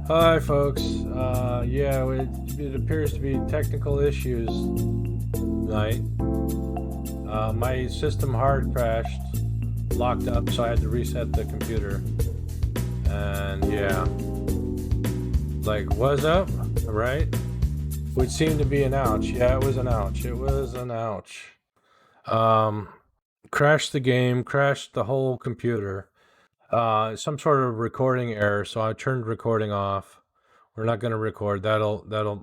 Hi, folks. Yeah, it appears to be technical issues tonight. My system hard crashed, locked up, so I had to reset the computer. And yeah, like, what's up? Right? Would seem to be an ouch. Yeah, it was an ouch. It was an ouch. Crashed the game, crashed the whole computer. Some sort of recording error, so I turned recording off. We're not going to record. That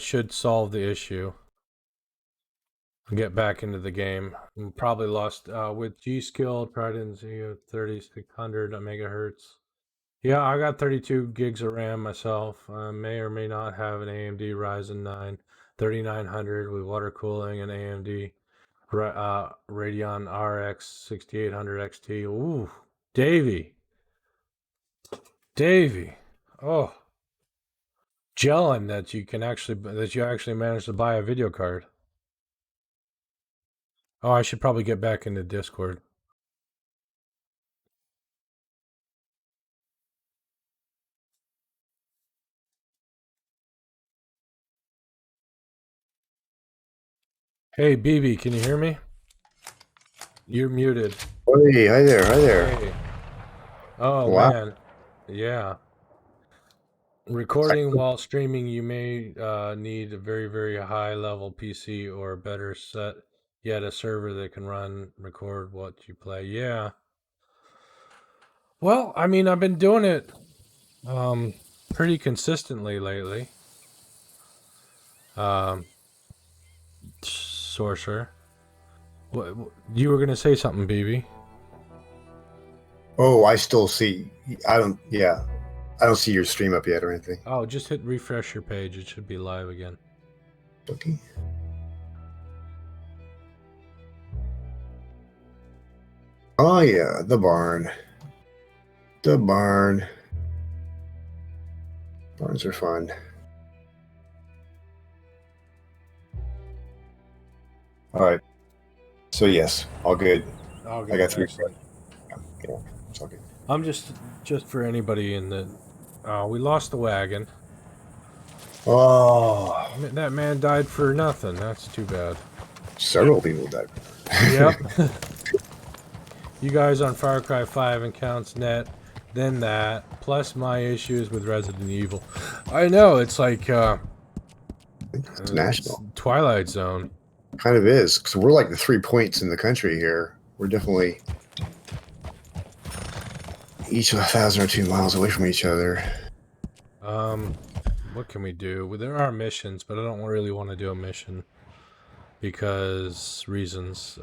should solve the issue. Get back into the game. Probably lost with G skill. Tried in 3600 megahertz. Yeah, I got 32 gigs of RAM myself. I may or may not have an AMD Ryzen 9 3900 with water cooling and AMD Radeon RX 6800 XT. Ooh, Davey. Oh, gelling that you actually managed to buy a video card. Oh, I should probably get back into Discord. Hey, BB, can you hear me? You're muted. Hey, hi there, hi there. Hey. Oh, Wow. man. Yeah. Recording while streaming, you may need a very, very high level PC or better set yet a server that can record what you play. Yeah. Well, I mean, I've been doing it pretty consistently lately. Sorcerer. What, you were going to say something, BB? Oh, I still see. I don't see your stream up yet or anything. Oh, just hit refresh your page. It should be live again. Okay. Oh yeah, the barn. The barn. Barns are fun. All right. So yes, all good. All good. I got 3. Yeah, it's all good. I'm just for anybody in the. We lost the wagon. Oh, That man died for nothing. That's too bad. several people died. Yep. You guys on Far Cry 5 and Counts Net, then that, plus my issues with Resident Evil. I know, it's like It's national. It's Twilight Zone. Kind of is, because we're like the 3 points in the country here. We're definitely each 1,000 or 2 miles away from each other. What can we do? Well, there are missions, but I don't really want to do a mission because reasons.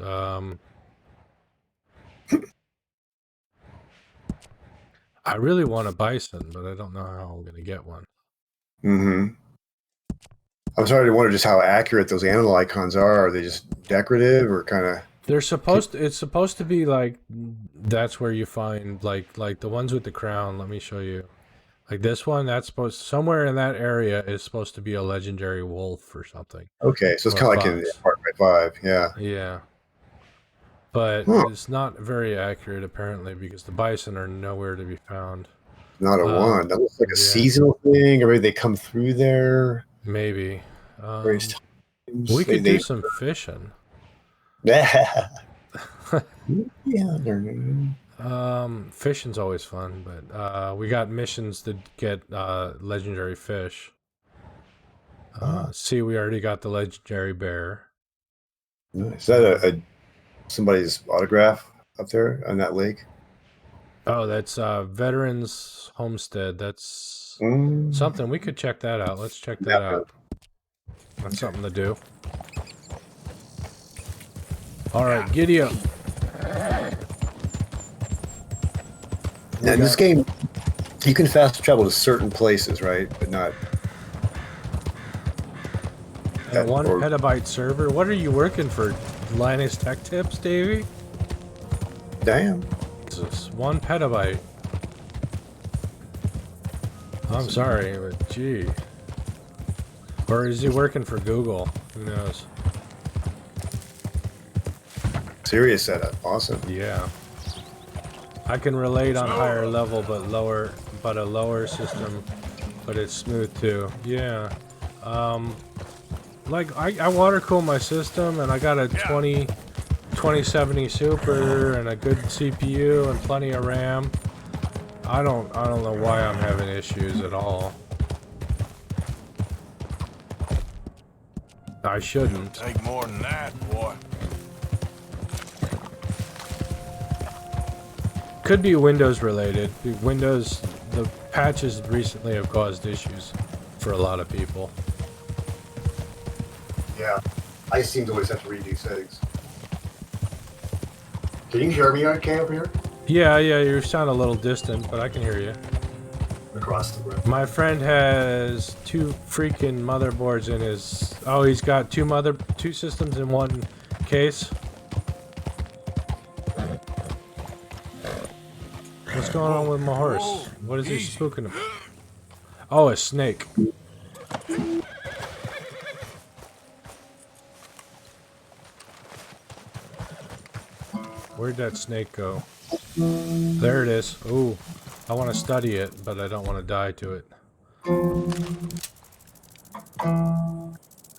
I really want a bison, but I don't know how I'm going to get one. Mm-hmm. I'm starting to wonder just how accurate those animal icons are. Are they just decorative or kind of? They're supposed to, it's supposed to be like, that's where you find like the ones with the crown. Let me show you. Like this one, that's supposed, somewhere in that area is supposed to be a legendary wolf or something. Okay, so it's kind of like in Far Cry 5, yeah. Yeah. But it's not very accurate apparently because the bison are nowhere to be found. Not a one. That looks like a seasonal thing, or maybe they come through there. Maybe. We could do some fishing. Yeah. Fishing's always fun, but we got missions to get legendary fish. See, we already got the legendary bear. Is that somebody's autograph up there on that lake? Oh, that's Veterans Homestead. That's something. We could check that out. Let's check that out. That's something to do. All right, giddy up. Now, in this game, you can fast travel to certain places, right? But not. And 1 petabyte server. What are you working for? Linus Tech Tips, Davey? Damn. Jesus, 1 petabyte. I'm sorry, but gee. Or is he working for Google? Who knows? Serious setup. Awesome. Yeah. I can relate on higher level, but lower but a lower system, but it's smooth too. Yeah. Like I water cool my system, and I got a 2070 Super and a good CPU and plenty of RAM. I don't know why I'm having issues at all. I shouldn't. Take more than that, boy. Could be Windows related. The patches recently have caused issues for a lot of people. Yeah, I seem to always have to redo settings. Can you hear me okay over here? Yeah, you sound a little distant, but I can hear you. Across the room. My friend has 2 freaking motherboards in his... Oh, he's got 2 systems in one case. What's going on with my horse? What is he spooking about? Oh, a snake. Where'd that snake go? There it is. Ooh, I want to study it, but I don't want to die to it.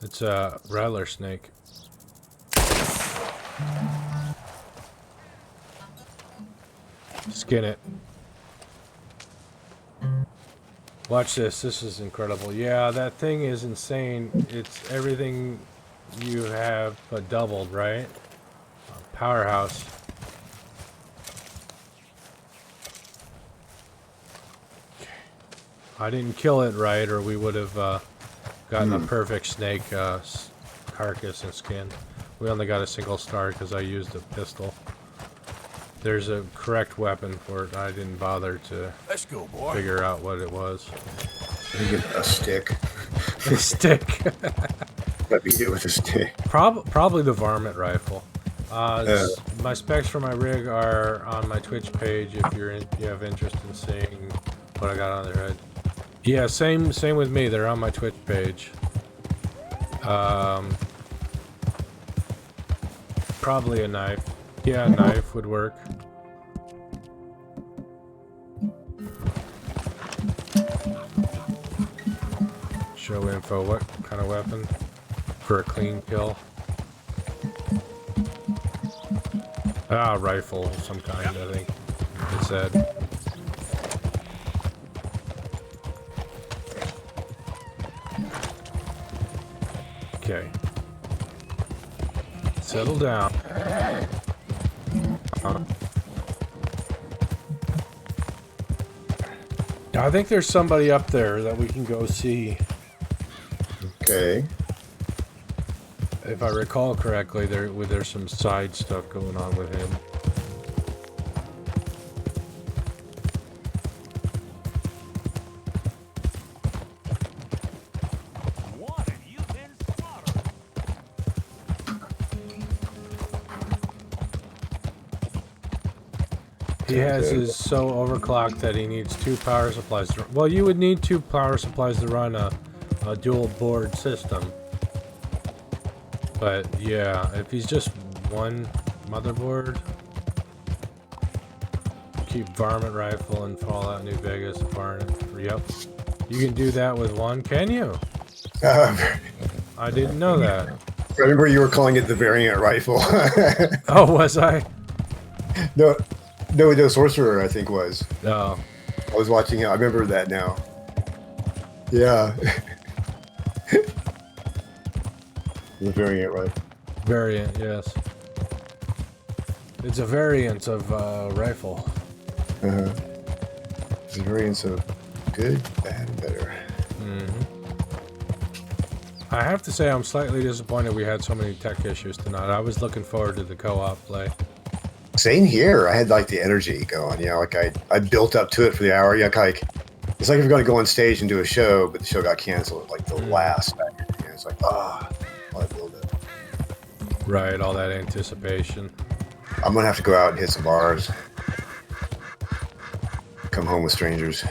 It's a rattler snake. Skin it. Watch this. This is incredible. Yeah, that thing is insane. It's everything you have but doubled, right? Powerhouse. I didn't kill it right, or we would have gotten a perfect snake carcass and skin. We only got a single star because I used a pistol. There's a correct weapon for it. I didn't bother to Let's go, boy. figure out what it was. You get a stick. The stick. Let me do with a stick. Probably the varmint rifle. My specs for my rig are on my Twitch page if you have interest in seeing what I got on the hood. Yeah, same with me. They're on my Twitch page. Probably a knife. Yeah, a knife would work. Show info. What kind of weapon? For a clean kill. Ah, rifle of some kind, I think it said. Okay. Settle down. I think there's somebody up there that we can go see. Okay. If I recall correctly, there's some side stuff going on with him. What have you been slaughtered? He has his so overclocked that he needs 2 power supplies. Well, you would need 2 power supplies to run a dual board system. But yeah, if he's just one motherboard, keep varmint rifle and Fallout New Vegas varmint. Yep, you can do that with one. Can you? I didn't know that. I remember you were calling it the variant rifle. Oh, was I? No, sorcerer. I think was. No. I was watching it. I remember that now. Yeah. The variant, right? Variant, yes. It's a variant of rifle. Uh-huh. It's a variant of good, bad, and better. I have to say I'm slightly disappointed we had so many tech issues tonight. I was looking forward to the co-op play. Same here. I had like the energy going, like I built up to it for the hour. Like it's like if you're going to go on stage and do a show, but the show got canceled at like the last second. It's like, I build it. Right, all that anticipation. I'm gonna have to go out and hit some bars. Come home with strangers.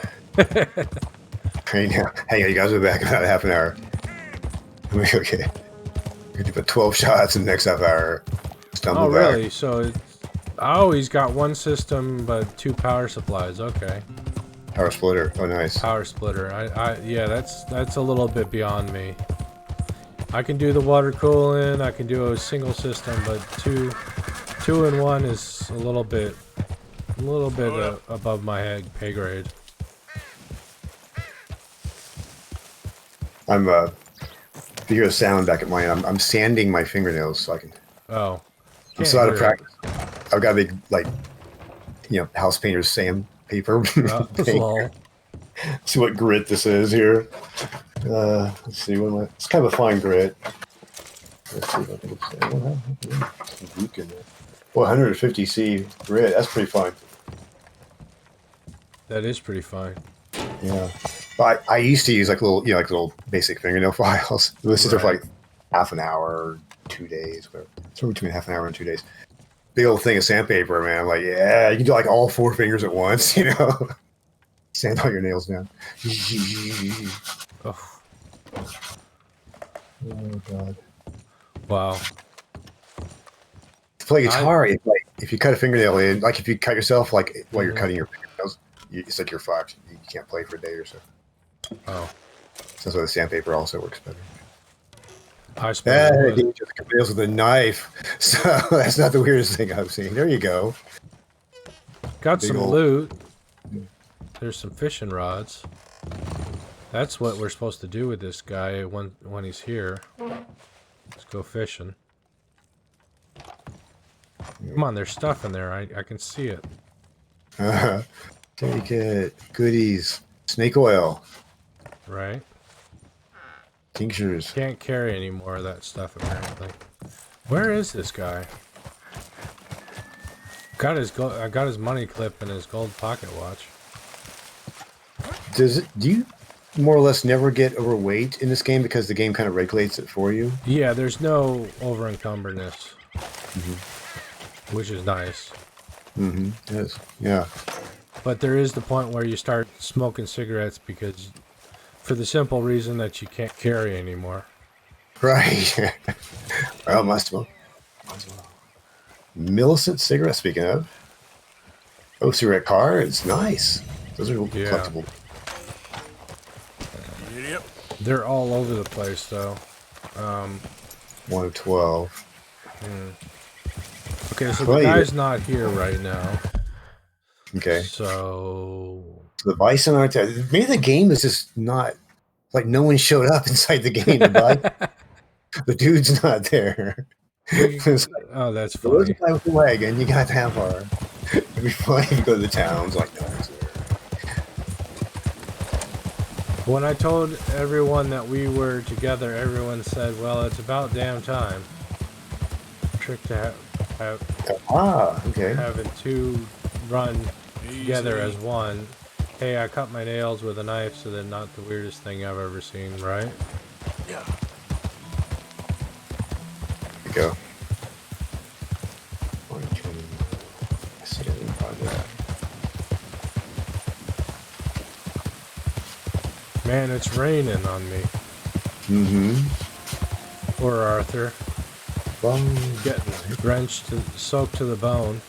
Hey, you guys will be back in about half an hour. Okay. We're gonna do about 12 shots in the next half hour. Stumble back. Really? So, he's got one system but 2 power supplies. Okay. Power splitter. Oh, nice. Power splitter. Yeah, that's a little bit beyond me. I can do the water cooling. I can do a single system, but two in one is a little bit above my head pay grade. I'm if you hear a sound back at mine, I'm sanding my fingernails so I can. Oh, I'm still out of practice. I've got a big, like, house painter's sandpaper. Lol. See what grit this is here. Let's see. It's kind of a fine grit. Let's see if I can say. What happened? Some Duke in there. Well, 150C grit. That's pretty fine. That is pretty fine. Yeah. But I used to use like little, like little basic fingernail files. This is for like half an hour, or 2 days, whatever. Somewhere between half an hour and 2 days. Big old thing of sandpaper, man. Like, yeah, you can do like all 4 fingers at once, Sand all your nails down. Oh. Oh God. Wow. To play guitar, if you cut a fingernail in, like if you cut yourself, like while you're cutting your fingernails, it's like you're fucked. You can't play for a day or so. Oh. So that's why the sandpaper also works better. I suppose. You just cut nails with a knife. So that's not the weirdest thing I've seen. There you go. Got some loot. There's some fishing rods. That's what we're supposed to do with this guy when he's here. Let's go fishing. Come on, there's stuff in there. I can see it. Take it. Goodies. Snake oil. Right? Tinctures. Can't carry any more of that stuff, apparently. Where is this guy? I got his money clip and his gold pocket watch. Do you more or less never get overweight in this game because the game kind of regulates it for you? Yeah, there's no over encumberness, which is nice. Yes. Yeah. But there is the point where you start smoking cigarettes because, for the simple reason that you can't carry anymore. Right. Well, must well. Millicent cigarettes, speaking of. Oh, cigarette cards. Nice. Those are collectible. Yep. They're all over the place, though. 1 of 12. Okay, so the guy's not here right now. Okay. So the bison aren't there. Maybe the game is just not, like, no one showed up inside the game to buy. The dude's not there. Oh, that's funny. There's a guy with the wagon. You got that far. It'd be funny if you go to the towns like no one's there. When I told everyone that we were together, everyone said, "Well, it's about damn time." Trick to Okay. having two run together as one. Hey, I cut my nails with a knife, so they're not the weirdest thing I've ever seen, right? Yeah. There you go. I see it in front of that. Man, it's raining on me. Poor Arthur. Getting drenched, soaked to the bone.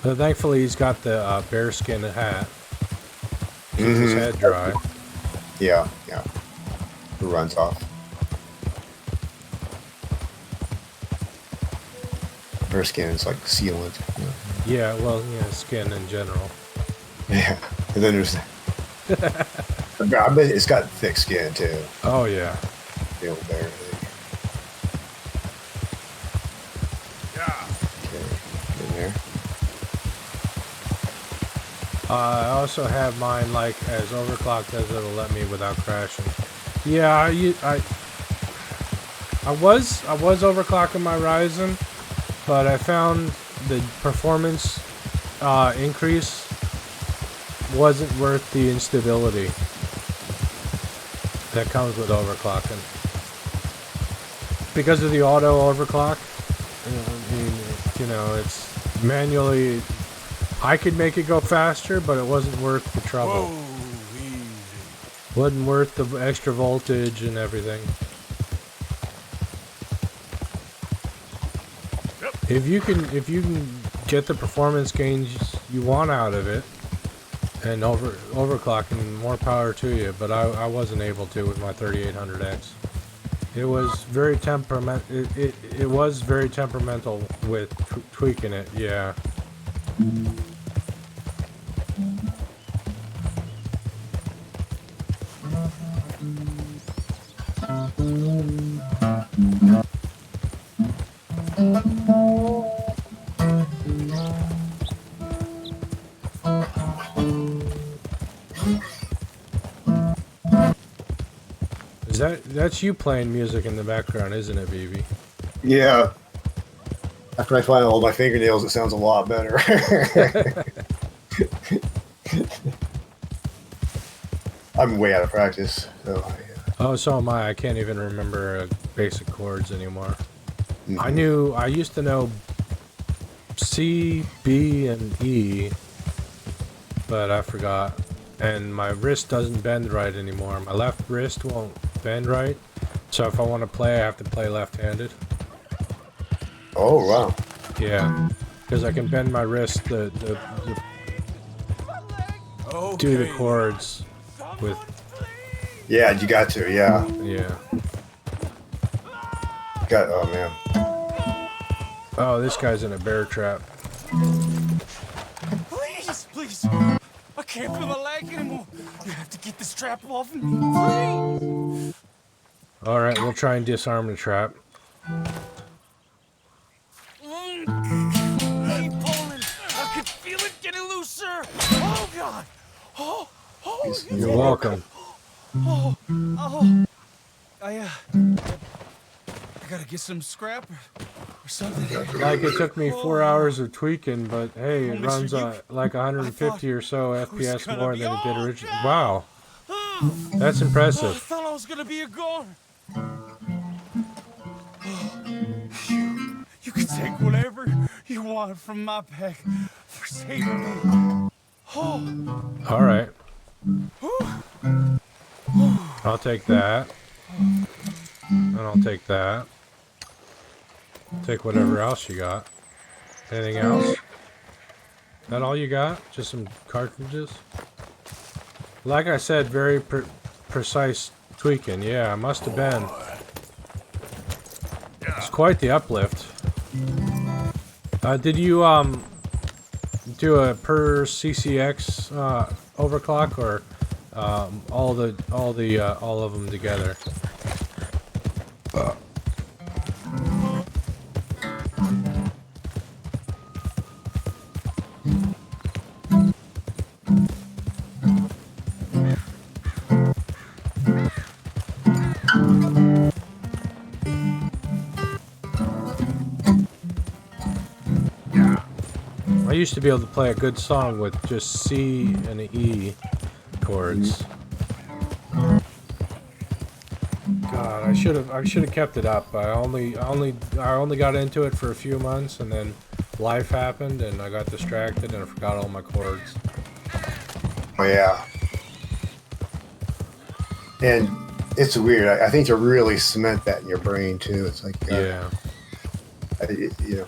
But thankfully, he's got the bearskin hat. Keeps his head dry. Yeah. Who runs off? Her skin is like sealant. Yeah, well, skin in general. Yeah. And then there's. I bet it's got thick skin too. Oh yeah. The old bear thing. Yeah. Okay. In there. I also have mine like as overclocked as it'll let me without crashing. Yeah, I was overclocking my Ryzen, but I found the performance increase wasn't worth the instability that comes with overclocking. Because of the auto overclock, it's manually. I could make it go faster, but it wasn't worth the trouble. Whoa, easy. Wasn't worth the extra voltage and everything. Yep. If you can get the performance gains you want out of it, And overclocking, more power to you, but I wasn't able to with my 3800X. It was very it was very temperamental with tweaking it, yeah. That's you playing music in the background, isn't it, BB? Yeah. After I find all my fingernails, it sounds a lot better. I'm way out of practice. So Oh, so am I. I can't even remember basic chords anymore. mm-hmm. I used to know C, B, and E, but I forgot. And my wrist doesn't bend right anymore. My left wrist won't bend right. So if I want to play, I have to play left-handed. Oh, wow. Yeah, because I can bend my wrist to do the chords with. Yeah, you got to, yeah. Yeah. Oh, man. Oh, this guy's in a bear trap. Please, please. I can't feel my leg anymore. You have to get this trap off of me, please. Alright, we'll try and disarm the trap. Keep pulling. I can feel it getting looser. Oh, God. Oh, You're welcome. I gotta get some scrap or something. Like, it took me 4 hours of tweaking, but hey, it runs like 150 or so FPS more than it did originally. Wow. That's I impressive. thought I was gonna be a goner. You can take whatever you want from my pack for saving me. Alright. I'll take that. And I'll take that. Take whatever else you got. Anything else? That all you got? Just some cartridges? Like I said, very precise tweaking. Yeah, must have been. It's quite the uplift. Did you do a per CCX overclock, or all of them together? I used to be able to play a good song with just C and E chords. God, I should have kept it up. I only got into it for a few months, and then life happened, and I got distracted, and I forgot all my chords. Oh, yeah. And it's weird. I think to really cement that in your brain too. It's like Yeah. you know,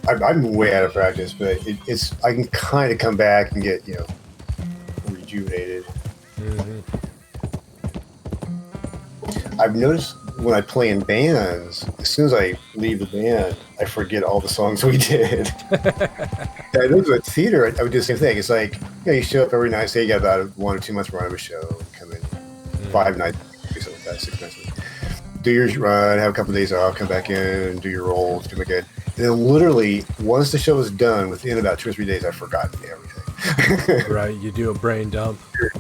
I'm way out of practice, but it's I can kind of come back and get rejuvenated. Mm-hmm. I've noticed when I play in bands, as soon as I leave the band, I forget all the songs we did. I know at theater, I would do the same thing. It's like, you show up every night, say you got about 1 or 2 months run of a show, come in 5 nights, something like that, 6 nights. Do your run, have a couple of days off, come back in, do your roles, do it good. And then literally, once the show was done, within about 2 or 3 days, I've forgotten everything. Right, you do a brain dump.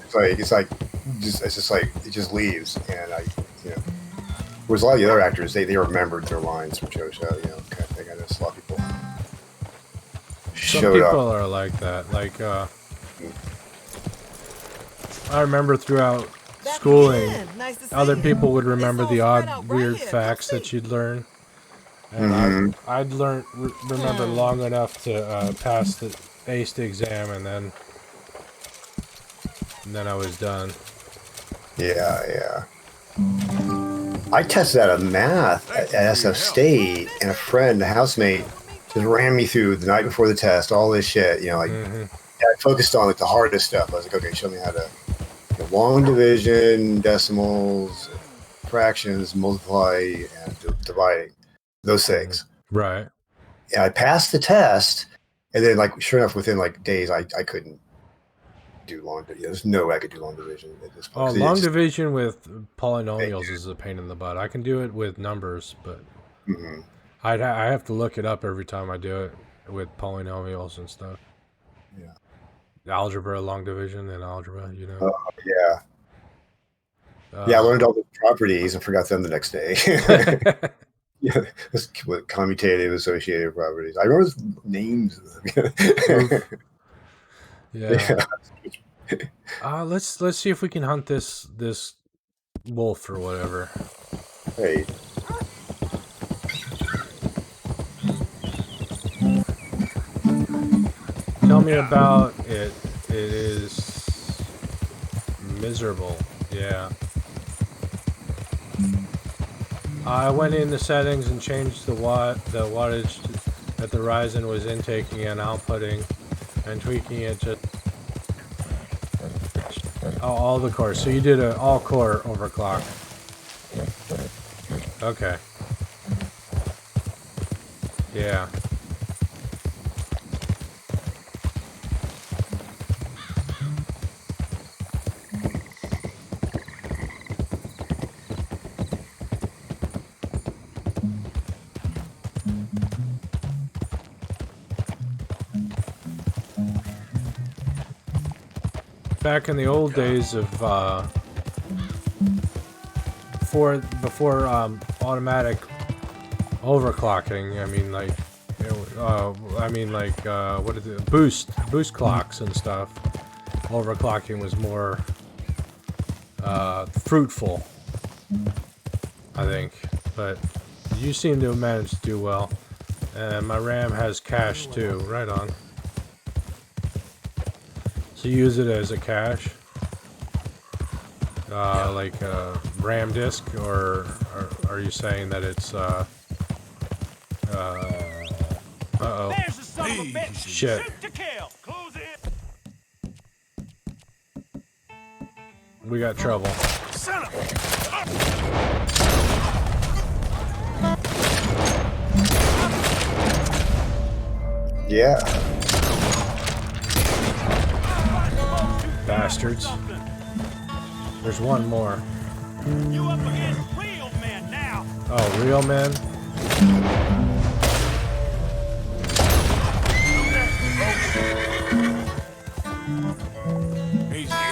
It's like it just leaves, and whereas a lot of the other actors, they remembered their lines from show to show, kind of thing. I know a lot of people Some people are like that. Like, I remember throughout schooling, other people would remember the odd, weird facts that you'd learn. And I'd remember long enough to ace the exam, and then I was done. Yeah. I tested out of math at SF State, and a friend, a housemate, just ran me through the night before the test, all this shit, I focused on like the hardest stuff. I was like, okay, show me how to long division, decimals, fractions, multiply, and dividing. Those things. Right. And I passed the test, and then like sure enough, within like days, I couldn't do long division. There's no way I could do long division at this point. Oh, long division with polynomials is a pain in the butt. I can do it with numbers, but I have to look it up every time I do it with polynomials and stuff. Yeah. Algebra, long division, and algebra, Yeah. Yeah, I learned all the properties and forgot them the next day. Yeah, with commutative associated properties. I remember the names. Yeah. Let's see if we can hunt this wolf or whatever. Hey. Tell me about it. It is miserable. Yeah. I went in the settings and changed the wattage that the Ryzen was intaking and outputting, and tweaking it to all the cores. So you did an all-core overclock. Okay. Yeah. Back in the old days of before automatic overclocking, what is it? Boost clocks and stuff. Overclocking was more fruitful, I think. But you seem to have managed to do well, and my RAM has cache too. Right on. So you use it as a cache, like a RAM disk, or are you saying that it's uh-oh. There's the son of a bitch. Shit. Shoot to kill. Close it. We got trouble. Son of Yeah. Bastards. There's one more. You up against real men now. Oh, real men?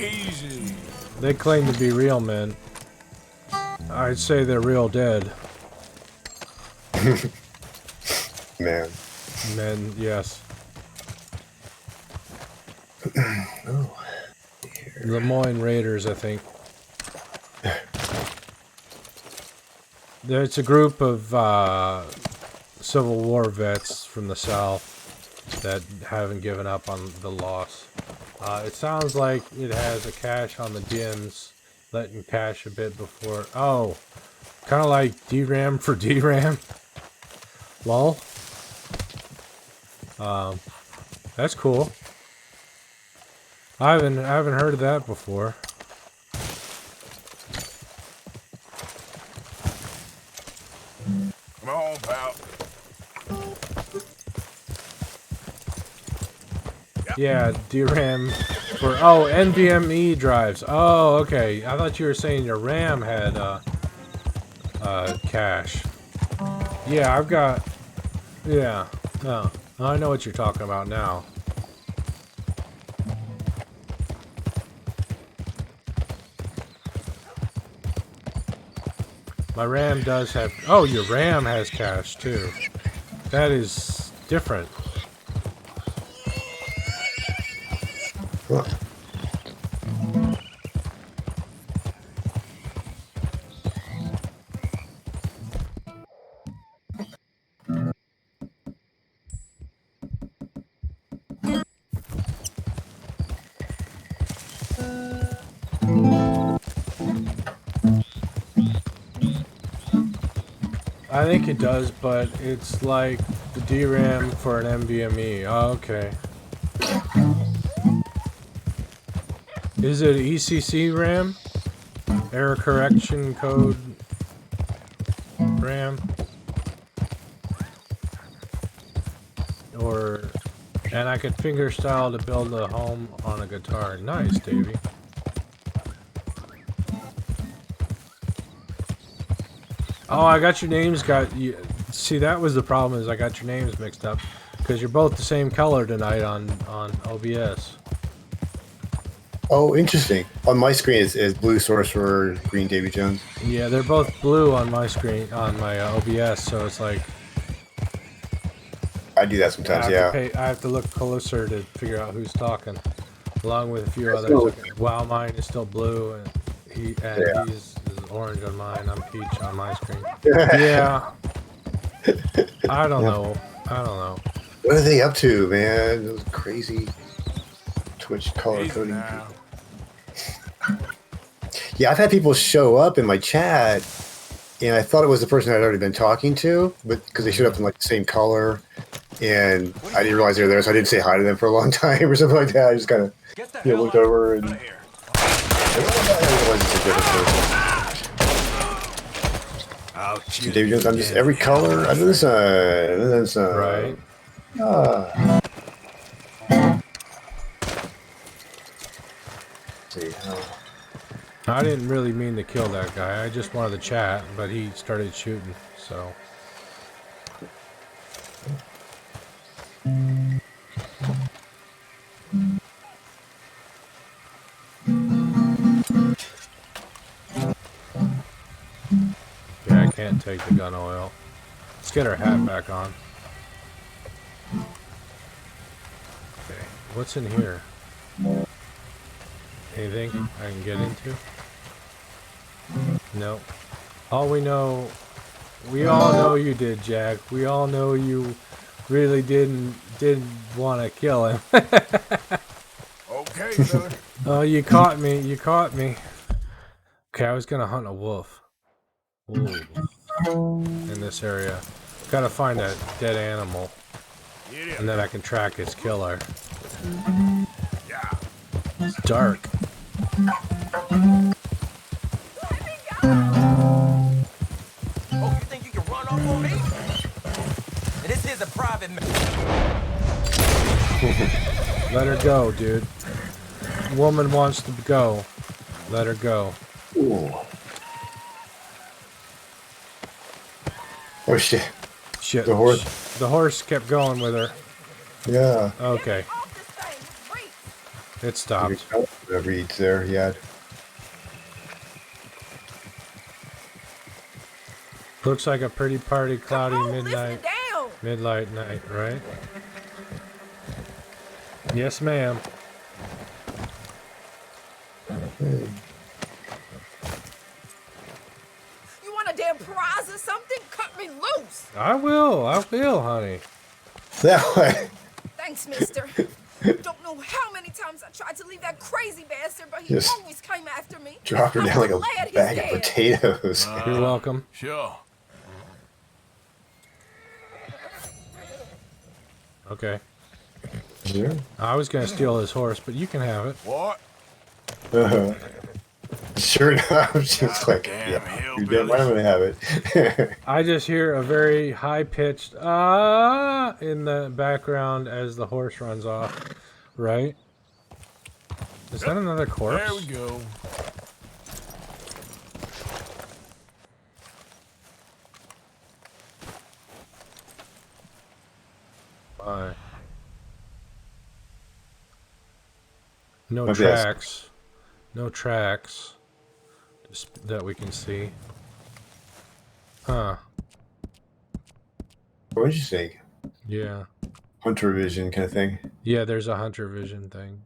Easy. They claim to be real men. I'd say they're real dead. Man. Men, yes. Oh. Lemoyne Raiders, I think. It's a group of Civil War vets from the South that haven't given up on the loss. It sounds like it has a cache on the DIMMs, letting cache a bit before. Oh, kind of like DRAM for DRAM. Lol. That's cool. I haven't heard of that before. Come on, pal. Yeah, DRAM for NVMe drives. Oh, okay. I thought you were saying your RAM had cache. Yeah, I've got. Yeah. No, I know what you're talking about now. My RAM does have... Oh, your RAM has cache, too. That is different. Huh. I think it does, but it's like the DRAM for an NVMe. Oh, okay. Is it ECC RAM? Error correction code RAM? Or... And I could fingerstyle to build a home on a guitar. Nice, Davey. Oh, I got your names see, that was the problem, is I got your names mixed up. Because you're both the same color tonight on OBS. Oh, interesting. On my screen is blue Sorcerer, green Davy Jones. Yeah, they're both blue on my screen, on my OBS, so it's like... I do that sometimes, I have to look closer to figure out who's talking. Along with a few others. cool. Okay. Wow, mine is still blue, and he's orange on mine. I'm peach on my screen. Yeah. I don't know. What are they up to, man? Those crazy Twitch color coding Now. people. Yeah, I've had people show up in my chat, and I thought it was the person I'd already been talking to, but because they showed up in like the same color, and I didn't realize they were there, so I didn't say hi to them for a long time or something like that. I just kind of looked over and I realized it's a different person. David Jones, I'm just every color under the sun. Under the sun. Right. See how. I didn't really mean to kill that guy. I just wanted to chat, but he started shooting, so... Yeah, I can't take the gun oil. Let's get our hat back on. Okay, what's in here? Anything I can get into? No. All we all know you did, Jack. We all know you really didn't want to kill him. Okay, brother. Oh, you caught me. You caught me. Okay, I was gonna hunt a wolf. Ooh. In this area. Gotta find a dead animal. And then I can track its killer. Yeah. It's dark. Oh, you think you can run up on me? And this is a private... Let her go, dude. Woman wants to go. Let her go. Ooh. Oh shit. Shit. The horse. The horse kept going with her. Yeah. Okay. It stopped. Whatever he eats there, yeah. Looks like a pretty party, cloudy midnight night, right? Yes, ma'am. Hey. You want a damn prize or something? Cut me loose! I will, honey. That way. Thanks, mister. Don't know how many times I tried to leave that crazy bastard, but he Just always came after me. Drop her I'm down like a glad he's bag of dead. potatoes. You're welcome. Sure. Okay. Yeah. I was gonna steal his horse, but you can have it. What? Sure enough, she's like, Damn yeah, you're damn right I'm hillbillies. gonna have it. I just hear a very high-pitched ah in the background as the horse runs off. Right? Is that another corpse? There we go. Bye. No Okay, that's- tracks. No tracks. Just that we can see. Huh. What did you say? Yeah. Hunter vision kind of thing. Yeah, there's a hunter vision thing.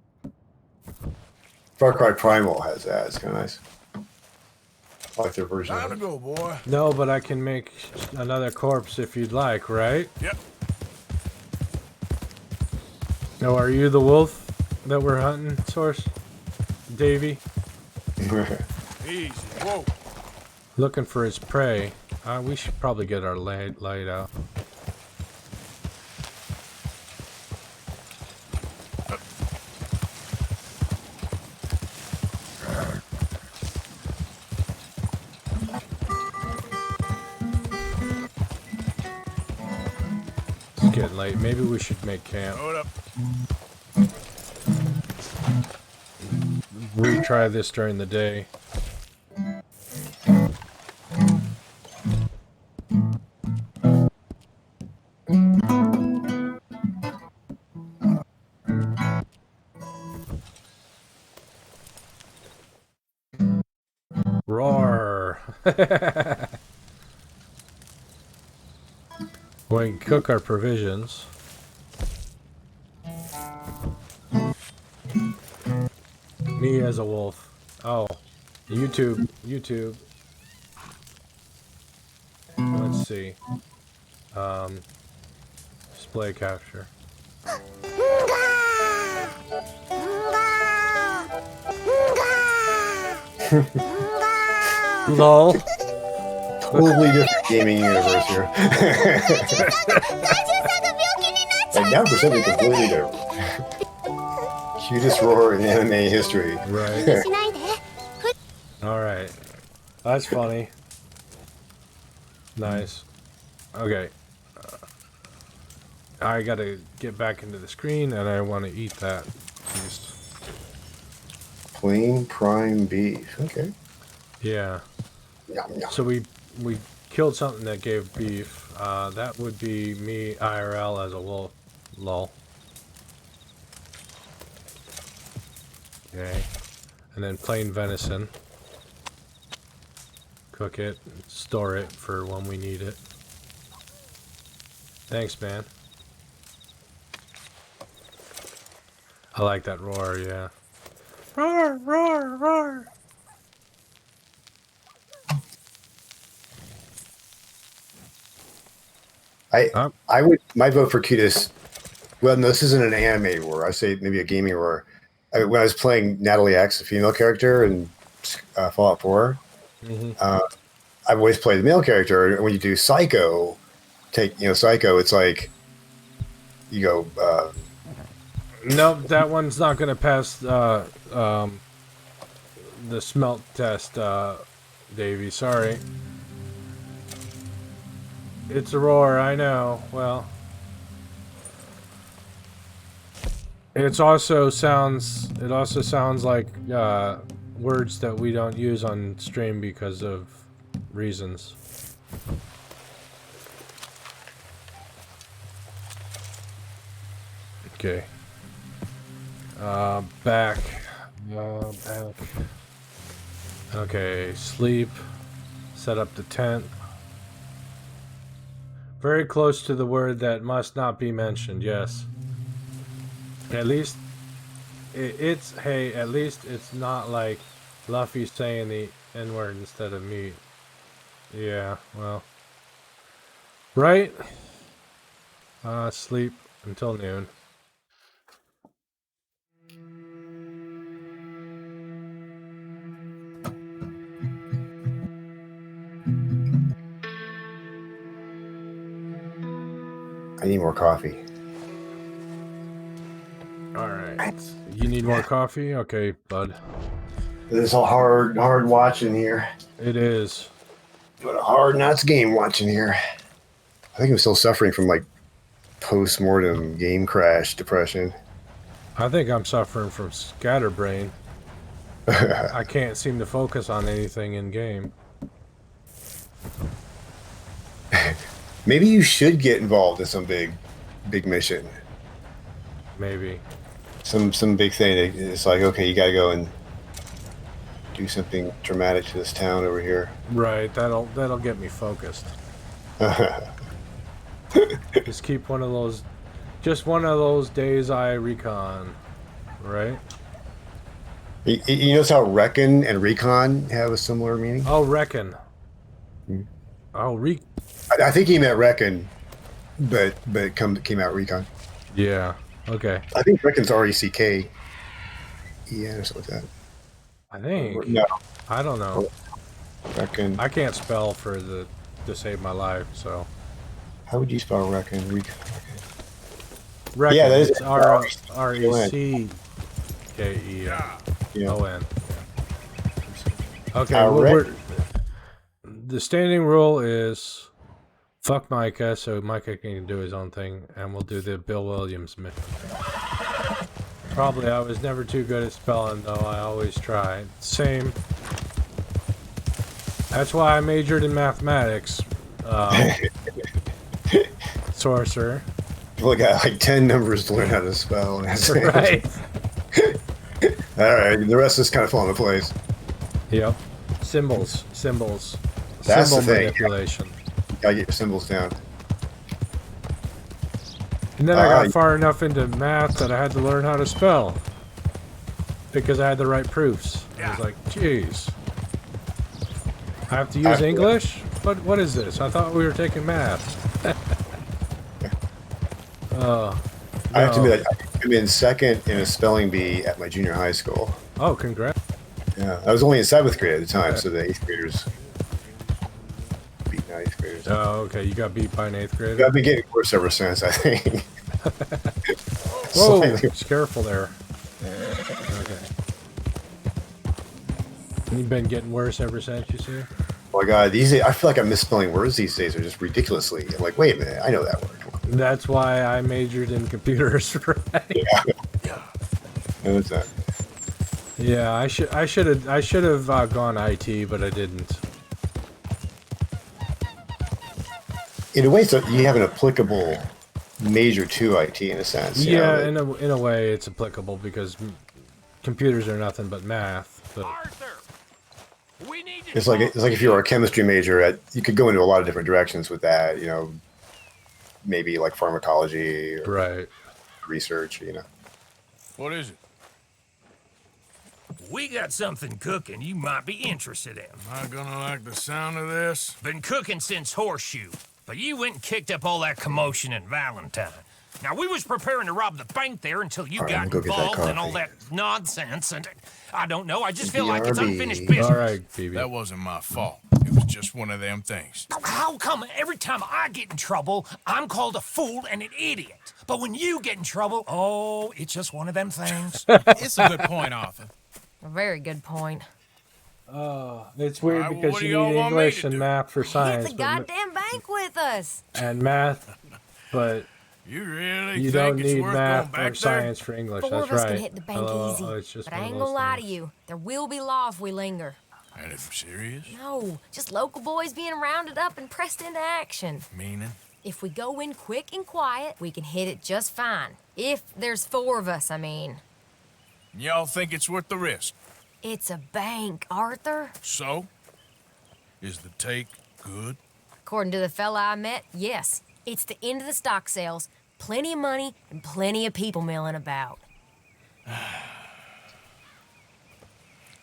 Far Cry Primal has that. It's kind of nice. I like their version Time to of it. go, boy. No, but I can make another corpse if you'd like, right? Yep. No, are you the wolf that we're hunting, Source? Davey? Easy. Whoa. Looking for his prey. We should probably get our light out. getting late. Maybe we should make camp. Hold up. Retry this during the day. Roar! We can cook our provisions. Me as a wolf. Oh, YouTube. Let's see. Display capture. Lol. Totally different gaming universe here. And now for something completely different. Cutest roar in anime history. Right. Alright. That's funny. Nice. Okay. I gotta get back into the screen and I want to eat that feast. Plain prime beef. Okay. Yeah. Yum, yum. So we killed something that gave beef. That would be me IRL as a wolf. Lol. Okay. And then plain venison. Cook it, store it for when we need it. Thanks, man. I like that roar, yeah. Roar, roar, roar. I would my vote for cutest. Well, no, this isn't an anime roar. I say maybe a gaming roar. When I was playing Natalie X, a female character in Fallout 4, I've always played the male character. And when you do Psycho, Psycho, it's like you go. Nope, that one's not gonna pass the smelt test, Davey. Sorry. It's a roar, I know. Well, it also sounds like words that we don't use on stream because of reasons. Okay. Back. Back. Okay, sleep. Set up the tent. Very close to the word that must not be mentioned, yes. At least at least it's not like Luffy saying the N-word instead of meat. Yeah, well. Right? Sleep until noon. I need more coffee. Alright. You need more coffee? Okay, bud. This is a hard watching here. It is. But a hard nuts game watching here. I think I'm still suffering from like post-mortem game crash depression. I think I'm suffering from scatterbrain. I can't seem to focus on anything in game. Maybe you should get involved in some big mission. Maybe. Some big thing. It's like, okay, you gotta go and do something dramatic to this town over here. Right, that'll get me focused. Just keep one of those days I recon, right? You notice how reckon and recon have a similar meaning? Oh, reckon. Oh, I think he meant reckon, but it came out recon. Yeah. Okay. I think reckon's RECK. Yeah, or something like that. I think. No. I don't know. Reckon. I can't spell to save my life, so. How would you spell reckon? Reckon. Yeah, that is it's RECKEN. Yeah. Okay. The standing rule is Fuck Micah, so Micah can do his own thing, and we'll do the Bill Williams mission. Probably I was never too good at spelling, though. I always try. Same. That's why I majored in mathematics. Sorcerer. Well, I got like 10 numbers to learn how to spell. That's it. Right. All right, the rest is kind of falling into place. Yep. Symbols. Symbols. That's Symbol the thing. manipulation. Gotta get your symbols down. And then I got far enough into math that I had to learn how to spell. Because I had the right proofs. I was like, jeez. I have to use English? What is this? I thought we were taking math. I have to admit, I came in second in a spelling bee at my junior high school. Oh, congrats. Yeah, I was only in 7th grade at the time, so the 8th graders beat the 8th graders. Oh, okay. You got beat by an 8th grader? I've been getting worse ever since, I think. Whoa, Slightly. just careful there. Okay. You've been getting worse ever since, you see? Oh my god, these days, I feel like I'm misspelling words these days are just ridiculously. I'm like, wait a minute, I know that word. That's why I majored in computers, right? Yeah. What's that? Yeah, I should have gone IT, but I didn't. In a way, so you have an applicable major to IT in a sense. you Yeah, know, in a way, it's applicable because computers are nothing but math. But Arthur, we need to it's like if you were a chemistry major, you could go into a lot of different directions with that. You know, maybe like pharmacology or right. research. You know. What is it? We got something cooking you might be interested in. Am I gonna like the sound of this? Been cooking since Horseshoe, but you went and kicked up all that commotion in Valentine. Now, we was preparing to rob the bank there until you All right, I'm got gonna go get that involved in all coffee. that nonsense, and I don't know, I just feel like it's BRB. unfinished business. All right, Phoebe. That wasn't my fault. It was just one of them things. How come every time I get in trouble, I'm called a fool and an idiot? But when you get in trouble, oh, it's just one of them things. It's a good point, Arthur. A very good point. It's weird All right, because what do you y'all need want me English to and do? math for science, Hit the goddamn bank with us. and math, but You really you think don't it's need worth math going or back science for English. Four That's of us right. can hit the bank easy. It's just But I one ain't of gonna those lie to things. you. There will be law if we linger. there? And if you're serious? No, just local boys being rounded up and pressed into action. Meaning? If we go in quick and quiet, we can hit it just fine. If there's four of us, I mean. Y'all think it's worth the risk? It's a bank, Arthur. So? Is the take good? According to the fella I met, yes. It's the end of the stock sales. Plenty of money and plenty of people milling about.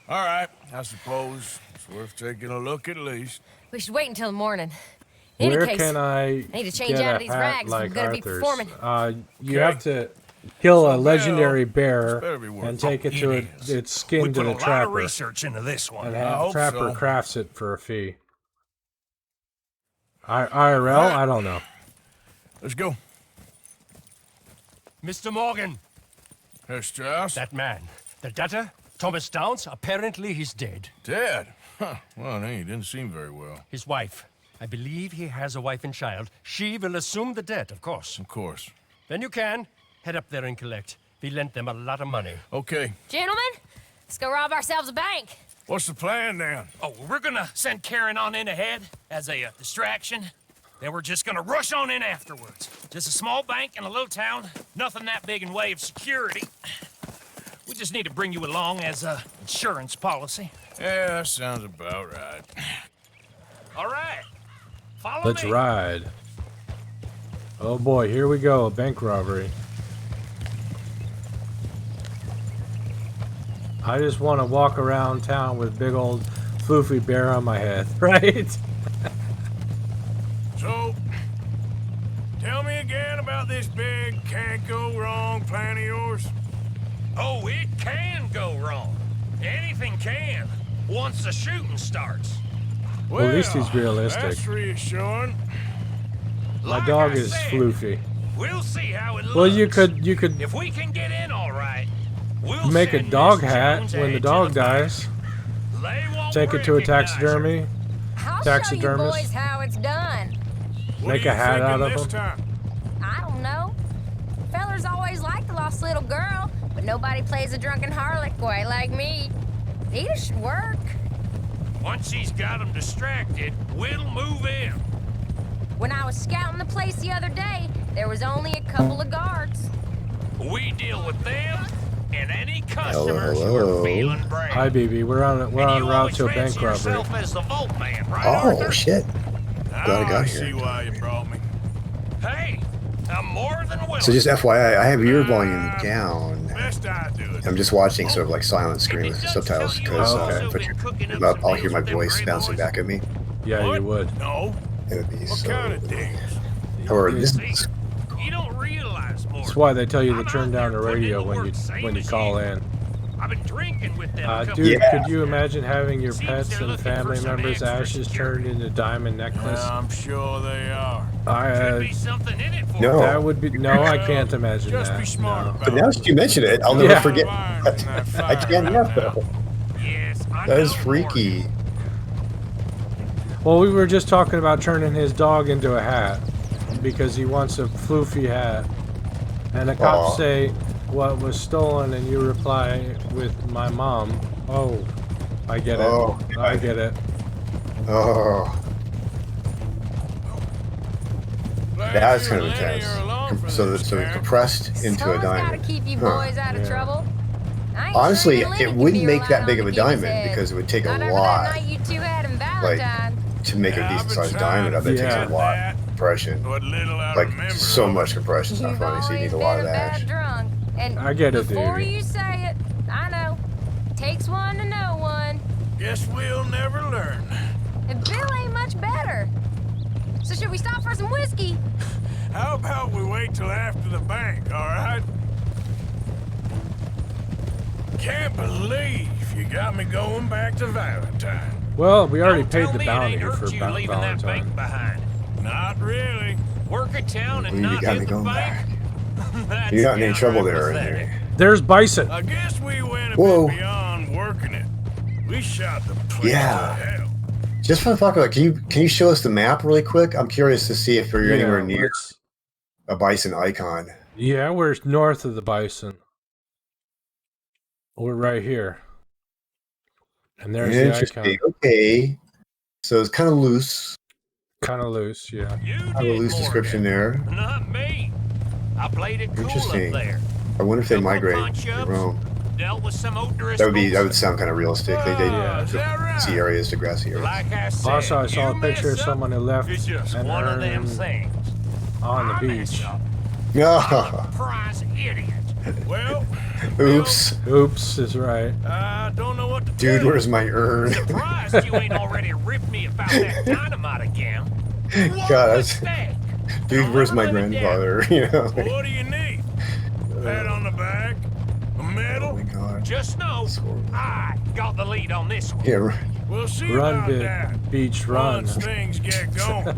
All right, I suppose it's worth taking a look at least. We should wait until the morning. In any Where case, can I need to change get out a of these hat rags if like we're gonna be Arthur's? performing. You Okay. have to kill a So, legendary Bill, bear this better be worth and it. take it to It is. its We skin to put a the lot of trapper, research into this and one. I have the hope trapper so. crafts it for a fee. IRL? I don't know. Let's go. Mr. Morgan, Herr Strauss? that man, the debtor, Thomas Downs, apparently he's dead. Dead? Huh. Well, he didn't seem very well. His wife, I believe he has a wife and child. She will assume the debt, of course. Of course. Then you can head up there and collect. We lent them a lot of money. Okay. Gentlemen, let's go rob ourselves a bank. What's the plan then? Oh, we're gonna send Karen on in ahead as a distraction. Then we're just gonna rush on in afterwards. Just a small bank in a little town. Nothing that big in way of security. We just need to bring you along as a insurance policy. Yeah, that sounds about right. All right. Follow Let's me. ride. Oh boy, here we go. A bank robbery. I just want to walk around town with big old floofy bear on my head, right? So, tell me again about this big can't go wrong plan of yours. Oh, it can go wrong. Anything can. Once the shooting starts. Well, at least he's realistic. That's reassuring. My Like dog I is said, floofy. We'll see how it looks. Well, you could If we can get in all right, we'll make a send dog Miss hat Jones when the ahead to dog bank. dies. They won't Take it to a recognize her. taxidermy. I'll show you Taxidermist. boys how it's done. What Make are a you hat out thinking of this them? time? I don't know. Fellers always like the lost little girl, but nobody plays a drunken harlot quite like me. Nita should work. Once she's got them distracted, we'll move in. When I was scouting the place the other day, there was only a couple of guards. We deal with them and any Hello, customers who are hello. feeling brave. Hi, BB. We're on And route you to always a fancy bank robbery. yourself as the vault man, right, Oh Arthur? shit! Glad I got see here. why you brought me. Hey, I'm more than willing. So just FYI, I have your volume down. Best I do it. I'm just watching sort of like silent screen with subtitles because Oh, okay. I'll hear my voice bouncing back at me. Yeah, What? you would. No. It would be What so. kind of things? Or this See, you don't realize more. That's why they tell you to I'm turn out down the there putting radio in the when work, you same as call you. in. I've been drinking with them. a couple Dude, Yeah. could you imagine having your Seems pets they're and looking for family some members' extra ashes security. turned into diamond necklace? I'm sure they are. Could be something in it for No. you. That would be no. I can't imagine Just that. be smart No. about But now it. that you mention it, I'll never Yeah. forget. Iron in that I can't fire yet right though. Yes, I That is know, freaky. Well, we were just talking about turning his dog into a hat because he wants a floofy hat, and the cops Aw. say what was stolen, and you reply with my mom. Oh, I get it. Oh, I get it. Oh, Glad that's you kind of and Lenny intense. are along for So, this, so Karen. compressed into a Someone's gotta diamond. keep you Huh. boys out of Yeah. trouble. I ain't Honestly, sure even Lenny it can wouldn't be make that relied big on of a to keep his diamond head. because it would take Not a after lot that night you two had in Valentine. to make a Yeah, I've decent been sized trying diamond. I bet it takes to a lot that. of compression. What little I Like remember so of it. much compression. It's not You've funny, so you always need a been lot a of bad ash. drunk. And I get it, before Davey. you say it, I know. Takes one to know one. Guess we'll never learn. And Bill ain't much better. So should we stop for some whiskey? How about we wait till after the bank, all right? Can't believe you got me going back to Valentine. Well, we already Don't paid tell the me it bounty ain't hurt for you leaving that Valentine. bank behind. Not really. Work a town and You not got hit me the going bank. back. That's You're not in any trouble there, downright are pathetic. you? There's Bison. I guess we went a Whoa. bit beyond working it. We shot the place Yeah. to hell. Just for the fuck of it, can you show us the map really quick? I'm curious to see if you're anywhere near let's- a bison icon. Yeah, we're north of the Bison. We're right here. And there's the Interesting. icon. Okay. So it's kind of loose. Kind of loose, yeah. You Kind of a did, loose description Morgan. there. Not me. I played it cool up Interesting. there. I wonder if they Couple of migrate punch-ups. to Rome. Dealt with some odorous That would folks. sound kind of realistic. They Yeah. Is that right? see areas to grassy areas. Like I said, Also, I saw a you picture of mess up, someone who left it's just and one of them earned things. on the I mess beach. up. No. Prize idiot. Well, Oops. Oops is right. I don't know what to Dude, tell you. where's my urn? Surprised you ain't already ripped me about that dynamite again. What God, a that's- mistake. Dude, where's my I'll live it down. grandfather? You know? What do you need? A pat on the back? A Oh medal? my god. Just know That's horrible. I got the lead on this one. Yeah, right. We'll see Run, about bit, that. beach, run. Once things get going.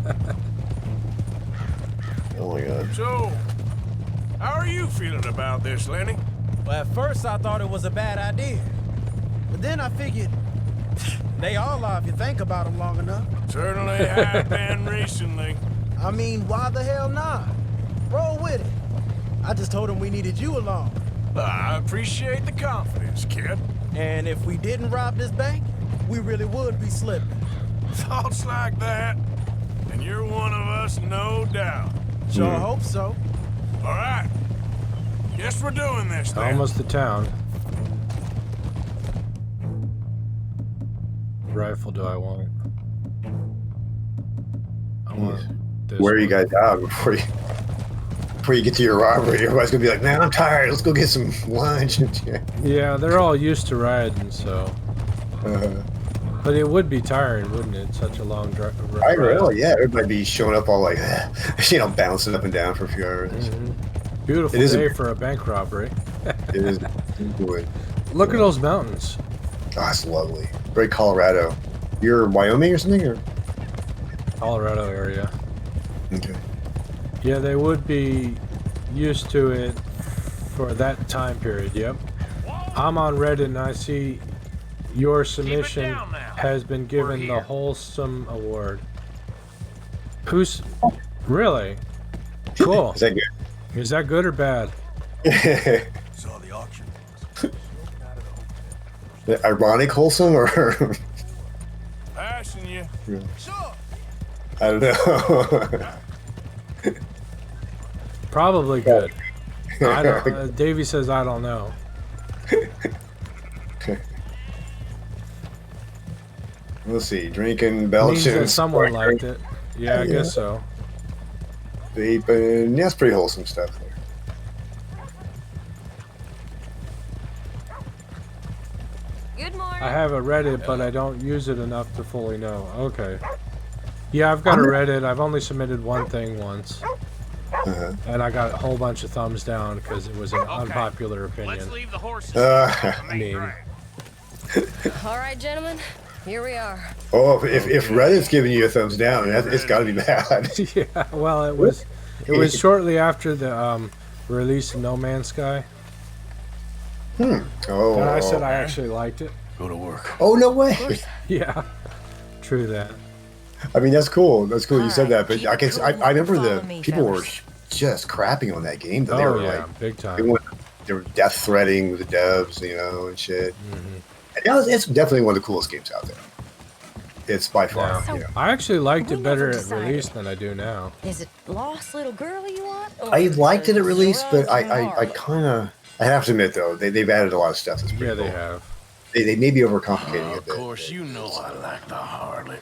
Oh my god. So, how are you feeling about this, Lenny? Well, at first I thought it was a bad idea. But then I figured, they all are if you think about them long enough. Certainly have been recently. I mean, why the hell not? Roll with it. I just told him we needed you along. I appreciate the confidence, kid. And if we didn't rob this bank, we really would be slipping. Thoughts like that, and you're one of us, no doubt. Sure hope so. All right. Guess we're doing this then. Almost to town. Rifle do I want? I want this Where are you one. guys out before you get to your robbery? Everybody's gonna be like, man, I'm tired. Let's go get some lunch. Yeah, they're all used to riding, so. But it would be tiring, wouldn't it? Such a long drive. I really, yeah. Everybody be showing up all like, bouncing up and down for a few hours. Beautiful It is day for a bank robbery. It is good. Look at those mountains. Oh, it's lovely. Very Colorado. You're Wyoming or something? Or? Colorado area. Okay. Yeah, they would be used to it for that time period, yep. I'm on Reddit and I see your submission down now. has been given the here. Wholesome Award. Who's Really? Cool. Is that good? Is that good or bad? Saw the auction. Ironic, wholesome, or Passing you. Sure. I don't know. Probably good. I don't. Davey says I don't know. Let's see. Drinking, Means belching, that someone swearing, liked it. Yeah, I guess so. vaping. Yeah, it's pretty wholesome stuff there. Good morning. I have a Reddit, but I don't use it enough to fully know. Okay. Yeah, I've got a Reddit. I've only submitted one thing once. And I got a whole bunch of thumbs down because it was an unpopular opinion. Let's leave the horses. Meme. All right, gentlemen. Here we are. Oh, if Reddit's giving you a thumbs down, it's got to be bad. Yeah, well, it was shortly after the release of No Man's Sky. Oh, And I said I actually liked it. Go to work. oh no way. Yeah, true that. I mean, that's cool. That's cool you said that. But keep I it guess cool. I remember Follow the me, people were fellas. just crapping on that game. Though. They Oh were yeah, like, big they time. were death threatening with the devs, and shit. And it's definitely one of the coolest games out there. It's by far. Yeah. You know. I actually liked We it better never at decided. release than I do now. Is it lost little girl you want? Or I liked it at release, but drugs and I Harley? kind of. I have to admit though, they've added a lot of stuff that's pretty Yeah, cool. they have. They may be overcomplicating it a Of bit. course, you know I like the harlot.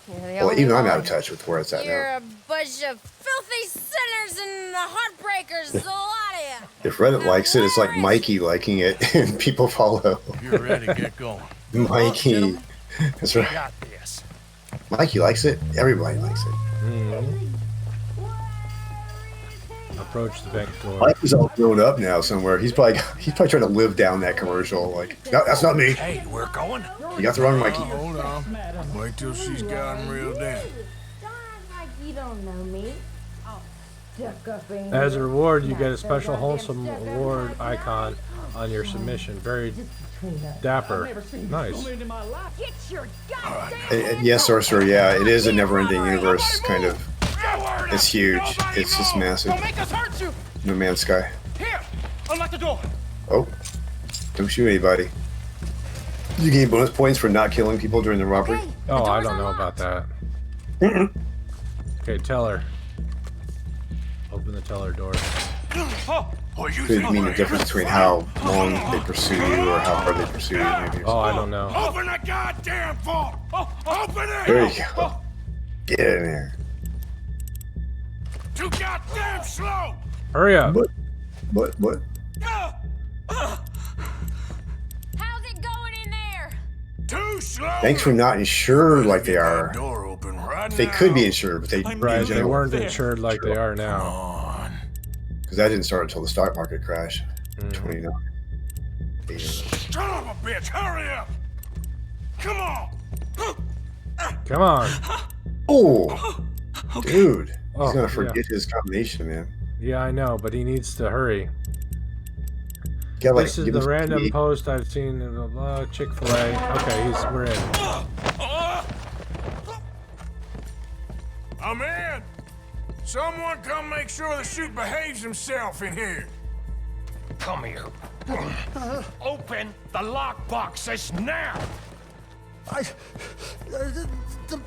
You're the Well, only even I'm out one. of touch with where it's at You're now. a bunch of filthy sinners and heartbreakers, the lot of you. If Reddit likes it, it's like Mikey liking it, and people follow. You're ready, get going. Mikey. That's right. Got this. Mikey likes it. Everybody likes it. Approach the bank door. Mikey's all grown up now somewhere. He's probably trying to live down that commercial. Like, no, that's not me. Hey, we're going. You got the wrong Mikey. Hold on. Wait till she's gotten real down. Like you don't know me. As a reward, you get a special wholesome award icon on your submission. Very dapper. Nice. Get your goddamn Yes, Sorcerer. Yeah, it is a never-ending universe. Kind of. It's huge. It's just massive. Make us hurt you. No Man's Sky. Here, unlock the door. Oh, don't shoot anybody. You gain bonus points for not killing people during the robbery. Oh, I don't know about that. Okay, tell her. Open the teller door. Could mean the difference between how long they pursue you or how hard they pursue you. Maybe. Oh, I don't know. Open the goddamn vault! Open it! There you go. Get in there. Too goddamn slow! Hurry up. What? How's it going in there? Too slow! Thanks for not insured like they are. Door open right They now. could be insured, but they Right, they weren't insured like they are now. On. because that didn't start until the stock market crash. 29. Son of a bitch, hurry up! Come on! Come on. Oh, dude, Oh, he's gonna forget his combination, man. Yeah, I know, but he needs to hurry. Get, like, This is give the him some random tea. post I've seen in Chick-fil-A. Okay, we're in. I'm in! Someone come make sure the chute behaves himself in here. Come here. Open the lockboxes now.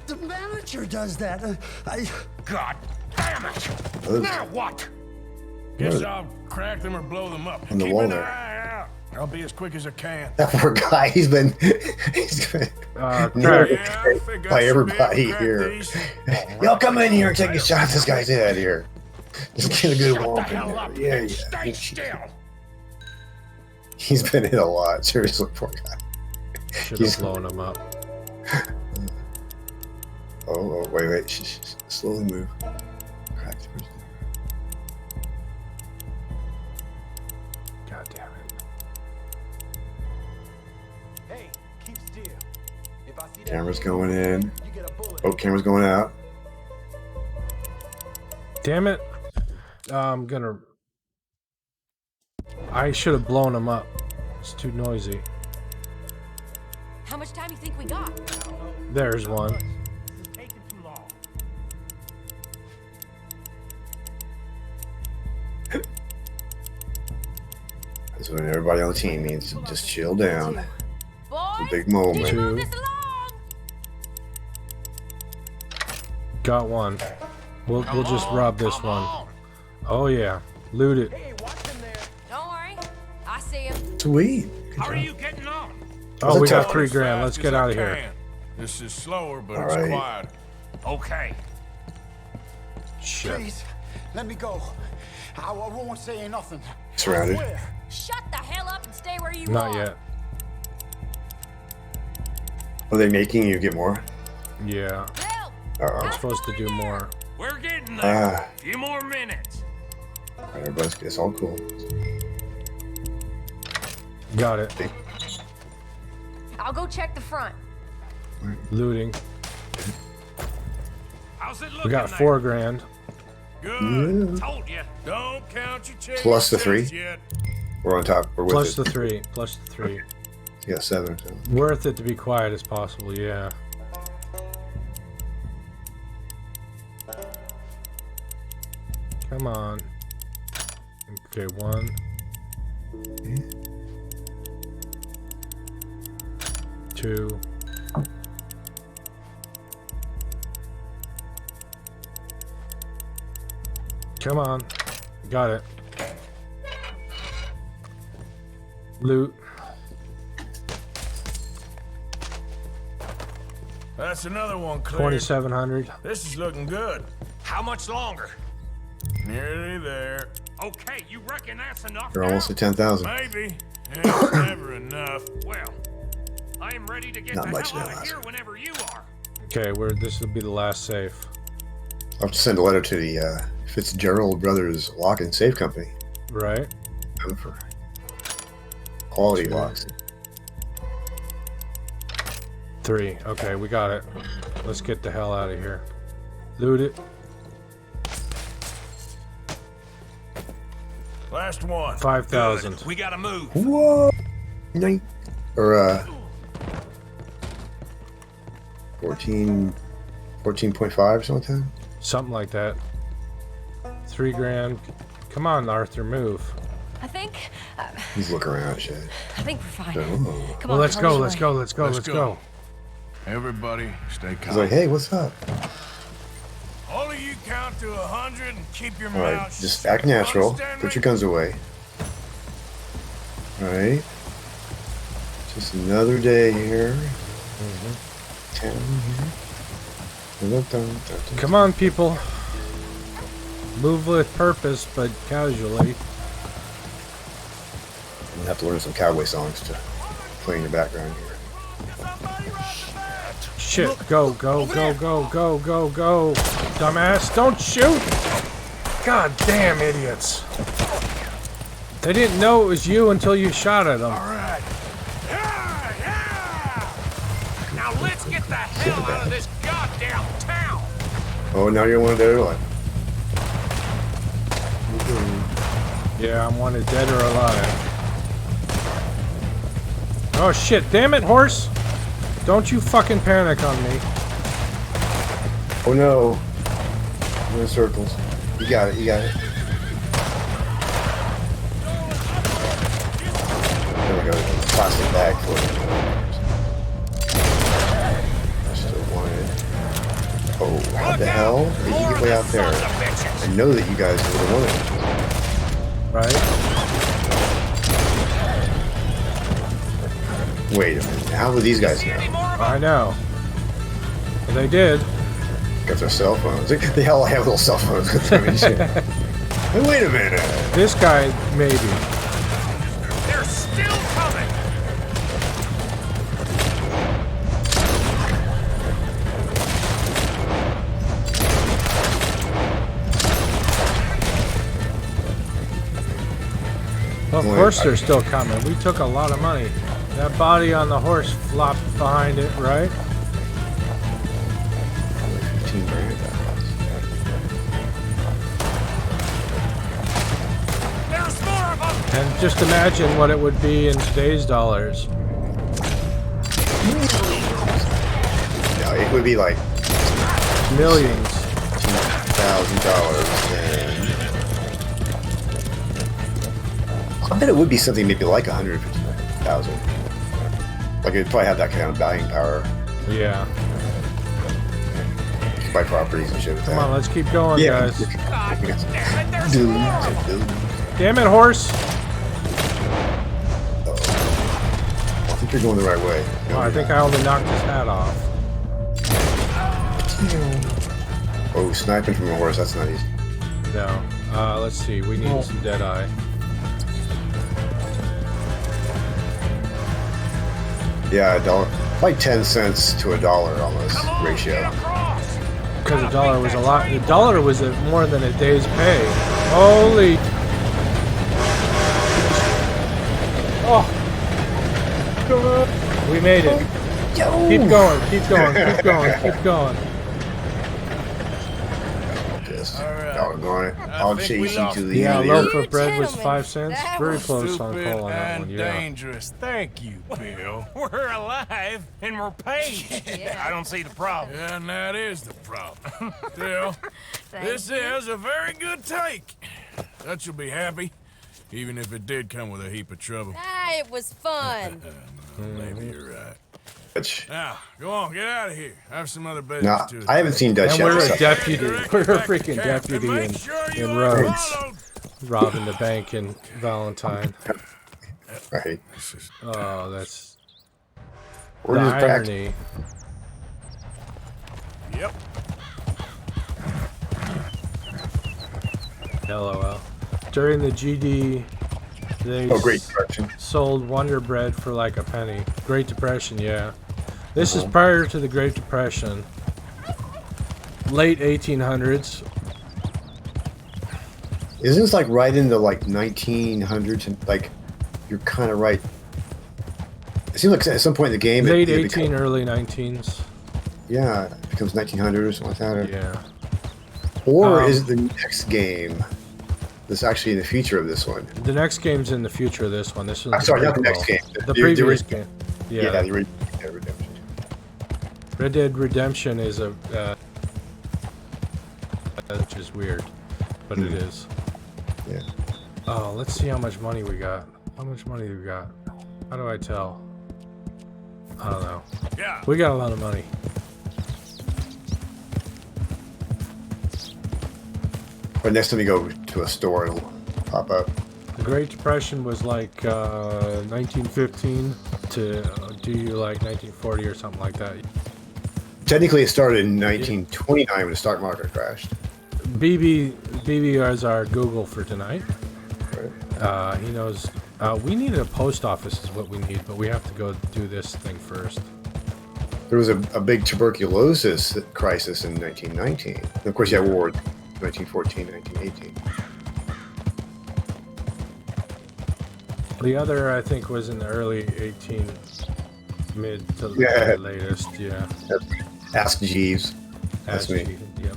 The manager does that. God damn it. Those- Now what? Guess I'll crack them or blow them up. On the Keep wall an there. eye out. I'll be as quick as I can. That poor guy. He's been Crack. Yeah, I think by I should be able to everybody crack here. these. Y'all come in here and take a shot at this guy's head here. Just get a good Shut the walk in hell up there. and Yeah. stay still. He's been hit a lot. Seriously, poor guy. Should He's- have blown him up. Oh, wait. Shh. Slowly move. Crack the person. God damn it. Hey, keep still. If I see that Camera's man, going in. you get a bullet. Oh, camera's going out. Damn it. I'm gonna... I should have blown him up. It's too noisy. How much time you think we got? There's one. This is taking too long. That's when everybody on the team needs to just chill down. Boys, It's a big moment. can you move Two. this along? Got one. We'll just rob this Come one. on. Oh yeah, loot it. Don't worry. I see him. Sweet. Good How are job. you getting on? Oh, we got tough. 3 grand. Let's get out of here. This is slower, but All it's right. quiet. Okay. Shit. Please, let me go. I won't say nothing. Surrounded. Shut the hell up and stay where you Not are. yet. Are they making you get more? Yeah. Bill, Uh-oh. I'm supposed to do more. We're getting there. Ah. Few more minutes. All right, everybody's it's all cool. Got it. I'll go check the front. Looting. How's it looking? We got there? 4 grand. Good. Yeah. Told you. Don't count your chickens Plus the just 3? yet. We're on top. We're with Plus it. the 3. Plus the 3. You got 7. So. Worth it to be quiet as possible, yeah. Come on. Okay, 1. 2. Come on. Got it. Loot. That's another one cleared. 2,700. This is looking good. How much longer? Nearly there. Okay, you reckon that's enough? You're now? almost at 10,000. Maybe. It's never enough. Well, I am ready to get Not the much hell out now, of here whenever you are. Okay, this will be the last safe. I'll have to send a letter to the Fitzgerald Brothers Lock and Safe Company. Right? Known for quality locks. 3. Okay, we got it. Let's get the hell out of here. Loot it. Last one. 5,000. We gotta move. Whoa! Night. Or 14.5 or something. Something like that. 3 grand. Come on, Arthur, move. I think He's looking around, shit. we're fine. Oh. Come Well, on, let's tell go, me let's why. go, let's go, Let's let's go. go. Everybody, stay calm. He's like, hey, what's up? All of you count to 100 and keep your All right, mouths just shut. act natural. Understand Put me? your guns away. All right. Just another day here. Town here. Come on, people. Move with purpose, but casually. I'm gonna have to learn some cowboy songs to play in the background here. Shit, go, go, go, go, go, go, go. Dumbass, don't shoot! God damn idiots. They didn't know it was you until you shot at them. All right. Yeah! Now let's get the hell out of this goddamn town. Oh, now you're one of their like. Yeah, I'm wanted dead or alive. Oh shit, damn it, horse! Don't you fucking panic on me. Oh no. I'm in circles. You got it, you got it. There we go. Plastic bag for it. I still want it. Oh, how the hell did you get way out there? I know that you guys would have wanted it. Right? Wait a minute. How would these guys know? I know. Well, they did. Got their cell phones. They all have little cell phones. I mean, shit. Hey, wait a minute. This guy, maybe. They're still coming. Of course they're still coming. We took a lot of money. That body on the horse flopped behind it, right? 15 grand. There's more of them. And just imagine what it would be in today's dollars. No, it would be like Millions. $1,000 and I bet it would be something maybe like 150,000. Like it'd probably have that kind of buying power. Yeah. You can buy properties and shit with Come that. on, let's keep going, guys. God damn it, there's more of them. Damn it, horse! I think you're going the right way. Oh, I think I only knocked his hat off. Oh, sniping from a horse, that's not easy. No. Let's see. We need some Deadeye. Yeah, $1, like 10 cents to $1 almost ratio. Because the dollar was a lot. The dollar was more than a day's pay. Holy. Oh. We made it. Keep going. Keep going. Keep going. Keep going. Just doggone it. I'll chase you to the Yeah, end. loaf of bread was 5 cents. That Very was close on Stupid call on that and one. Yeah. dangerous. Thank you, Bill. We're alive and we're paid. I don't see the problem. Yeah, and that is the problem. Bill, this is a very good take. That you'll be happy, even if it did come with a heap of trouble. Ah, it was fun. Maybe you're right. Which, Now, go on, get out of here. I have some other business no, to I haven't seen Dutch And yet. we're a so- deputy. We're a freaking deputy Make sure you in are Rhodes, followed. robbing the bank in Valentine. Right. Oh, that's We're the just back. irony. Yep. LOL. During the GD, they Oh, Great Depression. sold Wonder Bread for like a penny. Great Depression, yeah. This is prior to the Great Depression. Late 1800s. Isn't this like right into like 1900s? And like, you're kind of right. It seems like at some point in the game, Late it 18, early 19s. yeah, it becomes 1900 or something like that. Or, Yeah. or is it the next game that's actually in the future of this one? The next game's in the future of this one. This is I'm sorry, not the next game. The previous original- game. Yeah, Yeah. the original Redemption. Red Dead Redemption is a which is weird, but it is. Yeah. Oh, let's see how much money we got. How much money we got? How do I tell? I don't know. Yeah. We got a lot of money. But next time you go to a store, it'll pop up. The Great Depression was like 1915 to like 1940 or something like that. Technically, it started in 1929 when the stock market crashed. BB is our Google for tonight. Right. He knows. We need a post office is what we need, but we have to go do this thing first. There was a big tuberculosis crisis in 1919. And of course, you had World War 1914, 1918. The other, I think, was in the early mid to Yeah. the latest. Yeah. Ask Jeeves. That's me. Actually, yep.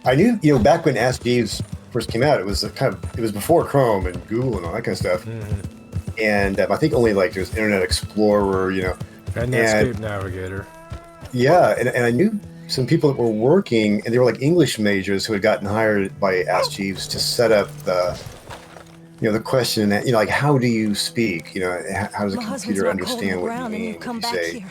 I knew, back when Ask Jeeves first came out, it was it was before Chrome and Google and all that kind of stuff. And I think only like there's Internet Explorer, And Netscape Navigator. Yeah, and I knew some people that were working, and they were like English majors who had gotten hired by Ask Jeeves to set up the question that, like, how do you speak? How does a computer understand what you mean? If you say,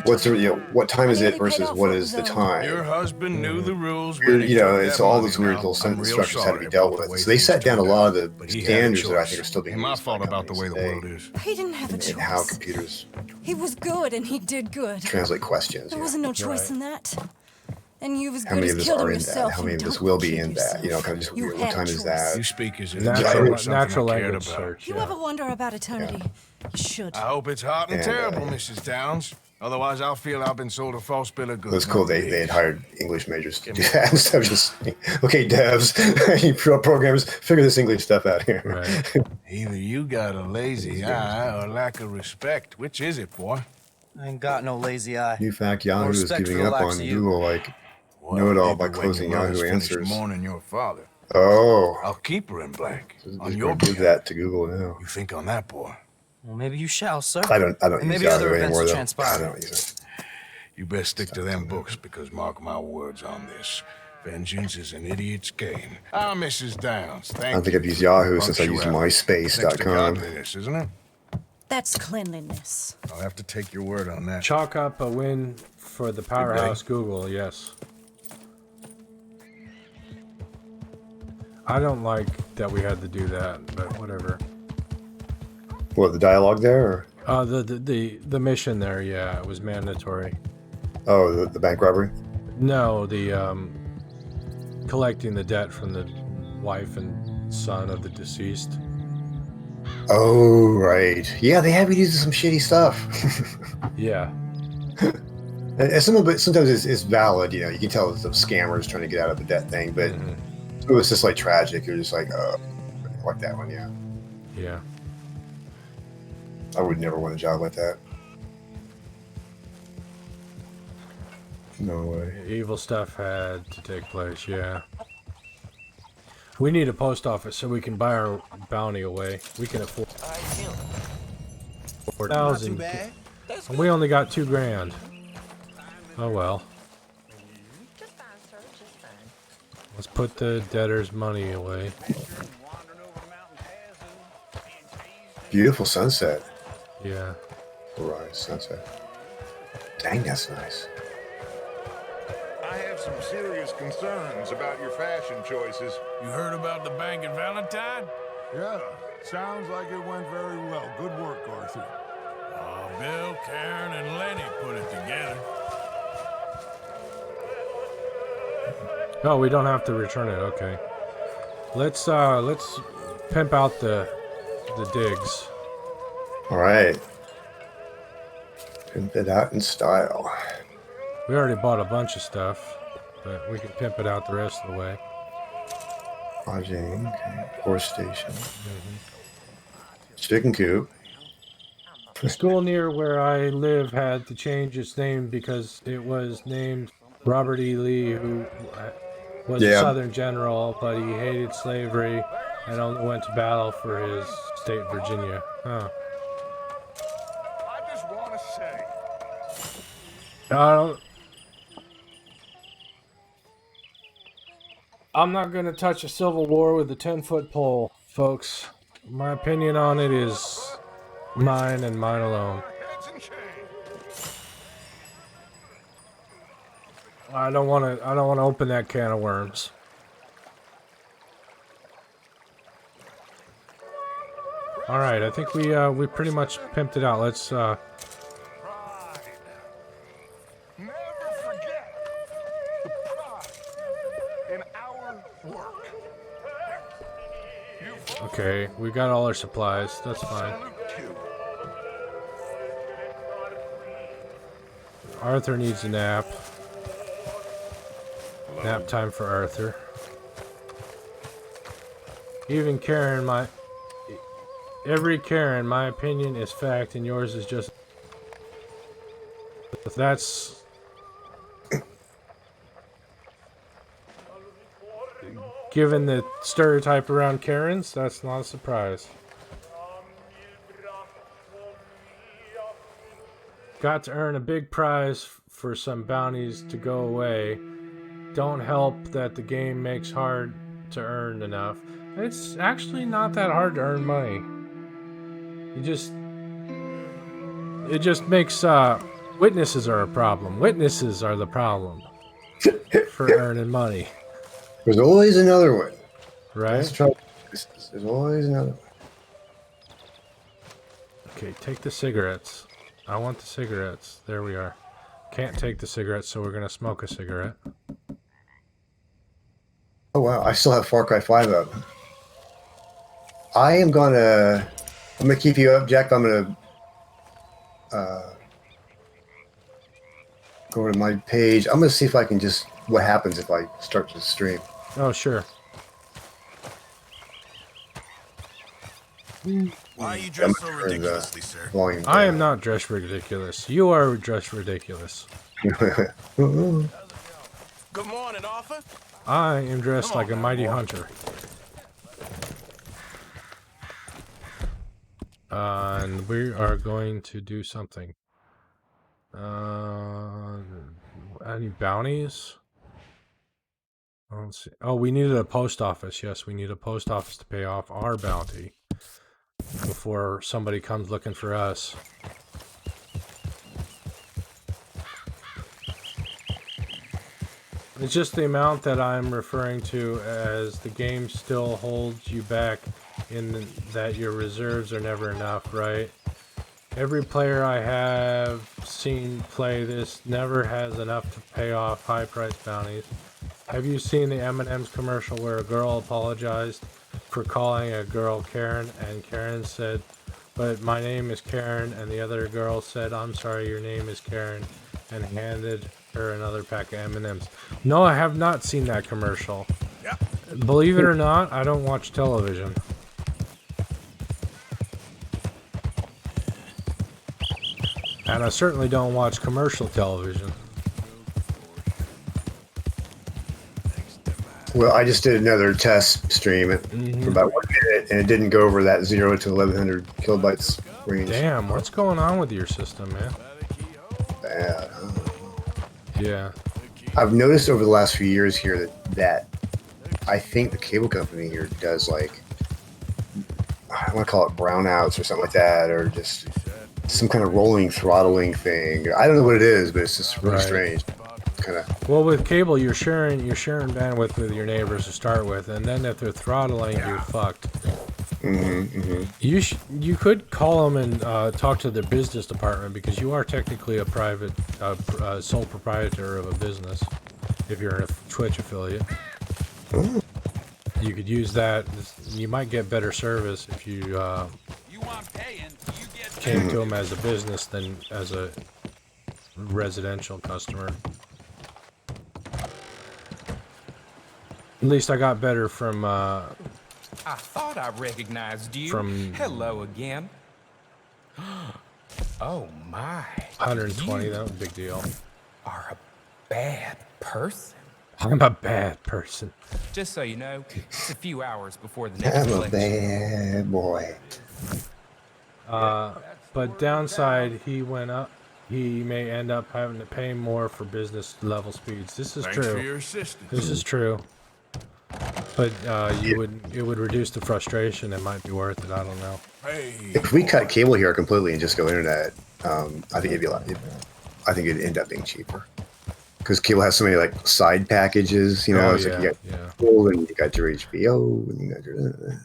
what's the, what time is it versus what is the time? Your husband knew the rules. Weird, it's all those weird little instructions had to be dealt with. So they set down a lot of the standards that I think are still being my used by fault about the way the companies world today, is. He didn't have a and how choice. computers He was good and he did good. translate questions. There wasn't no choice in that. And you was How good many as of us killing are in yourself. that? How many and of us don't will be kill in that? yourself. Kind of just You what had time is choice. that? You speak as if Natural, something natural I cared language about. search. You Yeah. ever wonder about eternity? You should. I hope it's hot and And, terrible, Mrs. Downs. Otherwise, I'll feel I've been sold a false bill of goods. It was cool. They had hired English majors to do that instead of just, okay, devs, you programmers, figure this English stuff out here. Right. Either you got a lazy eye or lack of respect. Which is it, boy? I ain't got no lazy eye. New fact, Yahoo is respect for giving the up likes on of you. Google, like, know-it-all by closing Yahoo Answers. Mourning your father. Oh, I'll keep her in black. On they're your going to give behalf. that to Google now. You think on that, boy? Well, maybe you shall, sir. I don't And use maybe Yahoo other events anymore, will though. transpire. I don't use it. You best stick to them books, because mark my words on this. If Vengeance is an idiot's game. Ah, Mrs. Downs, I thank don't think you I've used for your Yahoo since I used punctuality. Next to MySpace.com. godliness, isn't it? That's cleanliness. I'll have to take your word on that. Chalk up a win for the powerhouse Google, yes. I don't like that we had to do that, but whatever. What, the dialogue there? Or? The mission there, yeah, it was mandatory. Oh, the bank robbery? No, the collecting the debt from the wife and son of the deceased. Oh, right. Yeah, they have you do some shitty stuff. Yeah. And some of it sometimes it's valid, you know. You can tell it's the scammers trying to get out of the debt thing, but it was just like tragic. You're just like, like that one, yeah. Yeah. I would never want a job like that. No way. Evil stuff had to take place, yeah. We need a post office so we can buy our bounty away. We can afford 4,000. And we only got $2,000. Oh well. Let's put the debtor's money away. Beautiful sunset. Yeah. Right, sunset. Dang, that's nice. I have some serious concerns about your fashion choices. You heard about the bank at Valentine? Yeah, sounds like it went very well. Good work, Arthur. Oh, Bill, Karen, and Lenny put it together. Oh, we don't have to return it. Okay. Let's pimp out the digs. All right. Pimp it out in style. We already bought a bunch of stuff, but we can pimp it out the rest of the way. Lodging, okay. Horse station. Chicken coop. The school near where I live had to change its name because it was named Robert E. Lee, who was a Southern general, but he hated slavery and only went to battle for his state, Virginia. Huh. I just want to say. I'm not going to touch a civil war with a 10-foot pole, folks. My opinion on it is mine and mine alone. I don't want to open that can of worms. All right, I think we pretty much pimped it out. Let's Okay, we got all our supplies. That's fine. Arthur needs a nap. Nap time for Arthur. Even Karen, every Karen, my opinion is fact, and yours is just. That's. Given the stereotype around Karens, that's not a surprise. Got to earn a big prize for some bounties to go away. Don't help that the game makes hard to earn enough. It's actually not that hard to earn money. It just makes witnesses are a problem. Witnesses are the problem for earning money. There's always another way. Right? There's always another way. Okay, take the cigarettes. I want the cigarettes. There we are. Can't take the cigarettes, so we're going to smoke a cigarette. Oh, wow. I still have Far Cry 5 up. I'm going to keep you up, Jack. I'm going to go over to my page. I'm going to see if I can what happens if I start to stream. Oh, sure. Why are you dressed so ridiculously, sir? I am not dressed ridiculous. You are dressed ridiculous. Good morning, Arthur. I am dressed like a mighty hunter. And we are going to do something. Any bounties? Let's see. Oh, we needed a post office. Yes, we need a post office to pay off our bounty before somebody comes looking for us. It's just the amount that I'm referring to as the game still holds you back in that your reserves are never enough, right? Every player I have seen play this never has enough to pay off high-priced bounties. Have you seen the M&M's commercial where a girl apologized for calling a girl Karen, and Karen said, "But my name is Karen," and the other girl said, "I'm sorry, your name is Karen," and handed her another pack of M&M's. No, I have not seen that commercial. Believe it or not, I don't watch television. And I certainly don't watch commercial television. Well, I just did another test stream for about 1 minute, and it didn't go over that 0 to 1100 kilobytes range. Damn, what's going on with your system, man? Bad. Yeah. I've noticed over the last few years here that I think the cable company here does, like, I want to call it brownouts or something like that, or just some kind of rolling throttling thing. I don't know what it is, but it's just really strange. Kind of. Well, with cable, you're sharing bandwidth with your neighbors to start with, and then if they're throttling, you're fucked. You could call them and talk to their business department, because you are technically a private sole proprietor of a business if you're a Twitch affiliate. You could use that. You might get better service if you came to them as a business than as a residential customer. At least I got better from I thought I recognized you. Hello again. Oh my. 120, that was a big deal. Are a bad person. I'm a bad person. Just so you know, it's a few hours before the next I'm a election. bad boy. But downside, he went up. He may end up having to pay more for business level speeds. This is Thanks true. for your assistance. This is true. But it would reduce the frustration. It might be worth it. I don't know. If we cut cable here completely and just go internet, I think it'd be a lot. I think it'd end up being cheaper because cable has so many like side packages. You know, Oh, it's yeah, like you got yeah. cable and you got your HBO and you got your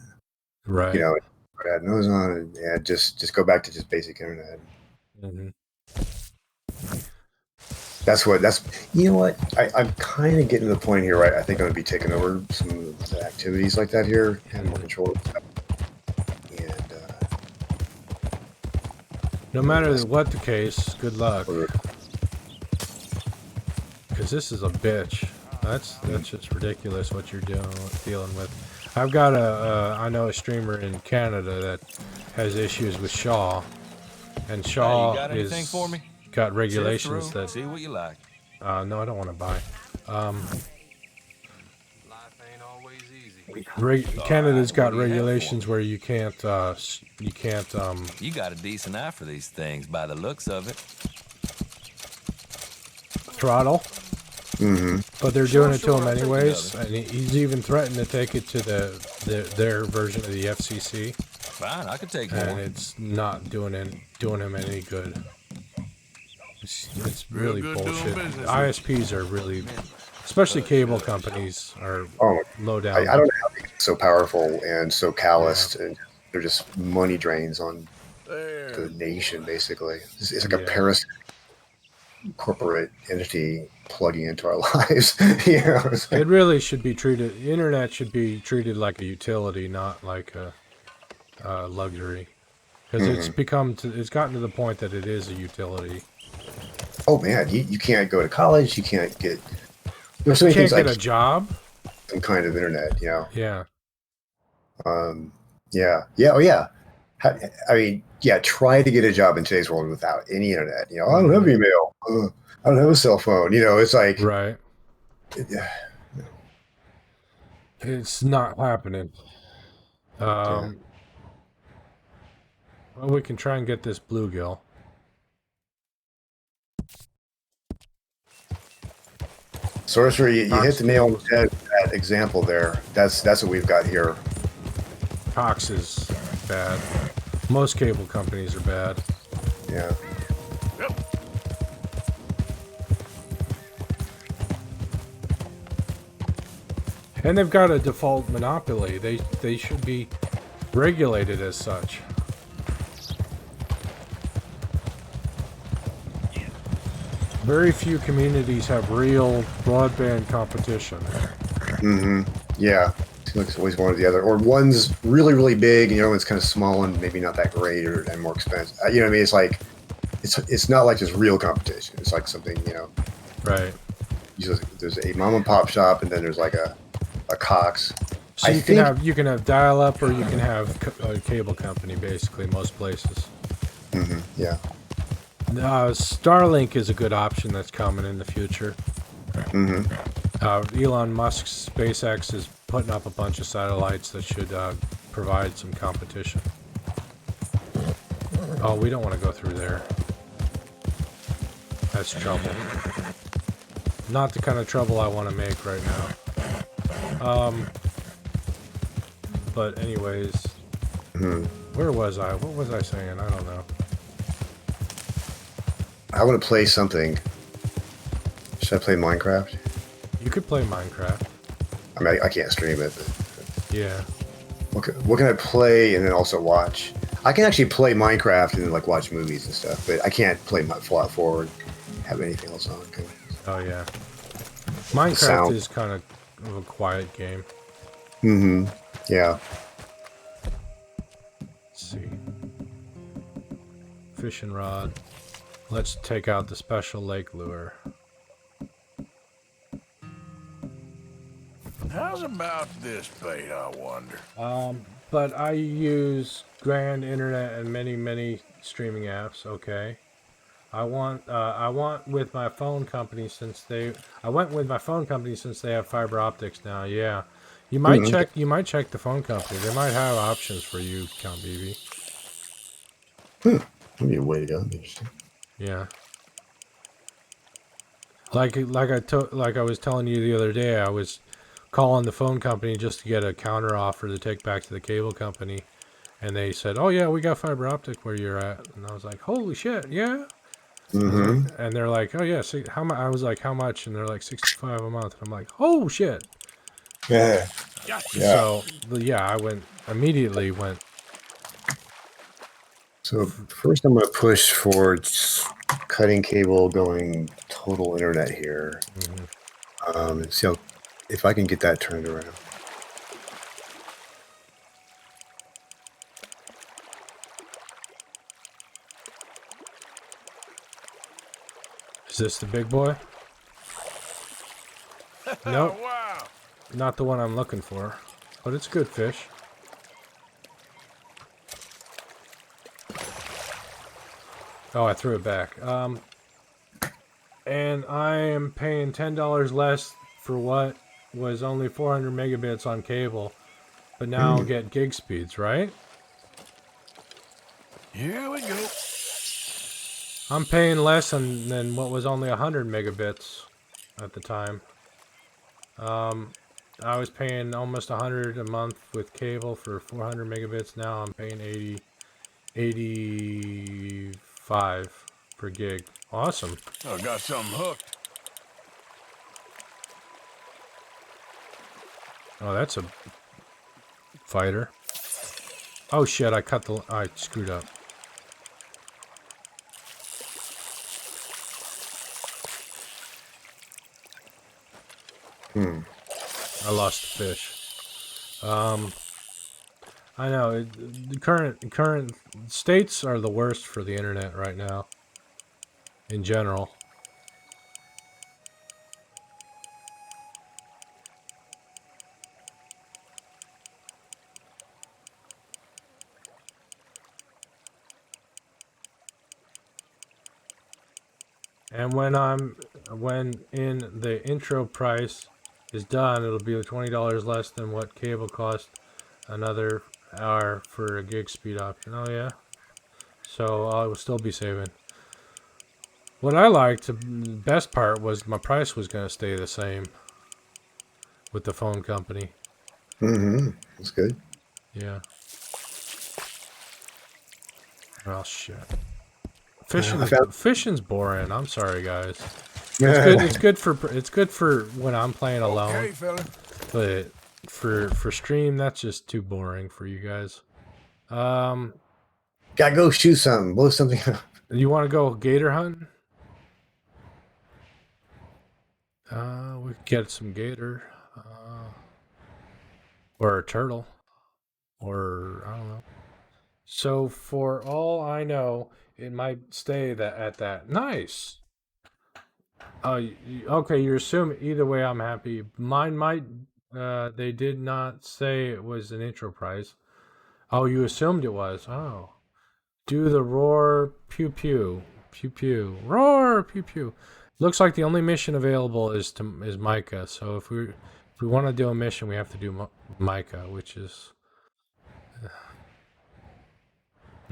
Right. You know, adding those on and yeah, just go back to just basic internet. That's you know what I'm kind of getting to the point here, right? I think I'm gonna be taking over some of the activities like that here and more control. And No matter what the case, good luck. Because this is a bitch. That's just ridiculous what you're dealing with. I've got I know a streamer in Canada that has issues with Shaw, and Shaw you got anything for me? got regulations Sift through, that. see what you like. No, I don't want to buy. Canada's got regulations where you can't. You got a decent eye for these things, by the looks of it. Throttle. But they're doing it to him anyways, and he's even threatened to take it to their version of the FCC. Fine, I could take and more. It's not doing him any good. It's really bullshit. ISPs are really, especially cable companies, are low down. I don't know how they get so powerful and so calloused, and they're just money drains on the nation. Basically, it's like a parasite corporate entity plugging into our lives. You know, it really should be treated. The internet should be treated like a utility, not like a luxury, because it's gotten to the point that it is a utility. Oh man, you can't go to college. You can't get. There's so many things get like a job. Some kind of internet, you know. Yeah. Yeah. Oh yeah. I mean, yeah. Try to get a job in today's world without any internet. You know, I don't have email. I don't have a cell phone. You know, it's like right. It's not happening. Well, we can try and get this bluegill. Sorcerer, you hit Cox the nail on the cables. head with that example there. That's what we've got here. Cox is bad. Most cable companies are bad. Yeah. And they've got a default monopoly. They should be regulated as such. Very few communities have real broadband competition. Mm-hmm. Yeah. It's always one or the other. Or one's really, really big and the other one's kind of small and maybe not that great and more expensive. You know what I mean? It's like, it's not like just real competition. It's like something, you know. Right. There's a mom and pop shop and then there's like a Cox. So you can have dial-up or you can have a cable company, basically, most places. Mm-hmm. Yeah. Starlink is a good option that's coming in the future. Mm-hmm. Elon Musk's SpaceX is putting up a bunch of satellites that should provide some competition. Oh, we don't want to go through there. That's trouble. Not the kind of trouble I want to make right now. But anyways, where was I? What was I saying? I don't know. I want to play something. Should I play Minecraft? You could play Minecraft. I mean, I can't stream it, but... Yeah. What can I play and then also watch? I can actually play Minecraft and then, like, watch movies and stuff, but I can't play Fallout Forward, have anything else on. Oh, yeah. Minecraft is kind of a quiet game. Mm-hmm. Yeah. Let's see. Fishing rod. Let's take out the special lake lure. How's about this bait, I wonder? But I use Grand Internet and many streaming apps. Okay. I went with my phone company since they have fiber optics now. Yeah. You might check the phone company. They might have options for you, CountBB. That'd be a way to go. Interesting. Yeah. Like I was telling you the other day, I was calling the phone company just to get a counter offer to take back to the cable company, and they said, "Oh yeah, we got fiber optic where you're at," and I was like, "Holy shit, yeah!" Mm-hmm. And they're like, "Oh yeah, how much?" I was like, "How much?" And they're like, $65 a month. And I'm like, "Oh shit!" Yeah. So yeah, I immediately went. So first, I'm going to push for cutting cable, going total internet here, and see if I can get that turned around. Is this the big boy? Nope. Wow. Not the one I'm looking for, but it's good fish. Oh, I threw it back. And I am paying $10 less for what was only 400 megabits on cable, but now I'll get gig speeds, right? Here we go. I'm paying less than what was only 100 megabits at the time. I was paying almost 100 a month with cable for 400 megabits. Now I'm paying 85 per gig. Awesome. I got something hooked. Oh, that's a fighter. Oh shit, I screwed up. I lost the fish. I know the current states are the worst for the internet right now. In general. And when in the intro price is done, it'll be $20 less than what cable cost another hour for a gig speed option. Oh yeah. So I will still be saving. What I liked, the best part was my price was going to stay the same with the phone company. Mm-hmm. That's good. Yeah. Oh shit. Fishing's boring. I'm sorry, guys. It's good for when I'm playing alone. Okay, fella. But for stream, that's just too boring for you guys. Gotta go shoot something. Blow something up. You want to go gator hunting? We could get some gator, or a turtle, or I don't know. So for all I know, it might stay at that. Nice. Okay, you're assuming either way. I'm happy. Mine might. They did not say it was an intro prize. Oh, you assumed it was. Oh, do the roar, pew pew, pew pew, roar, pew pew. Looks like the only mission available is Micah. So if we want to do a mission, we have to do Micah, which is.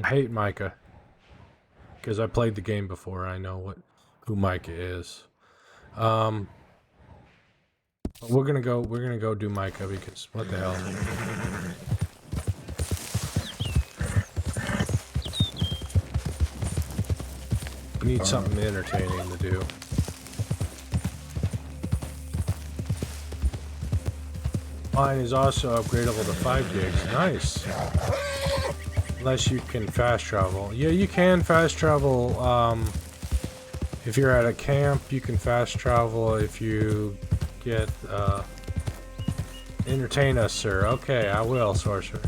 I hate Micah because I played the game before. I know who Micah is. We're gonna go do Micah because what the hell? We need something entertaining to do. Mine is also upgradable to 5 gigs. Nice. Unless you can fast travel. Yeah, you can fast travel. If you're at a camp, you can fast travel if you get, entertain us, sir. Okay, I will, sorcerer.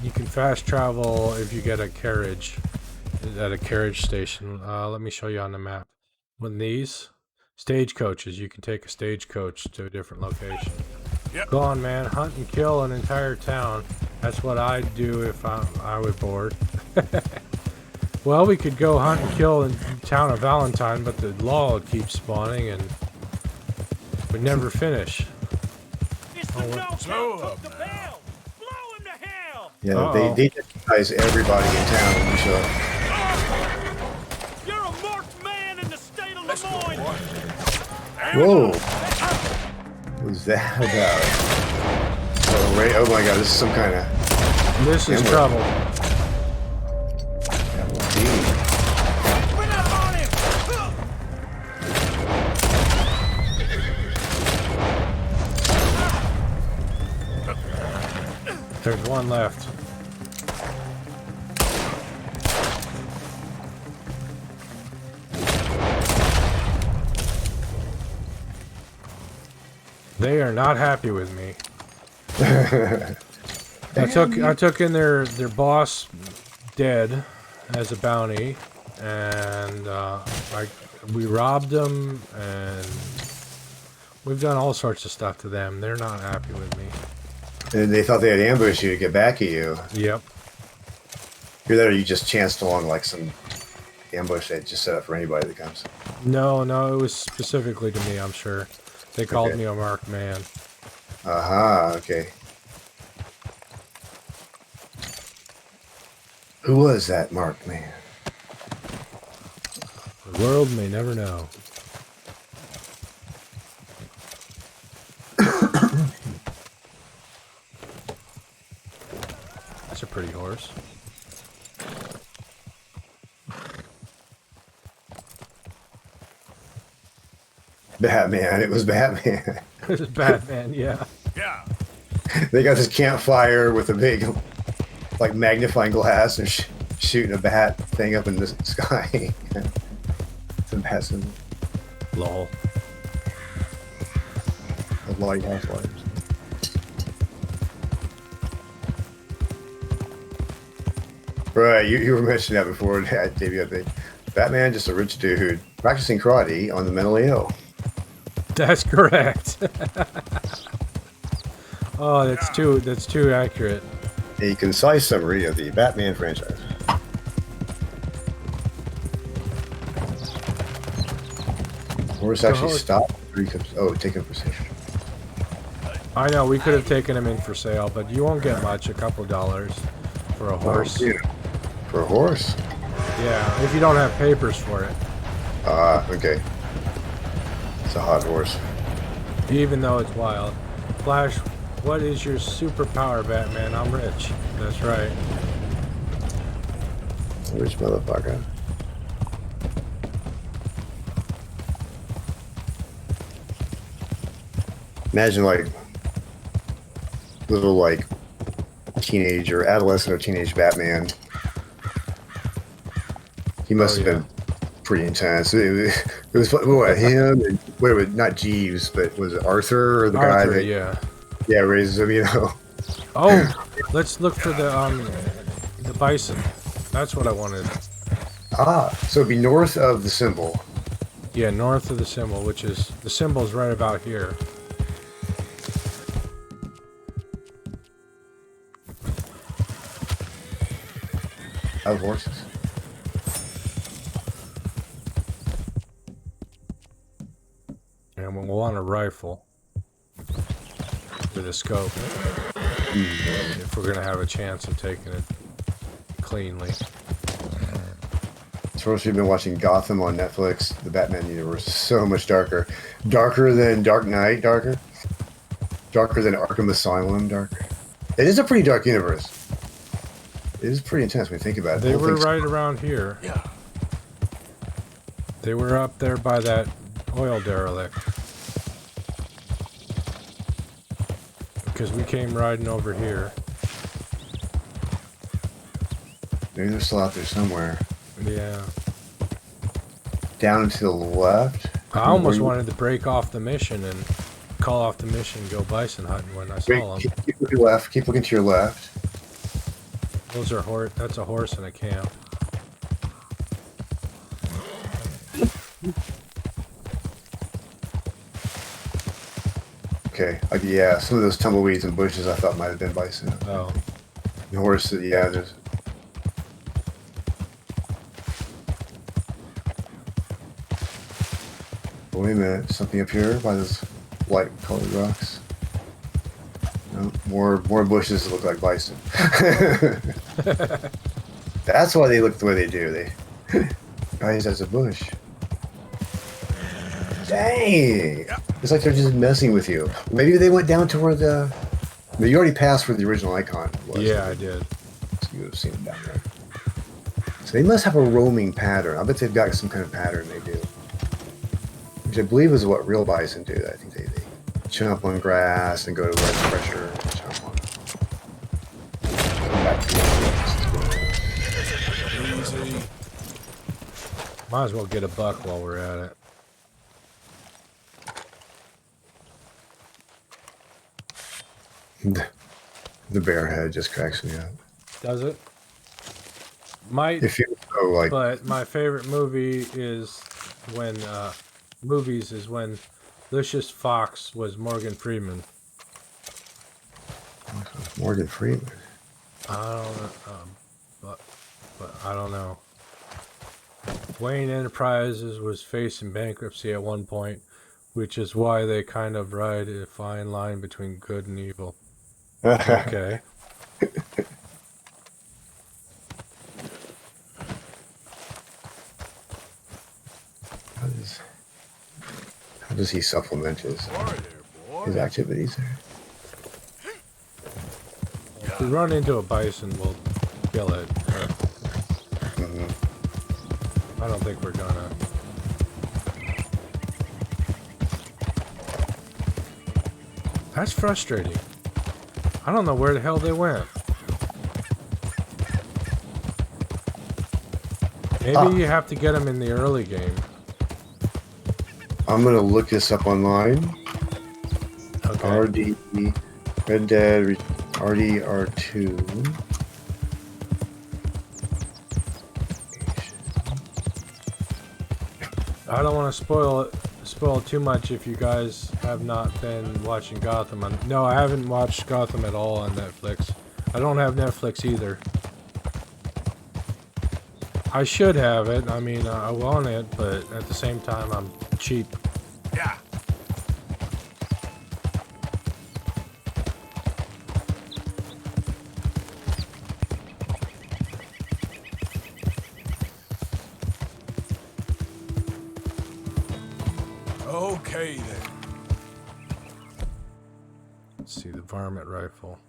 You can fast travel if you get a carriage at a carriage station. Let me show you on the map. When these stagecoaches, you can take a stagecoach to a different location. Yep. Go on, man. Hunt and kill an entire town. That's what I'd do if I was bored. Well, we could go hunt and kill in the town of Valentine, but the law would keep spawning and we'd never finish. Yeah, they deputize everybody in town when you show up. You're a marked man in the state of Lemoyne. Whoa! What was that about? Oh, wait, oh my god, this is some kind of... This is trouble. There's one left. They are not happy with me. I took in their boss dead as a bounty, and we robbed them, and we've done all sorts of stuff to them. They're not happy with me. And they thought they had ambushed you to get back at you. Yep. You're there, you just chanced along like some ambush they just set up for anybody that comes. No, it was specifically to me, I'm sure. They called me a marked man. Aha, okay. Who was that marked man? The world may never know. That's a pretty horse. Batman. It was Batman. It was Batman, yeah. Yeah. They got this campfire with a big, like, magnifying glass and shooting a bat thing up in the sky. It's a bat symbol. Lol. A lighthouse lights. Right, you were mentioning that before at debut update. Batman, just a rich dude practicing karate on the mentally ill. That's correct. Oh, that's too accurate. A concise summary of the Batman franchise. Horse actually stopped. Oh, taken for sale. I know, we could have taken him in for sale, but you won't get much, a couple dollars for a horse. Oh, yeah. For a horse? Yeah, if you don't have papers for it. Ah, okay. It's a hot horse. Even though it's wild. Flash, what is your superpower, Batman? I'm rich. That's right. Rich motherfucker. Imagine like little like teenage or adolescent or teenage Batman. He must have been pretty intense. It was what, him and wait, not Jeeves, but was it Arthur or the guy that raises him, you know? Oh, let's look for the bison. That's what I wanted. Ah, so it'd be north of the symbol. Yeah, north of the symbol, which is the symbol's right about here. Of horses. And we'll want a rifle with a scope if we're gonna have a chance of taking it cleanly. First, we've been watching Gotham on Netflix. The Batman universe is so much darker. Darker than Dark Knight, darker. Darker than Arkham Asylum, darker. It is a pretty dark universe. It is pretty intense when you think about it. They were right around here. Yeah. They were up there by that oil derelict. Because we came riding over here. Maybe they're still out there somewhere. Yeah. Down to the left. I almost wanted to break off the mission and call off the mission and go bison hunting when I saw them. Keep looking left. Keep looking to your left. Those are that's a horse in a camp. Okay. Yeah, some of those tumbleweeds and bushes I thought might have been bison. Oh. The horse, yeah, there's... Wait a minute, something up here by those light colored rocks. No, more bushes that look like bison. That's why they look the way they do. They guys, that's a bush. Dang! It's like they're just messing with you. Maybe they went down to where the... You already passed where the original icon was. Yeah, I did. So you would have seen them down there. So they must have a roaming pattern. I bet they've got some kind of pattern they do. Which I believe is what real bison do. I think they jump on grass and go to less pressure and jump on. Easy. Might as well get a buck while we're at it. The bear head just cracks me up. Does it? But my favorite movie is when Lucius Fox was Morgan Freeman. Morgan Freeman. I don't know, but I don't know. Wayne Enterprises was facing bankruptcy at one point, which is why they kind of ride a fine line between good and evil. Okay. How does he supplement his activities there? If we run into a bison, we'll kill it. I don't think we're gonna. That's frustrating. I don't know where the hell they went. Maybe you have to get them in the early game. I'm gonna look this up online. Okay. Red Dead RDR2. I don't want to spoil too much if you guys have not been watching Gotham. No, I haven't watched Gotham at all on Netflix. I don't have Netflix either. I should have it. I mean, I want it, but at the same time, I'm cheap. Yeah. Okay, then. Let's see the varmint rifle.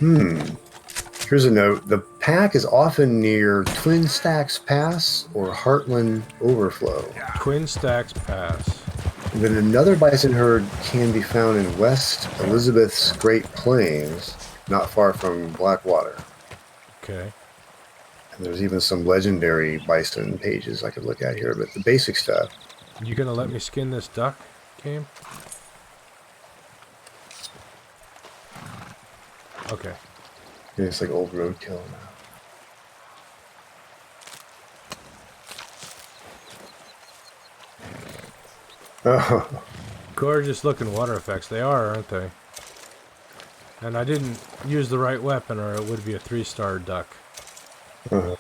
Here's a note. The pack is often near Twin Stacks Pass or Heartland Overflow. Twin Stacks Pass. And then another bison herd can be found in West Elizabeth's Great Plains, not far from Blackwater. Okay. And there's even some legendary bison pages I could look at here, but the basic stuff. You gonna let me skin this duck, game? Okay. Yeah, it's like old roadkill now. Oh. Gorgeous looking water effects. They are, aren't they? And I didn't use the right weapon or it would be a 3-star duck. Uh-huh.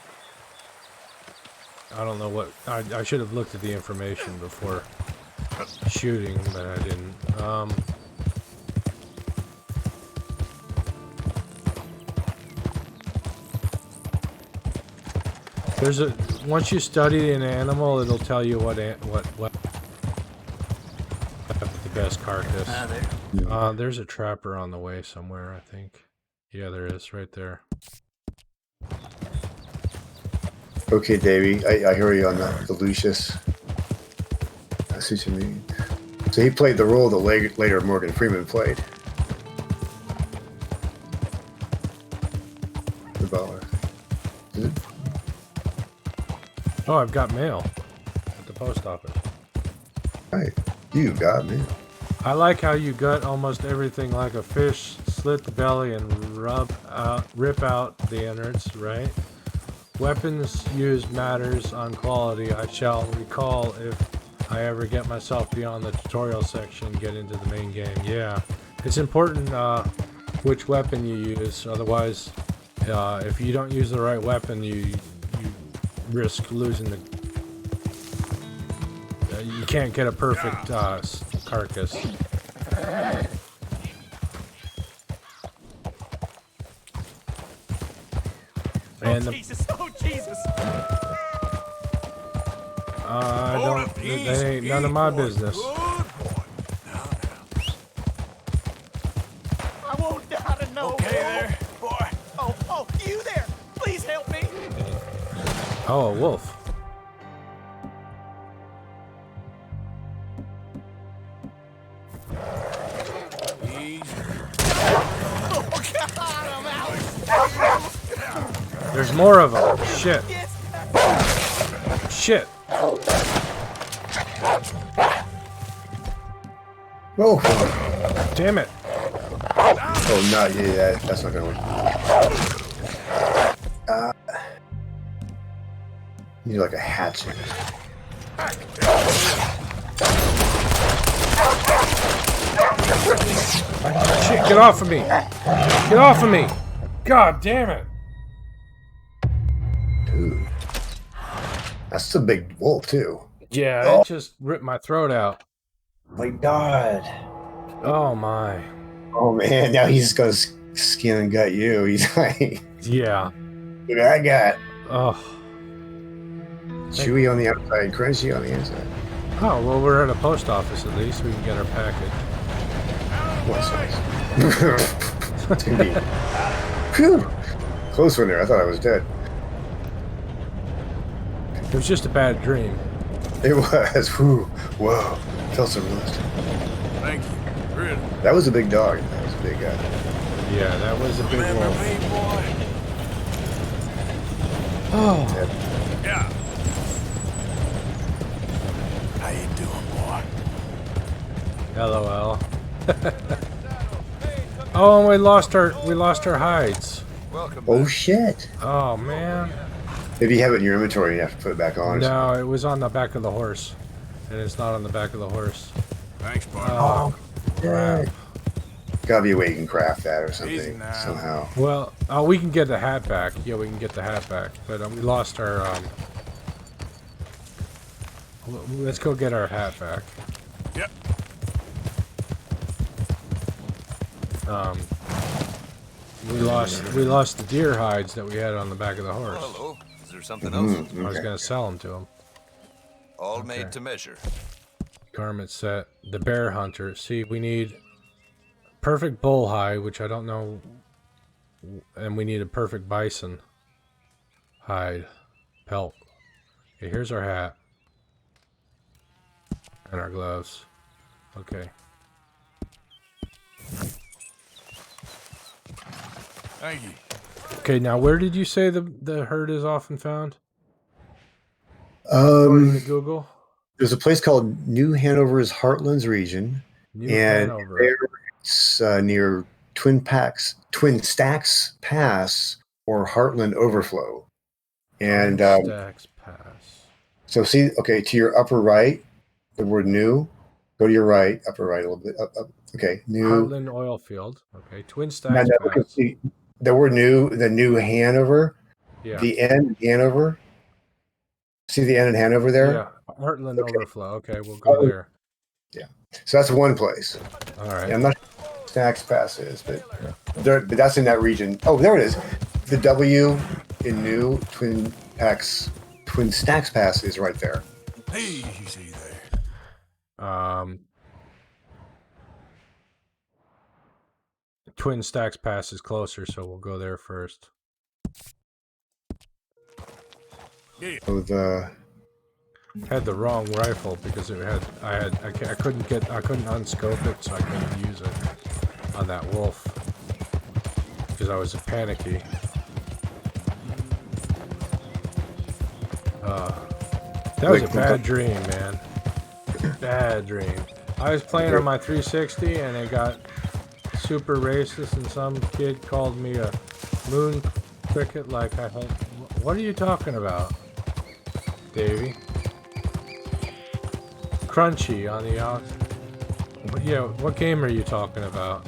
I don't know what... I should have looked at the information before shooting, but I didn't. There's a... Once you study an animal, it'll tell you what the best carcass. There's a trapper on the way somewhere, I think. Yeah, there is, right there. Okay, Davey, I hear you on the Lucius. I see what you mean. So he played the role that later Morgan Freeman played. The baller. Is it? Oh, I've got mail at the post office. Right, you got mail. I like how you gut almost everything like a fish, slit the belly and rip out the innards, right? Weapons used matters on quality. I shall recall if I ever get myself beyond the tutorial section, get into the main game. Yeah, it's important which weapon you use. Otherwise, if you don't use the right weapon, you risk losing the... you can't get a perfect carcass. And Jesus! Oh, Jesus! I don't... That ain't none of my business. I won't die to know. Okay there, boy. Oh, you there! Please help me! Oh, a wolf. There's more of them. Shit. Shit. Oh. Damn it. Oh, not yet. That's not gonna work. You need like a hatchet. Shit, get off of me. Get off of me. God damn it. Dude. That's a big wolf, too. Yeah, it just ripped my throat out. My God. Oh, my. Oh, man. Now he's going to skin and gut you. He's like... Yeah. Look what I got. Oh. Chewy on the outside, crunchy on the inside. Oh, well, we're at a post office at least. We can get our package. What size? Phew. Close one there. I thought I was dead. It was just a bad dream. It was. Whew. Whoa. Felt some rust. Thank you. Really? That was a big dog. That was a big guy. Yeah, that was a big Remember wolf. me, boy? Oh. Yeah. How you doing, boy? LOL. Oh, and we lost our hides. Welcome. Oh shit. Oh man. If you have it in your inventory, you have to put it back on. No, it was on the back of the horse, and it's not on the back of the horse. Thanks, bud. Oh, crap. Gotta be a way you can craft that or something somehow. Well, we can get the hat back. Yeah, we can get the hat back, but we lost our. Let's go get our hat back. Yep. We lost the deer hides that we had on the back of the horse. Hello. Is there something else? I was gonna sell them to him. All made to measure. Garment set. The bear hunter. See, we need perfect bull hide, which I don't know, and we need a perfect bison hide pelt. Okay, here's our hat and our gloves. Okay. Thank you. Okay, now where did you say the herd is often found? According to Google. There's a place called New Hanover's Heartlands region, and Hanover. there it's near Twin Stacks Pass or Heartland Overflow. And Stacks Pass. so see, okay, to your upper right, the word new. Go to your right, upper right a little bit. Up. Okay, new. Heartland oil field. Okay, Twin Stacks Pass. See, the word new, the New Hanover. Yeah. The N in Hanover. See the N in Hanover there? Yeah, Heartland Overflow. Okay, we'll go there. Yeah, so that's one place. All right. Yeah, I'm not sure what Stacks Pass is, but that's in that region. Oh, there it is. The W in New Twin Stacks Pass is right there. Easy there. Twin Stacks Pass is closer, so we'll go there first. Yeah. So had the wrong rifle because it had I couldn't unscope it, so I couldn't use it on that wolf because I was panicky. That was a bad dream, man. Bad dream. I was playing on my 360 and it got super racist, and some kid called me a moon cricket. Like I had. What are you talking about, Davey? Crunchy on the out. Yeah, what game are you talking about?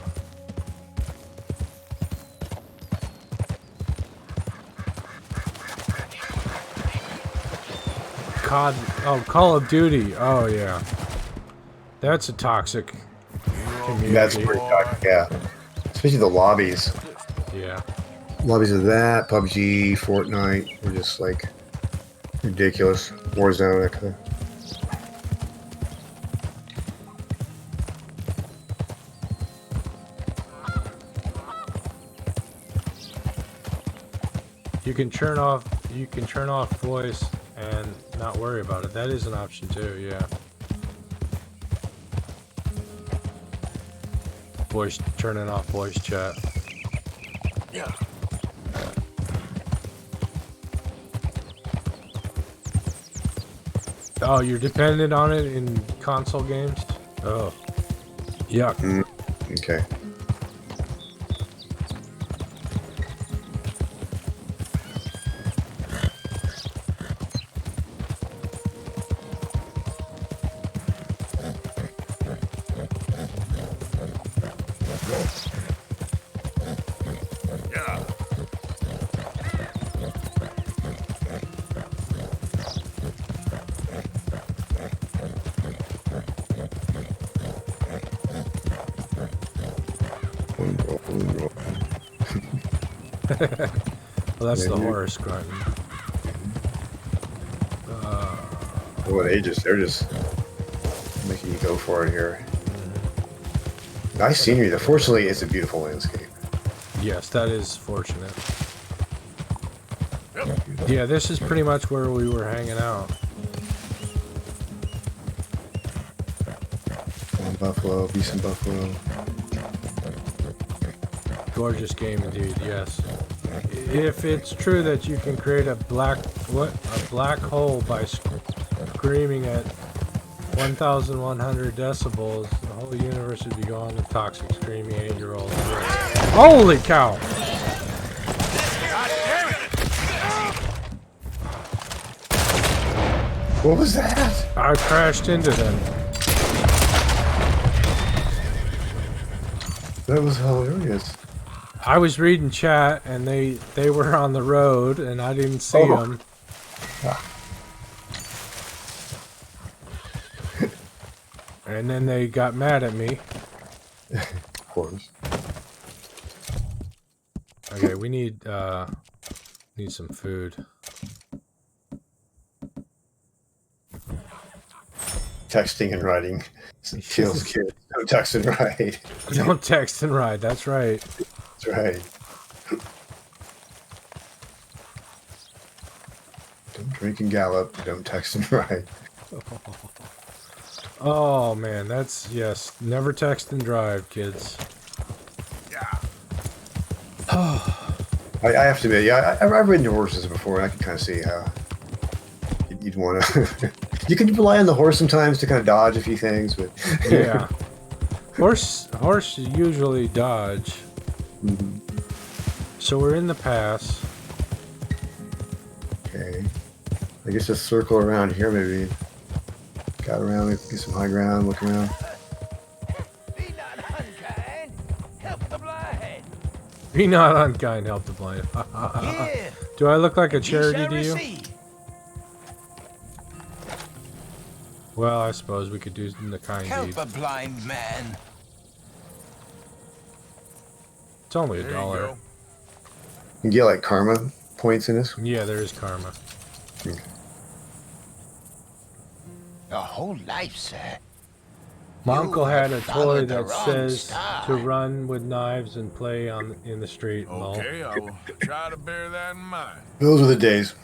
COD. Oh, Call of Duty. Oh yeah, that's a toxic community. That's pretty toxic, yeah. Especially the lobbies. Yeah. Lobbies of that, PUBG, Fortnite, were just like ridiculous. Warzone, that kind of. You can turn off voice and not worry about it. That is an option too, yeah. Turning off voice chat. Yeah. Oh, you're dependent on it in console games? Oh. Yuck. Okay. Well, that's the horse grunt. Well, they're just making you go for it here. Nice scenery, though. Fortunately, it's a beautiful landscape. Yes, that is fortunate. Yeah, this is pretty much where we were hanging out. Buffalo, decent buffalo. Gorgeous game indeed, yes. If it's true that you can create a black hole by screaming at 1,100 decibels, the whole universe would be gone with toxic screaming 8-year-olds. Holy cow! What was that? I crashed into them. That was hilarious. I was reading chat and they were on the road and I didn't see them. And then they got mad at me. Of course. Okay, we need some food. Texting and writing kills kids. Don't text and write. Don't text and ride. That's right. That's right. Don't drink and gallop. Don't text and write. Oh man, that's yes. Never text and drive, kids. I have to admit, yeah, I've ridden horses before, and I can kind of see how you'd want to. You can rely on the horse sometimes to kind of dodge a few things, but yeah, horse usually dodge. Mm-hmm. So we're in the pass. Okay, I guess just circle around here, maybe. Got around, get some high ground, look around. Be not unkind, help the blind. Yeah. Do I look like a charity to you? Well, I suppose we could do the kind deed. Help a blind man. It's only There $1. You can get like karma points in this. Yeah, there is karma. Okay. A whole life, sir. My uncle had a toy followed the that wrong says star. to run with knives and play in the street. Lol. Okay, I will try to bear that in mind. Those were the days.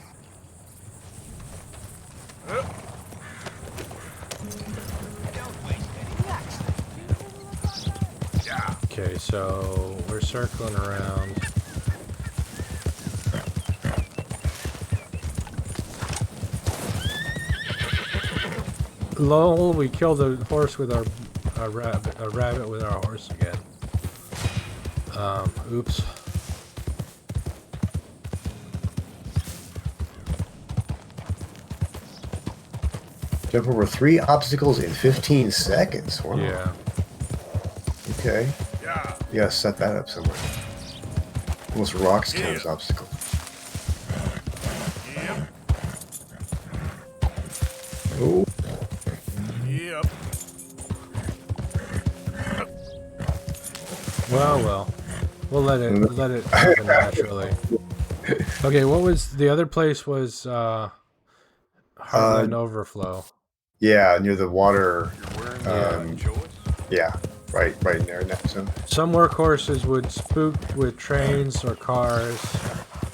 Okay, so we're circling around. Lol, we killed a horse with a rabbit with our horse again. Oops. Jump over 3 obstacles in 15 seconds. Wow. Yeah. Okay. You gotta set that up somewhere. Almost rocks count as obstacle. Oh. Yep. Well. We'll let it happen naturally. Okay, what was the other place? Was Heartland Overflow? Yeah, near the water. Yeah. Right in there in that zone. Some workhorses would spook with trains or cars,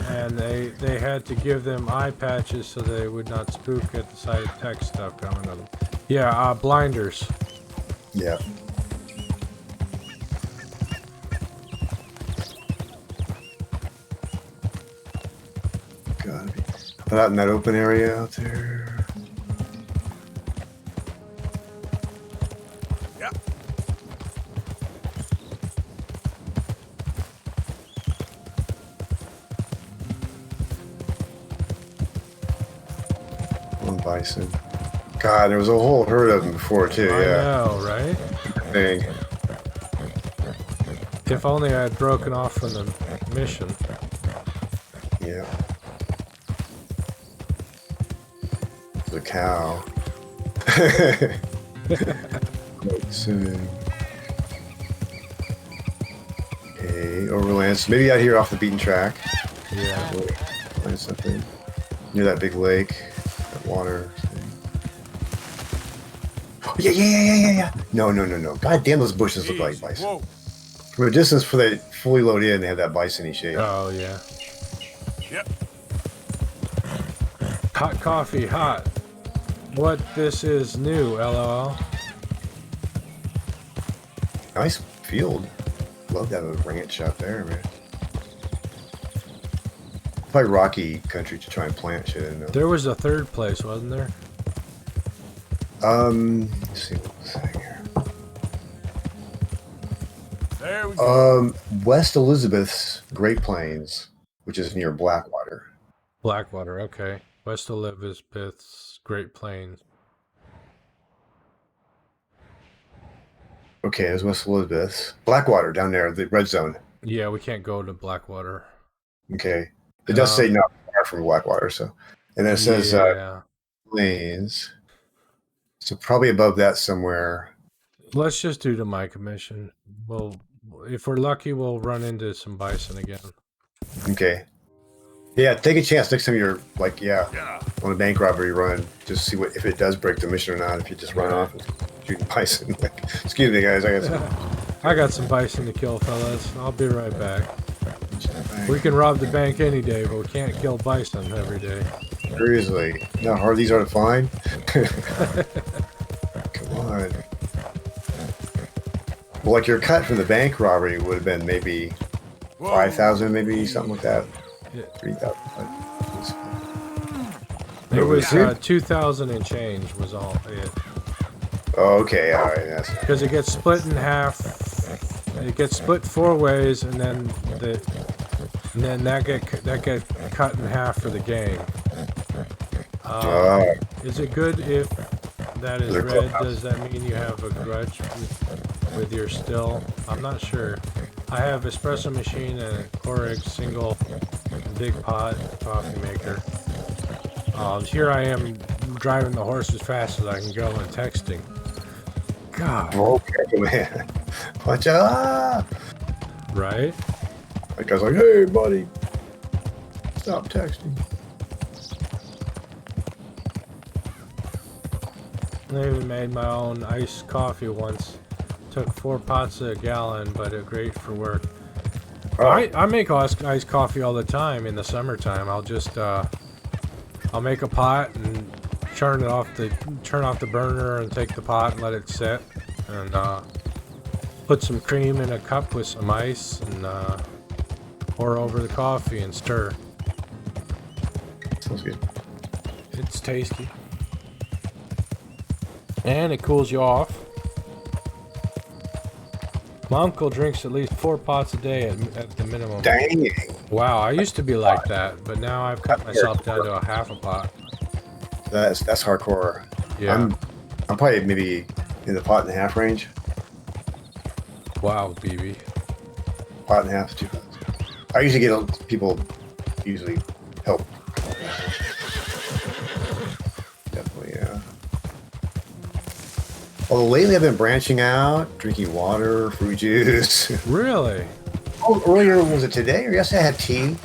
and they had to give them eye patches so they would not spook at the sight of tech stuff coming to them. Yeah, blinders. Yeah. Gotta be. Put out in that open area out there. Bison. God, there was a whole herd of them before too. I Yeah. know, right? Thing. If only I had broken off from the mission. Yeah. The cow. Let's see. Okay, overlands. Maybe out here off the beaten track. Yeah. Find something near that big lake. Water. Oh, yeah. No. God damn, those bushes look like bison. Whoa. From a distance, for they fully load in, they have that bison-y shape. Oh, yeah. Yep. Hot coffee, hot. What this is new, LOL. Nice field. Love to have a ranch out there, man. Probably rocky country to try and plant shit in. There was a third place, wasn't there? Let's see what was saying here. There we go. West Elizabeth's Great Plains, which is near Blackwater. Blackwater, okay. West Elizabeth's Great Plains. Okay, there's West Elizabeth's. Blackwater down there, the red zone. Yeah, we can't go to Blackwater. Okay. It does say not far from Blackwater, so. And then it says Plains. So probably above that somewhere. Let's just do the Micah mission. Well, if we're lucky, we'll run into some bison again. Okay. Yeah, take a chance next time you're like, on a bank robbery run. Just see what if it does break the mission or not. If you just run off and shooting bison. Like, excuse me, guys. I got some bison to kill, fellas. I'll be right back. We can rob the bank any day, but we can't kill bison every day. Seriously, you know how hard these are to find. Come on. Well, like your cut from the bank robbery would have been maybe 5,000, maybe something like that. 3,000. It was 2,000 and change was all it. Oh, okay, all right. Because it gets split in half. It gets split 4 ways, and then that get cut in half for the gang. Is it good if that is red? Does that mean you have a grudge with your still? I'm not sure. I have espresso machine and a Keurig single big pot coffee maker. Here I am driving the horse as fast as I can go and texting. God. Okay, man. Watch out. Right? That guy's like, hey, buddy. Stop texting. I even made my own iced coffee once. Took 4 pots a gallon, but it's great for work. I make iced coffee all the time in the summertime. I'll just I'll make a pot and turn off the burner and take the pot and let it sit, and put some cream in a cup with some ice and pour over the coffee and stir. Sounds good. It's tasty. And it cools you off. My uncle drinks at least 4 pots a day at the minimum. Dang. Wow, I used to be like that, but now I've cut myself down to a half a pot. That's hardcore. Yeah. I'm probably maybe in the pot and a half range. Wow, BB. Pot and a half, 2 pots. I usually get people help. Definitely, yeah. Although lately I've been branching out, drinking water, fruit juice. Really? Oh, earlier, was it today or yesterday? I had tea.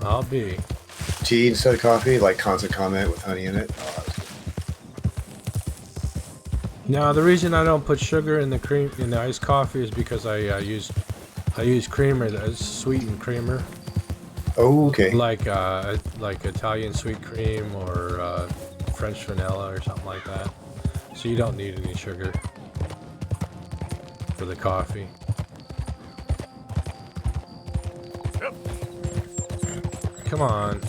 I'll be. Tea instead of coffee, like Constant Comment with honey in it. Now the reason I don't put sugar in the iced coffee is because I use creamer, that is sweetened creamer. Oh, okay. Like Italian sweet cream or French vanilla or something like that. So you don't need any sugar for the coffee. Come on.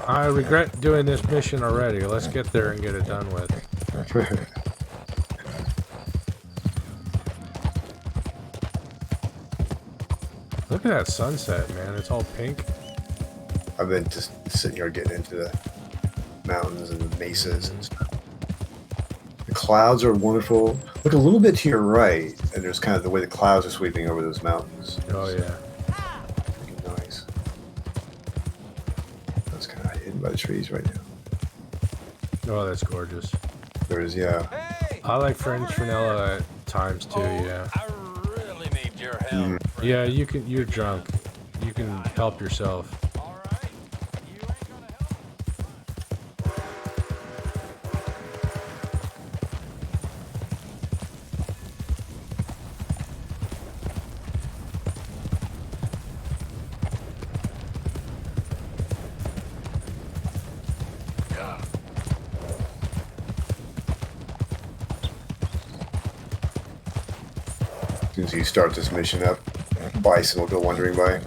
I regret doing this mission already. Let's get there and get it done with. Look at that sunset, man. It's all pink. I've been just sitting here getting into the mountains and the mesas and stuff. The clouds are wonderful. Look a little bit to your right, and there's kind of the way the clouds are sweeping over those mountains. Oh, yeah. Nice. That's kind of hidden by the trees right now. Oh, that's gorgeous. There is, yeah. I like French vanilla at times too, yeah. I really need your help. Yeah, you're drunk. You can help yourself. As soon as you start this mission up, bison will go wandering by.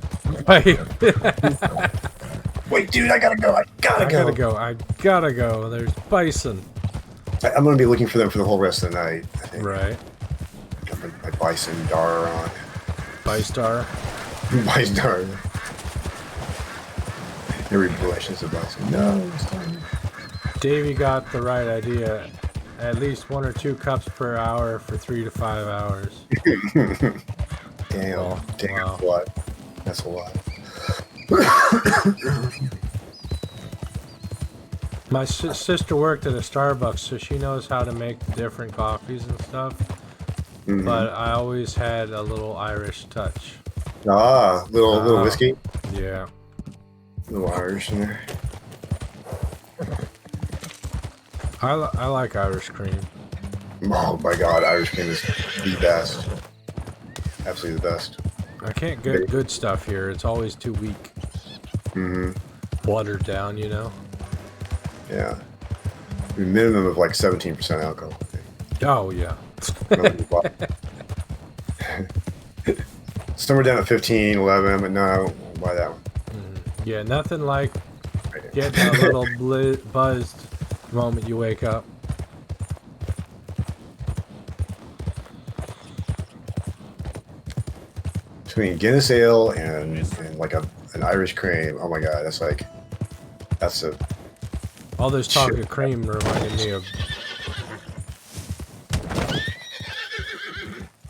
Wait, dude, I gotta go. I gotta go. There's bison. I'm gonna be looking for them for the whole rest of the night, I think. Right. Got my bison dar on. Bison-dar? Bison-dar. Every bush is a bison. No, it's not. Davey got the right idea. At least 1 or 2 cups per hour for 3 to 5 hours. Damn, wow. That's a lot. That's a lot. My sister worked at a Starbucks, so she knows how to make different coffees and stuff. But I always had a little Irish touch. Ah, little whiskey. Yeah. little Irish in there. I like Irish cream. Oh my god, Irish cream is the best. Absolutely the best. I can't get good stuff here. It's always too weak. Mm-hmm. Watered down, you know? Yeah. A minimum of like 17% alcohol. Oh, yeah. Somewhere down at 15, 11, but no, I won't buy that one. Yeah, nothing like getting a little buzzed the moment you wake up. Between Guinness Ale and like an Irish cream, oh my god, that's a... All this talk of cream reminded me of...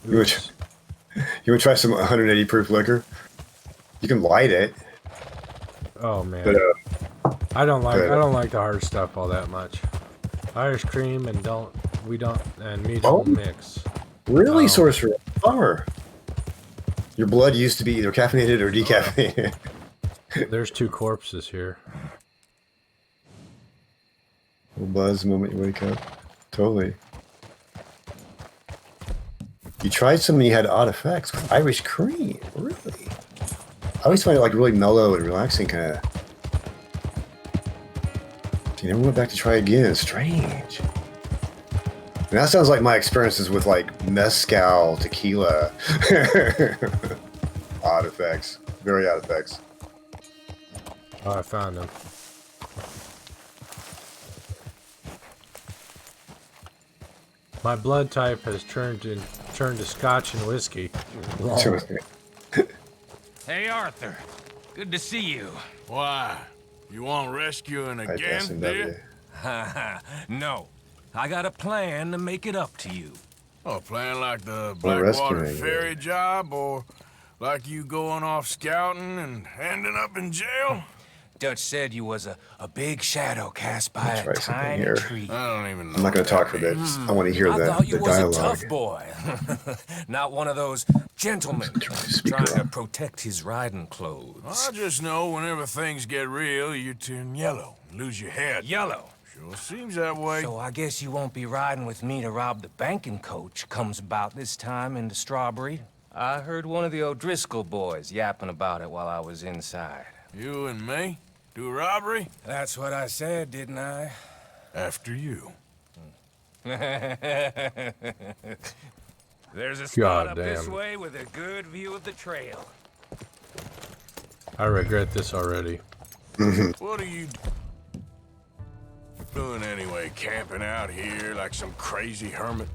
You would try some 180 proof liquor? You can light it. Oh man, but, I don't like the hard stuff all that much. Irish cream and me don't mix. Really, Sorcerer? Bummer. Your blood used to be either caffeinated or decaffeinated. There's 2 corpses here. Little buzz the moment you wake up. Totally. You tried some and you had odd effects with Irish cream. Really? I always find it like really mellow and relaxing, kind of. You never went back to try again. Strange. And that sounds like my experiences with like mezcal, tequila. Odd effects. Very odd effects. Oh, I found them. My blood type has turned to scotch and whiskey. Hey, Arthur. Good to see you. Why? You want rescuing again, do you? No. I got a plan to make it up to you. Oh, a plan like the Blackwater ferry job, or like you going off scouting and ending up in jail? Dutch said you was a big shadow cast by a tiny tree. I don't even know. I'm not going to talk for that. I want to hear I thought you the was dialogue. a tough boy. Not one of those gentlemen trying to protect his riding clothes. I just know whenever things get real, you turn yellow, lose your head. Yellow? Sure seems that way. So I guess you won't be riding with me to rob the banking coach comes about this time in the Strawberry. I heard one of the O'Driscoll boys yapping about it while I was inside. You and me? Do a robbery? That's what I said, didn't I? After you. There's a spot up this way with a good view of the trail. I regret this already. What are you doing anyway, camping out here like some crazy hermit?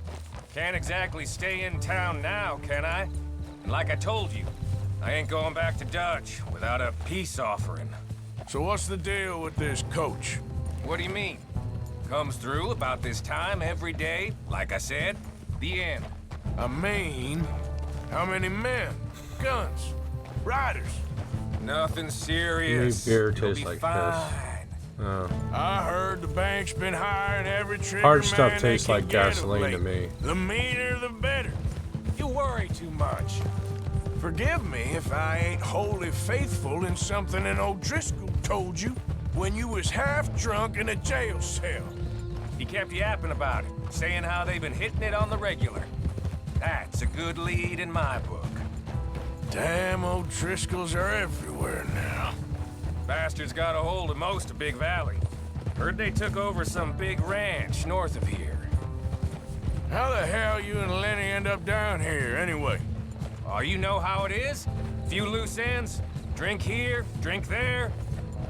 Can't exactly stay in town now, can I? And like I told you, I ain't going back to Dutch without a peace offering. So what's the deal with this coach? What do you mean? Comes through about this time every day, like I said, the end. I mean, how many men, guns, riders? Nothing serious. Beer tastes like piss. I heard the bank's been hiring every trigger Hard man stuff tastes like gasoline to me. The meaner, the better. You worry too much. Forgive me if I ain't wholly faithful in something an O'Driscoll told you when you was half drunk in a jail cell. He kept yapping about it, saying how they've been hitting it on the regular. That's a good lead in my book. Damn, O'Driscolls are everywhere now. Bastards got a hold of most of Big Valley. Heard they took over some big ranch north of here. How the hell you and Lenny end up down here, anyway? Oh, you know how it is? Few loose ends. Drink here, drink there.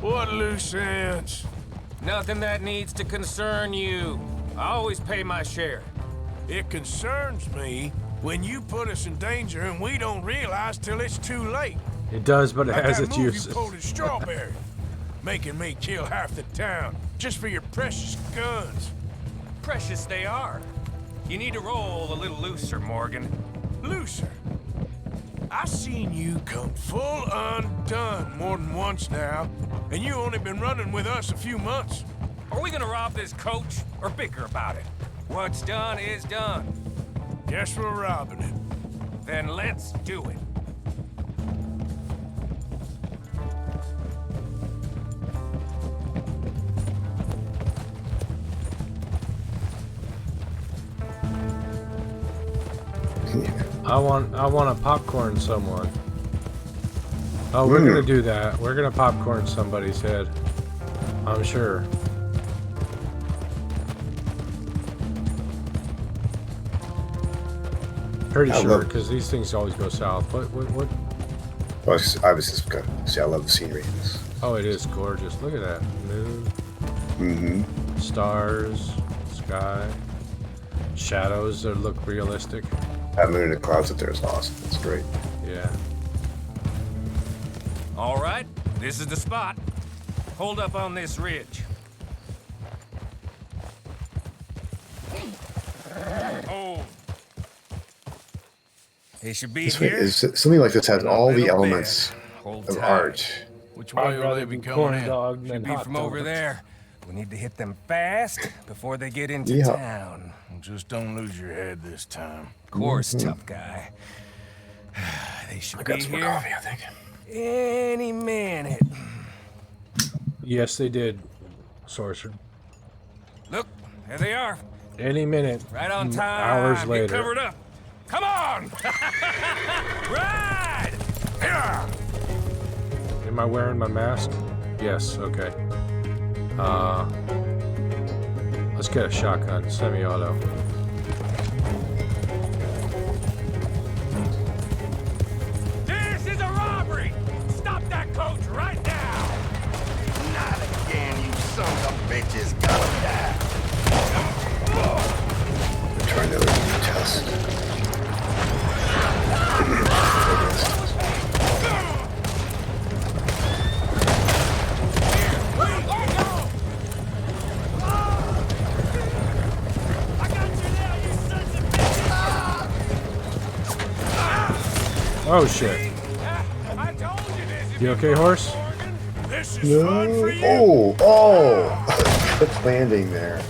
What loose ends? Nothing that needs to concern you. I always pay my share. It concerns me when you put us in danger and we don't realize till it's too late. It does, but it like has that its move uses. You pulled at Strawberry, making me kill half the town just for your precious guns. Precious they are. You need to roll a little looser, Morgan. Looser? I've seen you come full undone more than once now, and you only been running with us a few months. Are we gonna rob this coach or bicker about it? What's done is done. Guess we're robbing it. Then let's do it. I want to popcorn someone. Oh, we're gonna do that. We're gonna popcorn somebody's head. I'm sure. Pretty sure, because these things always go south. What? Well, I was just gonna say I love the scenery in this. Oh, it is gorgeous. Look at that moon. Stars, sky, shadows that look realistic. That moon in the clouds up there is awesome. It's great. Yeah. All right, this is the spot. Hold up on this ridge. Oh. They should be here. Something like this has all the elements of art. Which way will they be going in? Should be from over there. We need to hit them fast before they get into town. Just don't lose your head this time. Of course, tough guy. They should be here coffee, I think. any minute. Yes, they did, Sorcerer. Look, there they are. Any minute. Right on time. Hours Get later. covered up. Come on! Ride! Yeah. Am I wearing my mask? Yes, okay. Let's get a shotgun, semi-auto. This is a robbery! Stop that coach right now! Not again, you sons of bitches. Gotta die. I'm trying to test. Oh shit. You okay, horse? No. Oh! Good landing there.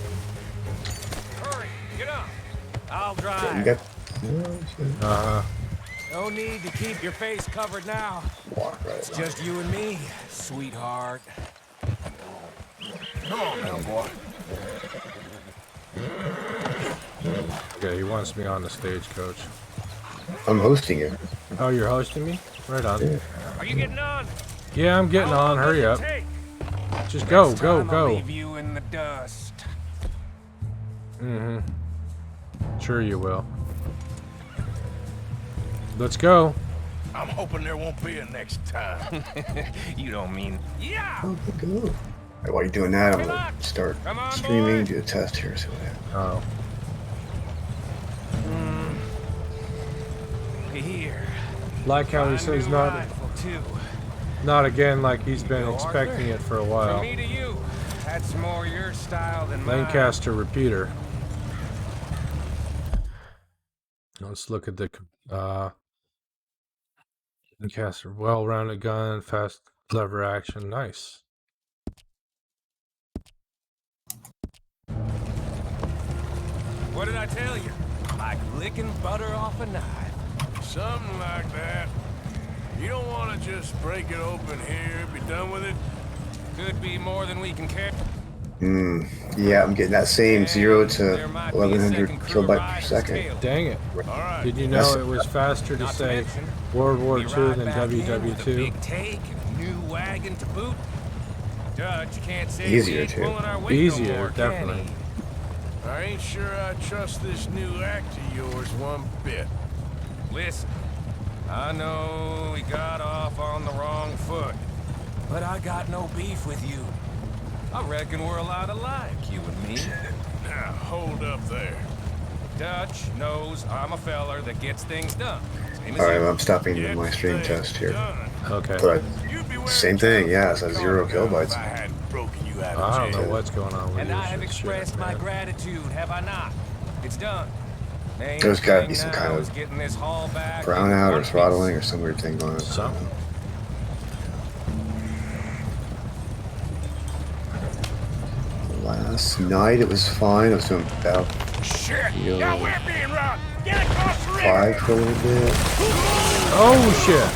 Hurry, get up. I'll drive. No need to keep your face covered now. It's just you and me, sweetheart. Come on now, boy. Okay, he wants me on the stagecoach. I'm hosting it. Oh, you're hosting me? Right on. Yeah. Are you getting on? Yeah, I'm getting on. Hurry up. Just go, go, I'll go. leave you in the dust. Mm-hmm. Sure you will. Let's go. I'm hoping there won't be a next time. You don't mean... Yeah! Oh, go. Right, while you're doing that, I'm gonna start streaming, do a test here, see what happens. Oh. Here. Like how he says not again, like he's been expecting it for a while. From me to you, that's more your style than mine. Lancaster repeater. Let's look at the Lancaster, well-rounded gun, fast lever action, nice. What did I tell you? Like licking butter off a knife. Something like that. You don't want to just break it open here, be done with it? Could be more than we can carry. Yeah, I'm getting that same 0 to 1100 kilobytes per second. Dang it. Did you know it was faster to say World War II than WW2? Big take and a new wagon to boot. Dutch, you can't say Easier too. Easier, no more, definitely. I ain't sure I trust this new act of yours one bit. Listen, I know we got off on the wrong foot, but I got no beef with you. I reckon we're a lot alike, you and me. Now, hold up there. Dutch knows I'm a feller that gets things done. Alright, I'm stopping my stream test here. Okay. But same thing, yeah, it's at 0 kilobytes. I don't know what's going on with And this I have shit, expressed my man. gratitude, have I not? It's done. There's got to be some kind of brownout or throttling or some weird thing going on. Something. Last night it was fine. I was doing about Shit! Now we're being robbed! Get across the river! 5 for a little bit. Oh shit!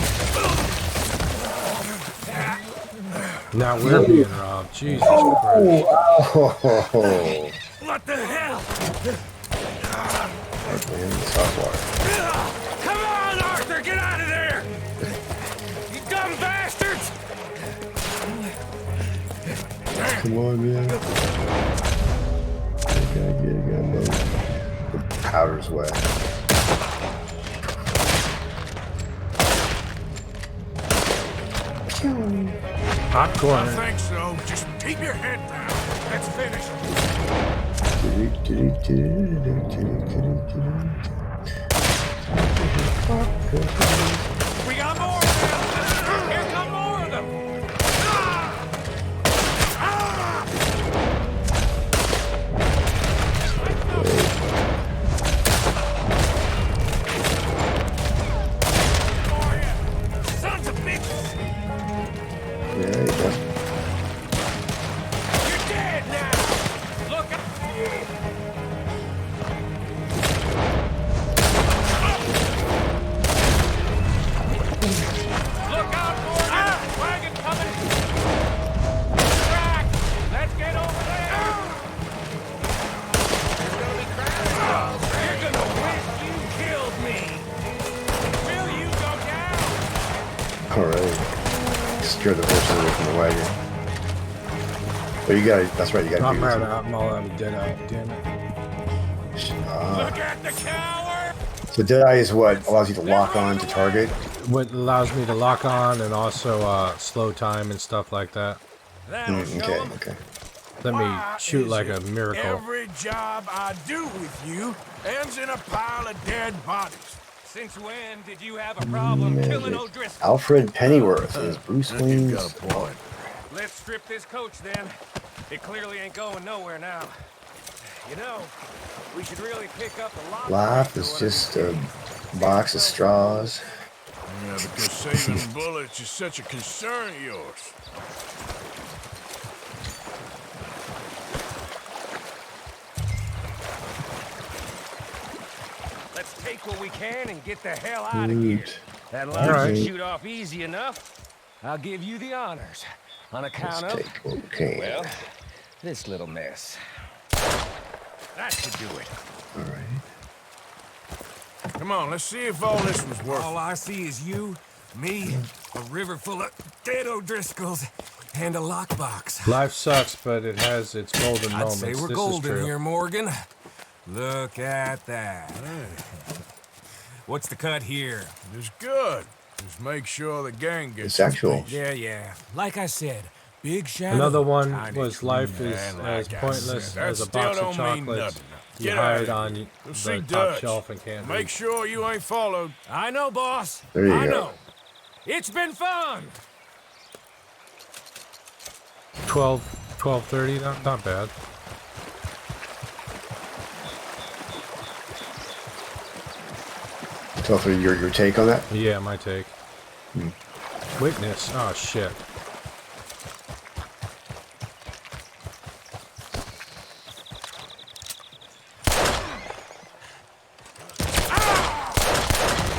Now we're being robbed. Jesus Christ. What the hell? Man, soft water. Come Come on, man. The powder's wet. Popcorn. I think so. Just keep your head down. Let's finish. We got more of them! Here come more of them! Sons of bitches! Yeah, you go. You're dead now! Look out! Look out, Morgan! Wagon coming! Track! Let's get over there! There's gonna be crowds. You're gonna wish you killed me! Will you go down? Alright. Scare the horse away from the wagon. But you gotta, that's right, you gotta do this. I'm all out of Deadeye, damn it. Look at the coward! So Deadeye is what allows you to lock on to target. What allows me to lock on and also slow time and stuff like that. Okay. Let me shoot like a miracle. Every job I do with you ends in a pile of dead bodies. Since when did you have a problem killing O'Driscoll? Alfred Pennyworth is Bruce Wayne's. Let's strip this coach then. It clearly ain't going nowhere now. You know, we should really pick up a lot. Life is just a box of straws. Yeah, because saving bullets is such a concern of yours. Let's take what we can and get the hell out of here. That line should shoot off easy enough. I'll give you the honors. On account of, well, this little mess. That should do it. All right. Come on, let's see if all this was worth it. All I see is you, me, a river full of dead O'Driscolls, and a lockbox. Life sucks, but it has its golden I'd moments. say we're This golden is true. here, Morgan. Look at that. What's the cut here? It's good. Just make sure the gang gets It's actual. Yeah. Like I said, big shadow. Another one tiny was tree, life is man, as like I pointless said. as a That box still of don't mean chocolates. nothing. You Get hide out of on here. Go the see top Dutch. shelf and can't Make reach. sure you ain't followed. I know, boss. There you I go. know. It's been fun. 12:30. Not bad. So for your take on that? Yeah, my take. Witness. Oh shit.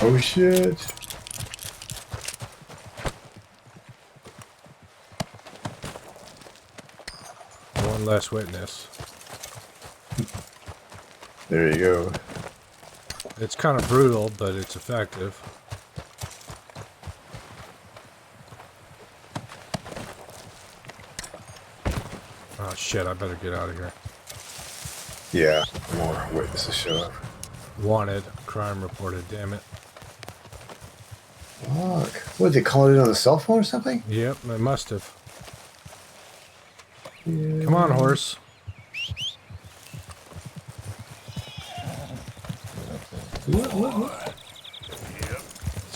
Oh shit. One less witness. There you go. It's kind of brutal, but it's effective. Oh shit, I better get out of here. Yeah, more witnesses show up. Wanted, crime reported, damn it. Fuck. What, they called it on the cell phone or something? Yep, I must have. Yeah. Come on, horse. Let's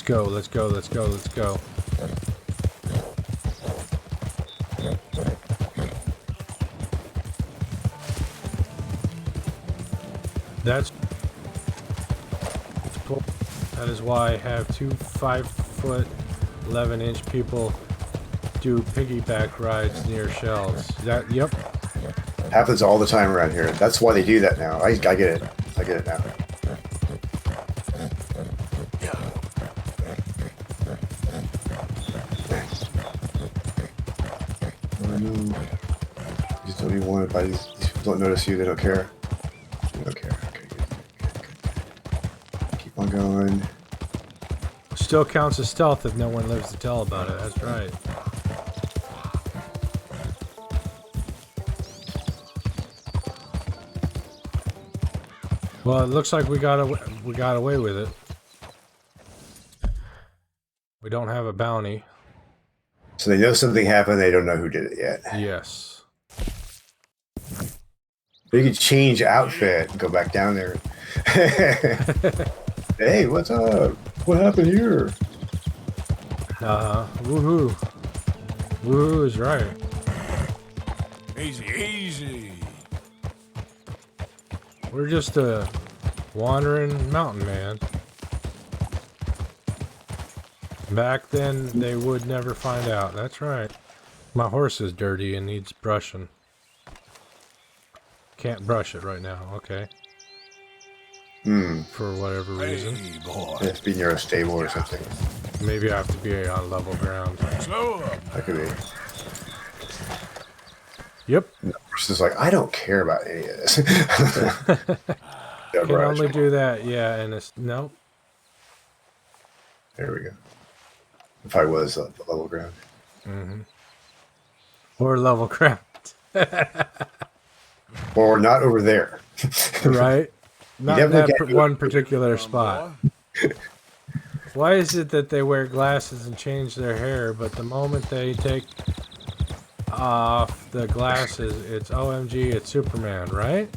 go, let's go, let's go, let's go. That's cool. That is why I have two 5'11" people do piggyback rides near shells. That, yep. Happens all the time around here. That's why they do that now. I get it. I get it now. Oh no. You just don't even want it. These people don't notice you. They don't care. They don't care. Okay, good. Keep on going. Still counts as stealth if no one lives to tell about it. That's right. Well, it looks like we got away with it. We don't have a bounty. So they know something happened. They don't know who did it yet. Yes. You could change outfit and go back down there. Hey, what's up? What happened here? Woohoo. Woohoo is right. Easy, easy. We're just a wandering mountain man. Back then, they would never find out. That's right. My horse is dirty and needs brushing. Can't brush it right now. Okay. For whatever reason. Hey, boy. It has to be near a stable or something. Maybe I have to be on level ground. Slow up. That could be. Yep. And the horse is like, I don't care about any of this. Can only do that, yeah, and it's nope. There we go. If I was level ground. Or level ground. Or not over there. Right? Not in that one particular spot. Why is it that they wear glasses and change their hair, but the moment they take off the glasses, it's OMG, it's Superman, right?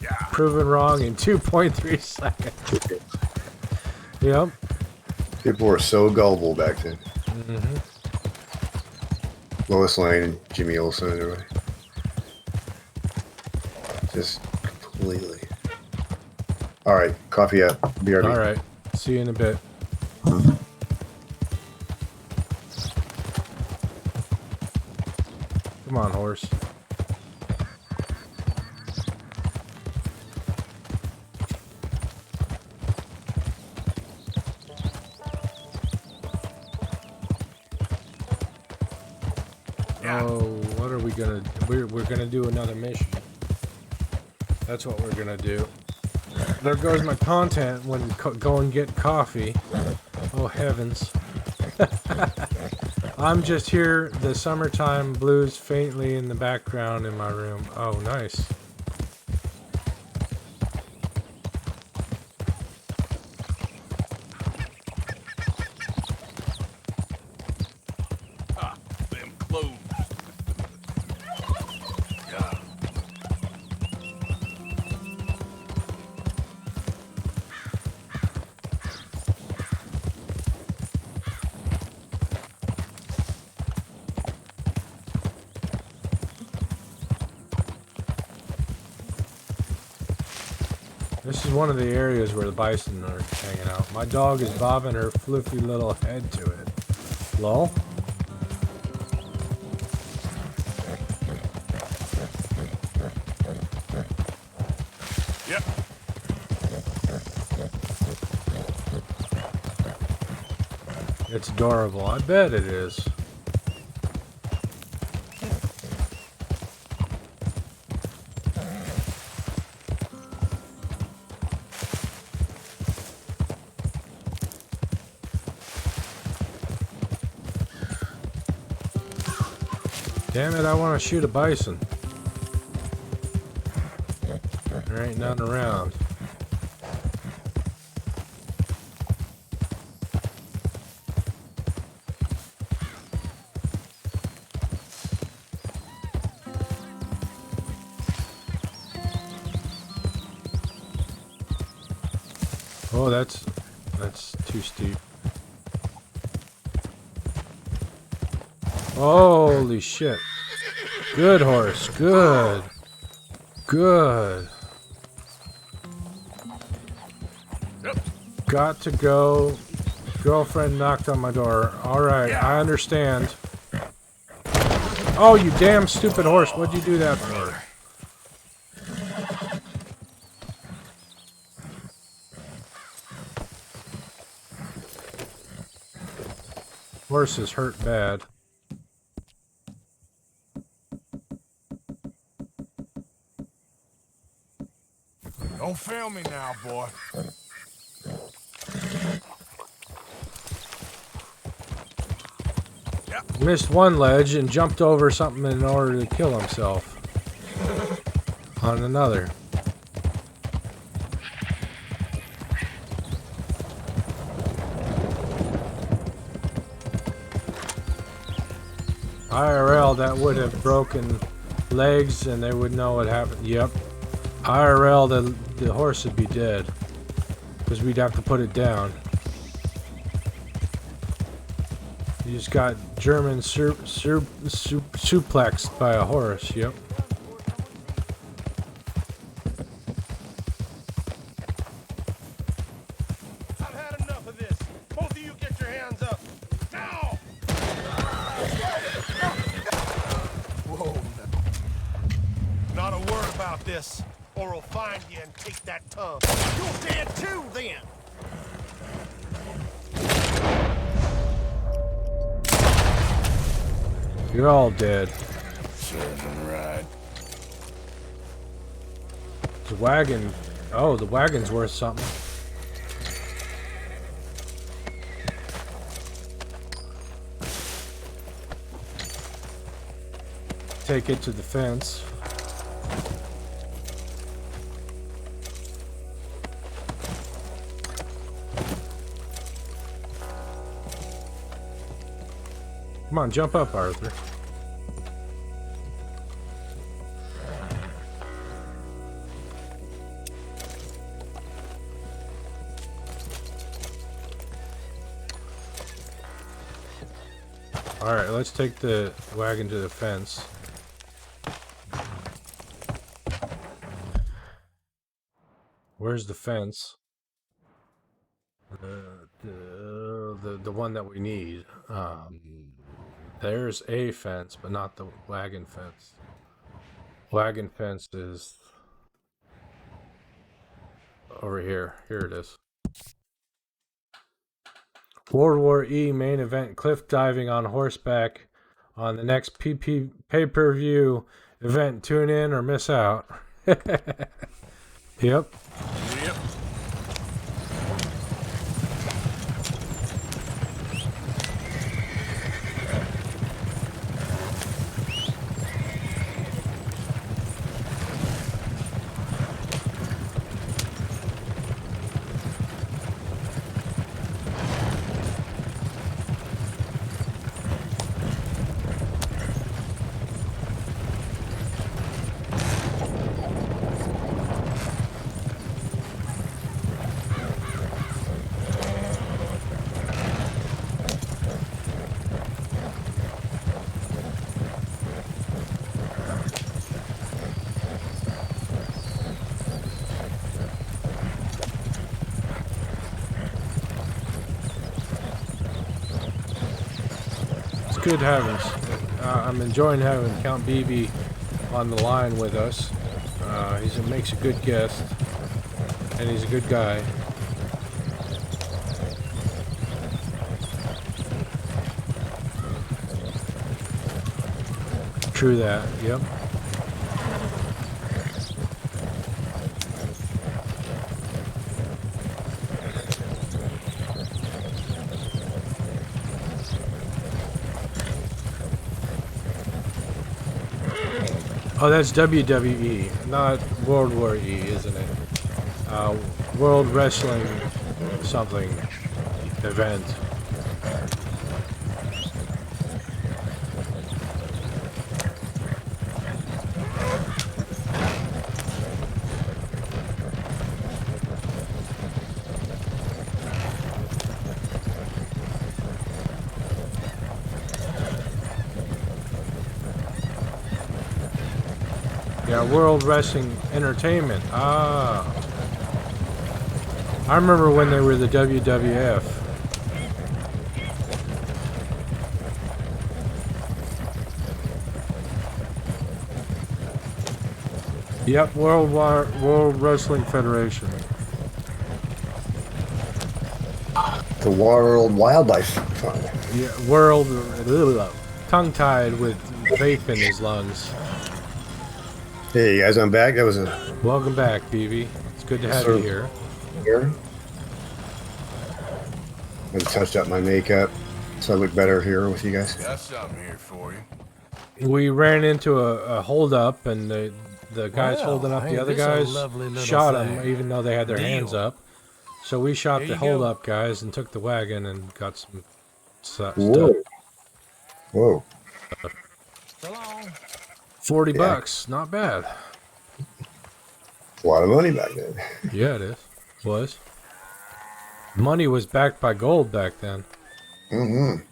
Yeah. Proven wrong in 2.3 seconds. Yep. People were so gullible back then. Lois Lane and Jimmy Olsen, anyway. Just completely. All right, coffee up. BRB. All right. See you in a bit. Come on, horse. Oh, what are we gonna? We're gonna do another mission. That's what we're gonna do. There goes my content when go and get coffee. Oh heavens! I'm just here. The summertime blues faintly in the background in my room. Oh, nice. Them clothes. Yeah. This is one of the areas where the bison are hanging out. My dog is bobbing her fluffy little head to it. Lol. Yep. It's adorable. I bet it is. Damn it, I want to shoot a bison. There ain't nothing around. Oh, that's too steep. Holy shit. Good horse. Good. Good. Yep. Got to go. Girlfriend knocked on my door. Alright, I understand. Oh, you damn stupid horse. What'd you do that for? Horse is hurt bad. Don't fail me now, boy. Missed one ledge and jumped over something in order to kill himself. On another. IRL, that would have broken legs and they would know what happened. Yep. IRL, the horse would be dead. Because we'd have to put it down. You just got German suplexed by a horse, yep. I've had enough of this. Both of you get your hands up. Now! Whoa. Not a word about this, or I'll find you and take that tongue. You're dead too, then! You're all dead. Serving right. The wagon. Oh, the wagon's worth something. Take it to the fence. Come on, jump up, Arthur. Alright, let's take the wagon to the fence. Where's the fence? The one that we need. There's a fence, but not the wagon fence. Wagon fence is over here. Here it is. World War E main event: cliff diving on horseback on the next pay-per-view event. Tune in or miss out. Yep. Yep. Good heavens. I'm enjoying having CountBB on the line with us. Makes a good guest, and he's a good guy. True that, yep. Oh, that's WWE, not World War E, isn't it? World Wrestling something event. Yeah, World Wrestling Entertainment. Ah. I remember when they were the WWF. Yep, World Wrestling Federation. The World Wildlife Fund. Yeah, tongue-tied with vape in his lungs. Hey guys, I'm back. That was a welcome back, BB. It's good to have you here. I touched up my makeup so I look better here with you guys. Got something here for you. We ran into a hold-up, and the guys holding up the other guys shot them, even though they had their hands up. So we shot the hold-up guys and took the wagon and got some stuff. Whoa. Whoa. stuff. So long. 40 bucks, not bad. A lot of money back then. Yeah, it is. Was. Money was backed by gold back then. Mm-hmm.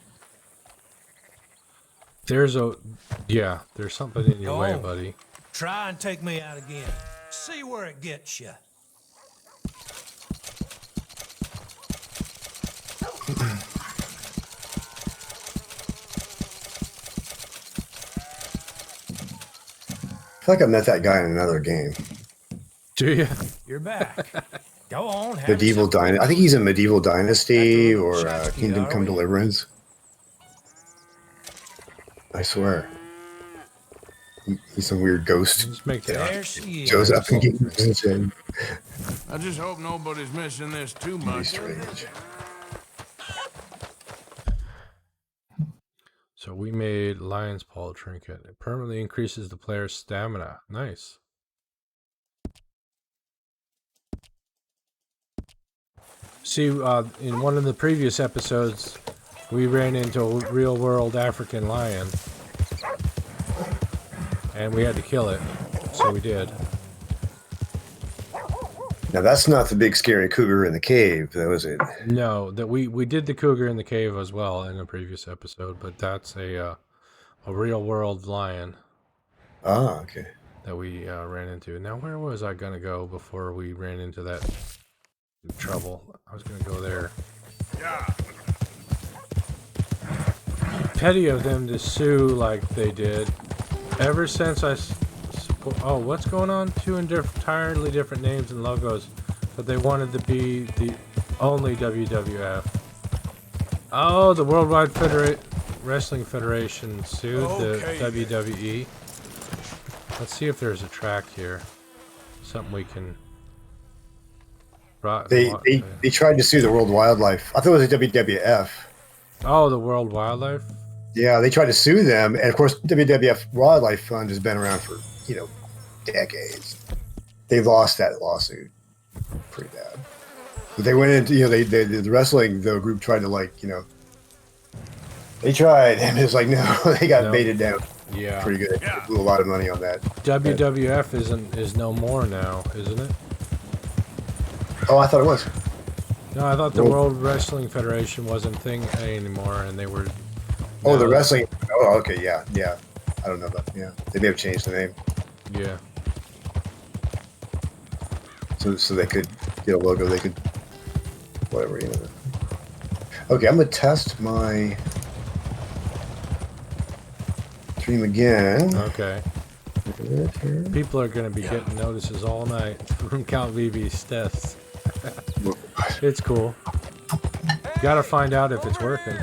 There's something in your way, buddy. Try and take me out again. See where it gets you. I feel like I met that guy in another game. Do you? You're back. Go on. Medieval Dynasty. I think he's in Medieval Dynasty or Kingdom Come Deliverance. I swear. He's some weird ghost. Just make There she is. Shows up in games and shit. I just hope nobody's missing this too much. Strange. So we made Lion's Paw Trinket. It permanently increases the player's stamina. Nice. See, in one of the previous episodes, we ran into a real-world African lion. And we had to kill it. So we did. Now that's not the big scary cougar in the cave, that was it? No, that we did the cougar in the cave as well in a previous episode, but that's a real-world lion. Ah, okay. That we ran into. Now, where was I gonna go before we ran into that trouble? I was gonna go there. Yeah. Petty of them to sue like they did. Ever since oh, what's going on? Two entirely different names and logos, but they wanted to be the only WWF. Oh, the Worldwide Wrestling Federation sued the WWE. Let's see if there's a track here. Something we can. They tried to sue the World Wildlife. I thought it was a WWF. Oh, the World Wildlife. Yeah, they tried to sue them, and of course, WWF Wildlife Fund has been around for decades. They lost that lawsuit pretty bad. But they went into the wrestling group tried to they tried, and it's like no, they got baited down. Yeah, pretty good. They blew a lot of money on that. WWF is no more now, isn't it? Oh, I thought it was. No, I thought the World Wrestling Federation wasn't a thing anymore, and they were. Oh, the wrestling. Oh, okay, yeah. I don't know about. Yeah, they may have changed the name. Yeah. So they could get a logo. They could whatever. Okay, I'm gonna test my stream again. Okay. People are gonna be getting notices all night from CountBB's tests. It's cool. Gotta find out if it's working.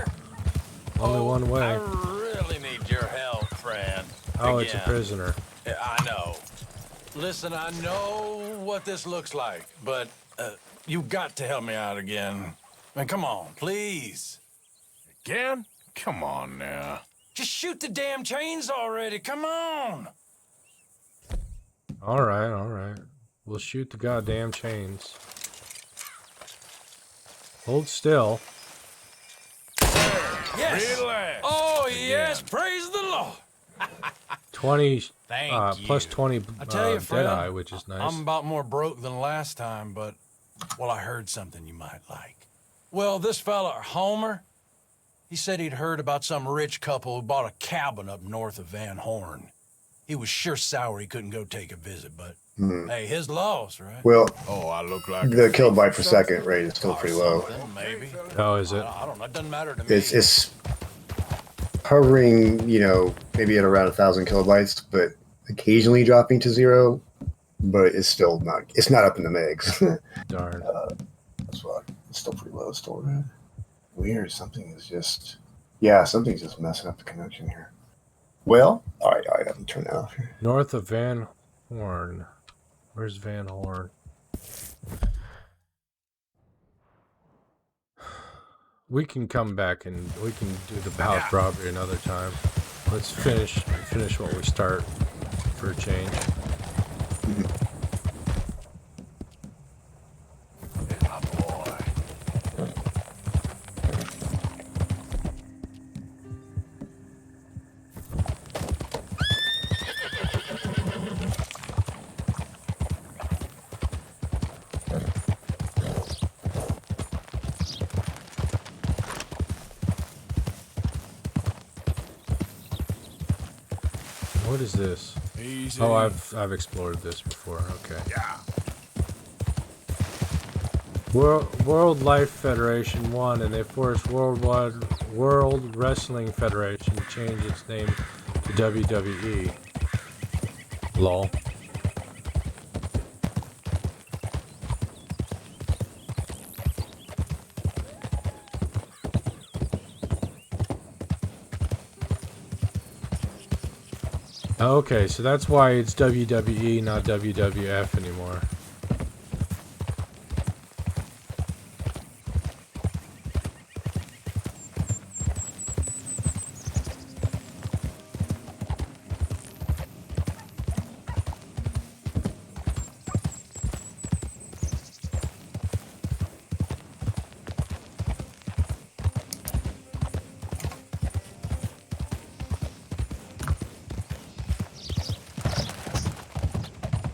Only one way. I really need your help, friend. Oh, it's a prisoner. I know. Listen, I know what this looks like, but you got to help me out again. Man, come on, please. Again? Come on now. Just shoot the damn chains already. Come on. All right. We'll shoot the goddamn chains. Hold still. Yes. Relax. Oh, yes. Praise the Lord. 20 Thank you. plus 20 I tell you, friend, Deadeye, which is nice. I'm about more broke than last time, but, well, I heard something you might like. Well, this fella, Homer, he said he'd heard about some rich couple who bought a cabin up north of Van Horn. He was sure sour he couldn't go take a visit, but, hey, his loss, right? Well, I look like the kilobyte per second rate is still pretty low. Maybe. Oh, is it? I don't know. It doesn't matter to me. It's hovering, maybe at around 1,000 kilobytes, but occasionally dropping to 0. But it's still not. It's not up in the megs. Darn. That's why it's still pretty low. Still weird. Something's just messing up the connection here. Well, all right. I have to turn that off here. North of Van Horn. Where's Van Horn? We can come back and we can do the house robbery another time. Let's finish what we start for a change. What is this? Easy. Oh, I've explored this before. Okay. Yeah. World Life Federation won, and they forced World Wrestling Federation to change its name to WWE. Lol. Okay, so that's why it's WWE, not WWF anymore.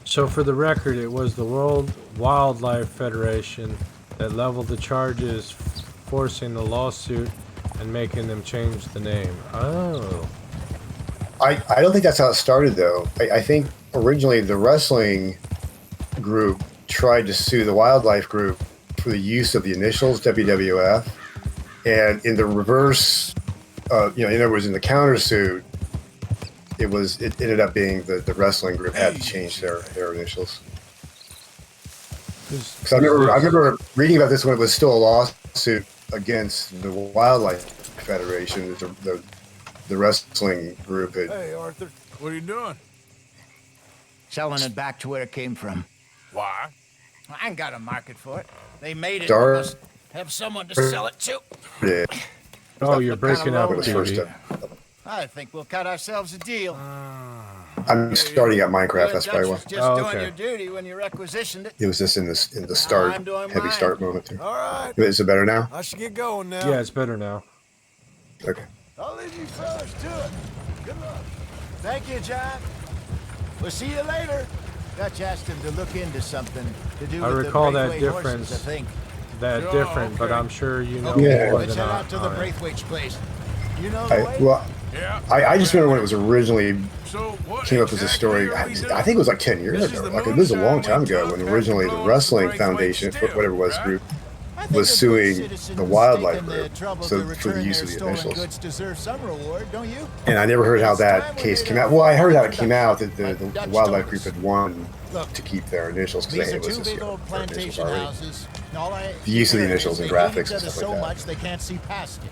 So for the record, it was the World Wildlife Federation that leveled the charges, forcing the lawsuit and making them change the name. Oh. I don't think that's how it started, though. I think originally the wrestling group tried to sue the wildlife group for the use of the initials WWF, and in the reverse, in other words, in the countersuit, it ended up being the wrestling group had to change their initials. Because I remember reading about this when it was still a lawsuit against the Wildlife Federation. The wrestling group had. Hey, Arthur, what are you doing? Selling it back to where it came from. Why? I ain't got a market for it. They made it. Darn. Must have someone to sell it to. Yeah. Oh, you're breaking up, Stevie. I think we'll cut ourselves a deal. I'm starting at Minecraft. That's probably why. Just doing your duty when you requisitioned it. It was just in the start, heavy start moment there. All right. Is it better now? I should get going now. Yeah, it's better now. Okay. I'll leave you fellas to it. Good luck. Thank you, John. We'll see you later. Dutch asked him to look into something to do I with recall the that Braithwaite difference. horses, I think. That different, but I'm sure you know Yeah. more Let's than head out to the I. Braithwaite's place. You know the way? Yeah. I just remember when it was originally So what came up as a story. I think it was like 10 years ago. Like it was a long time ago when originally the Wrestling Foundation, whatever it was, group was suing the wildlife group for the use of the initials. Goods deserve some reward, don't you? And I never heard how that case came out. Well, I heard how it came out that the wildlife group had won to keep their initials because it was just, their initials already. The use of the initials in graphics and stuff so like that. much they can't see past it.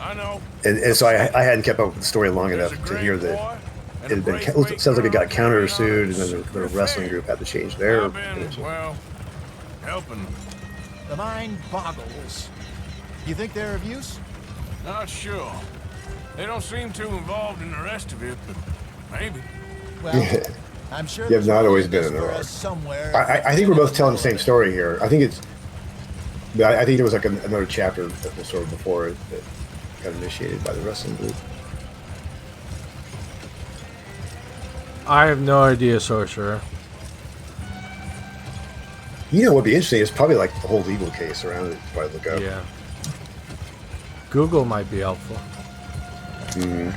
I know. And so I hadn't kept up with the story long enough to hear that it had been. It sounds like it got countersued, and then the wrestling group had to change their initials. Well, helping. The mind boggles. You think they're of use? Not sure. They don't seem too involved in the rest of it, but maybe. Well, I'm sure You have not always been in the wrong. somewhere. I think we're both telling the same story here. I think there was like another chapter that was sort of before it that got initiated by the wrestling group. I have no idea, Sorcerer. You know what would be interesting is probably like the whole legal case around it. Probably look up. Yeah. Google might be helpful. Mm-hmm.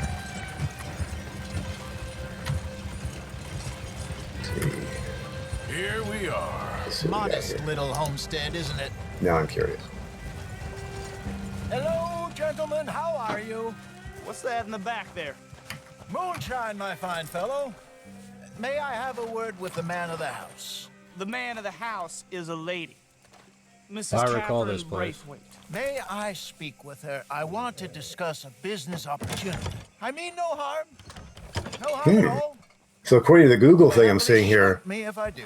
Here we are. Modest little homestead, isn't it? Now I'm curious. Hello, gentlemen. How are you? What's that in the back there? Moonshine, my fine fellow. May I have a word with the man of the house? The man of the house is a lady. Mrs. I recall Catherine this place. Braithwaite. May I speak with her? I want to discuss a business opportunity. I mean no harm. No harm at all. So according to the Google thing I'm seeing here, Me if I do.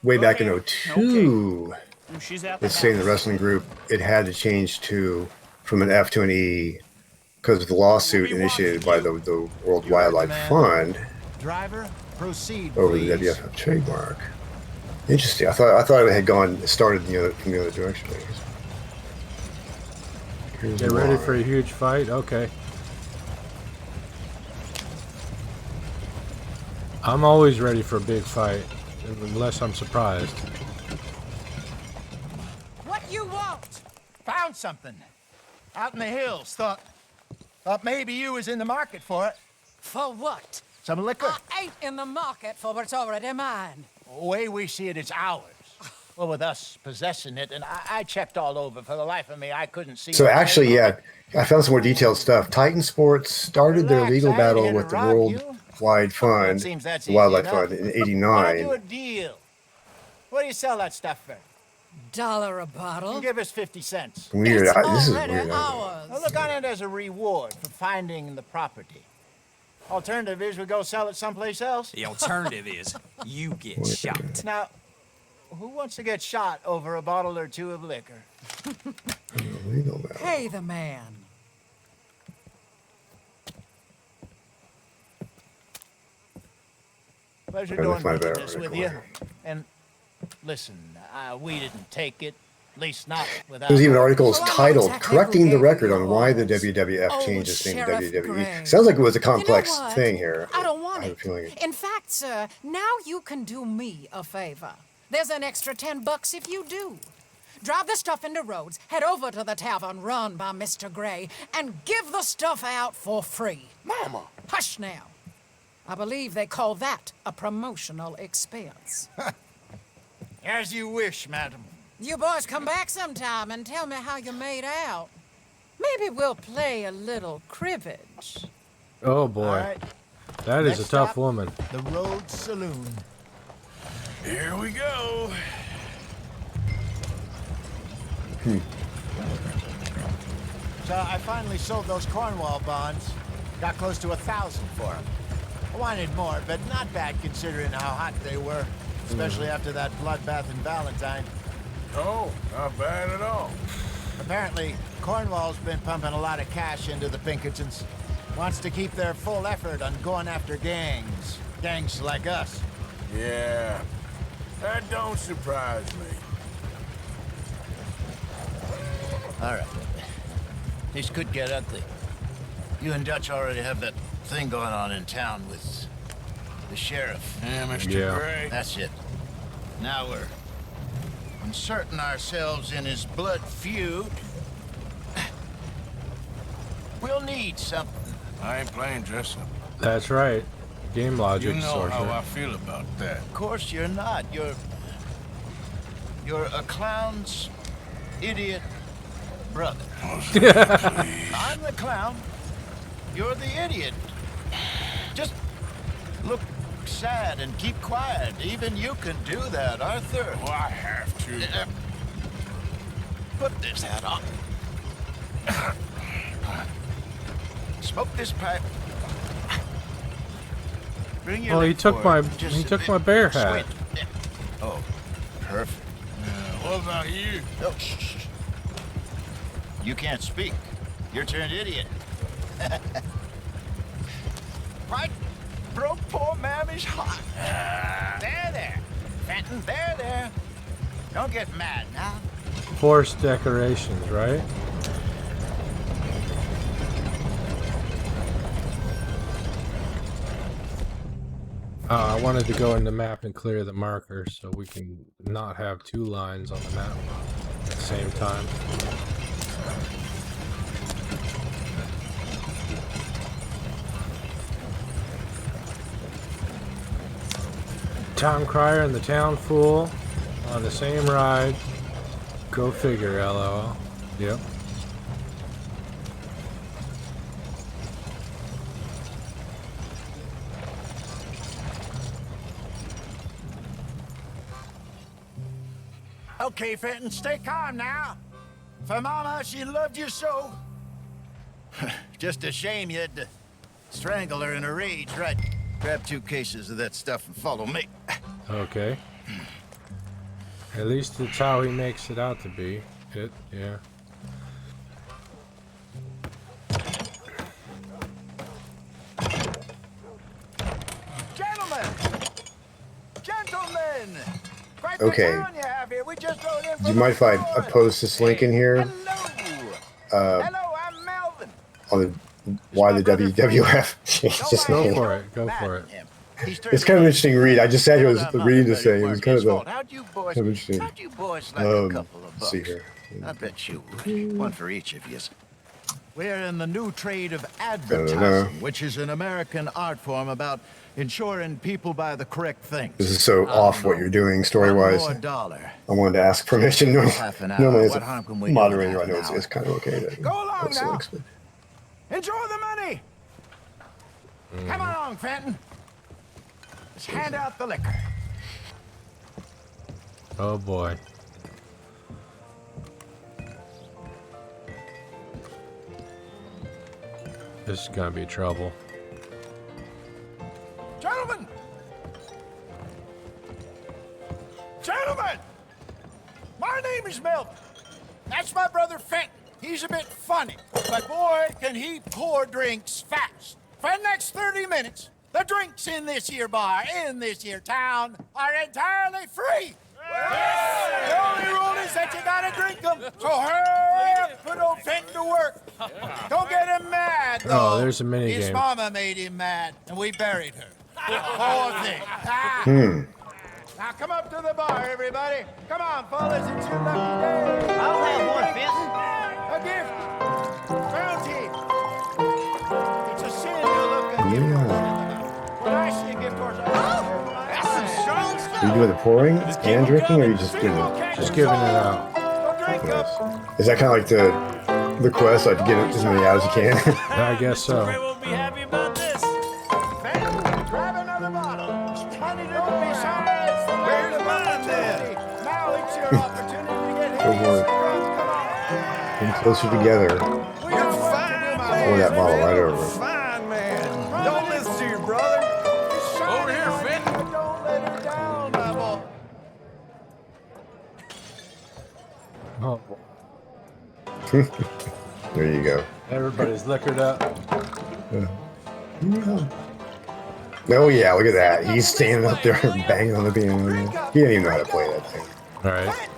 way back in 02, She's at the it's saying the house. wrestling group, it had to change from an F to an E because of the lawsuit initiated by the World Wildlife Fund Driver, proceed, over the please. WWF trademark. Interesting. I thought it had started from the other direction. Here's Get ready why. for a huge fight? Okay. I'm always ready for a big fight, unless I'm surprised. What you want? Found something. Out in the hills. Thought maybe you was in the market for it. For what? Some liquor? I ain't in the market for what's already mine. The way we see it, it's ours. Well, with us possessing it, and I checked all over. For the life of me, I couldn't see. So actually, yeah, I found some more detailed stuff. Titan Sports started their legal battle with the Worldwide Fund, the Wildlife Fund, in Wanna do '89. a deal? What do you sell that stuff for? $1 a bottle. You give us 50 cents. Weird. It's This is already weird. ours. Well, look on it as a reward for finding the property. Alternative is we go sell it someplace else. The alternative is you get shot. Now, who wants to get shot over a bottle or two of liquor? Pay the man. Pleasure Trying to doing find a better business with article you. And listen, we didn't take it. At least not without. There's even articles titled "Correcting the Record on Why the WWF Changed its name to WWE." Sounds like it was a complex thing here. I don't want I have a feeling it. In fact, sir, now you can do me a favor. There's an extra $10 if you do. Drive the stuff into Rhodes, head over to the tavern run by Mr. Gray, and give the stuff out for free. Mama! Hush now. I believe they call that a promotional expense. As you wish, madam. You boys come back sometime and tell me how you made out. Maybe we'll play a little cribbage. Oh boy, that is a tough woman. The Rhodes Saloon. Here we go. So I finally sold those Cornwall bonds. Got close to 1,000 for them. I wanted more, but not bad considering how hot they were, especially after that bloodbath in Valentine. Oh, not bad at all. Apparently, Cornwall's been pumping a lot of cash into the Pinkertons. Wants to keep their full effort on going after gangs. Gangs like us. Yeah, that don't surprise me. All right. This could get ugly. You and Dutch already have that thing going on in town with the sheriff. Yeah, Mr. Gray. That's it. Now we're inserting ourselves in his blood feud. We'll need something. I ain't playing dress up. That's right. Game logic, You know sorcerer. how I feel about that. Of course you're not. You're a clown's idiot brother. I'm the clown. You're the idiot. Just look sad and keep quiet. Even you can do that, Arthur. Oh, I have to. Put this hat on. Smoke this pipe. Bring your Well, he leg took forward. my Just he a took bit. my bear hat. Squint. Oh, perfect. What about you? Oh, shh. You can't speak. You're turned idiot. Right, broke poor Mammy's heart. There. Fenton, there. Don't get mad now. Forced decorations, right? I wanted to go in the map and clear the markers so we can not have two lines on the map at the same time. Town Crier and the Town Fool on the same ride. Go figure, LOL. Yep. Okay, Fenton, stay calm now. For Mama, she loved you so. Just a shame you had to strangle her in a rage, right? Grab 2 cases of that stuff and follow me. Okay. At least it's how he makes it out to be. Yeah. Gentlemen! Quite the Okay. town you have here. We just rode in Do from you mind if I the post this link in here? Hello, I'm Melvin. On the why the WWF changed its Go name. for it. Go for it. It's kind of an interesting read. I just sat here was reading this thing. It was kind of How'd you boys, kind of interesting. how'd you boys like a couple of Let's bucks? see here. I bet you would. One for each of you. We're in the new trade of advertising, which is an American art form about ensuring people buy the correct things. This is so off what you're doing story-wise. I wanted to ask permission. Normally as a moderator, I know it's kind of okay. To go along now. Enjoy the money. Come along, Fenton. Let's hand out the liquor. Oh boy. This is gonna be trouble. Gentlemen! Gentlemen! My name is Milton. That's my brother Fenton. He's a bit funny, but boy, can he pour drinks fast. For the next 30 minutes, the drinks in this here bar, in this here town, are entirely free. The only rule is that you gotta drink them. So hurry up, put old Fenton to work. Don't get him mad, though. Oh, there's a mini His game. mama made him mad, and we buried her. Poor thing. Now come up to the bar, everybody. Come on, fellas, it's your lucky day. I'll have one, Fenton. A gift. Bounty. It's a sin to look at you. When I see a gift horse, that's some strong stuff. Are you doing the pouring and drinking, or are you just giving it? Just giving it out. Nice. Is that kind of like the quest, like to get as many out as you can? I guess so. Won't be happy about this. Grab another bottle. There's plenty to do besides. Where's mine then? Now it's your opportunity to get Go for it. Getting closer together. Pour that bottle right over. Fine, man. Don't listen to your brother. Over here, Fenton. Don't let her down, my boy. Oh. There you go. Everybody's liquored up. Oh yeah, look at that. He's standing up there banging on the piano. He didn't even know how to play that thing. Alright.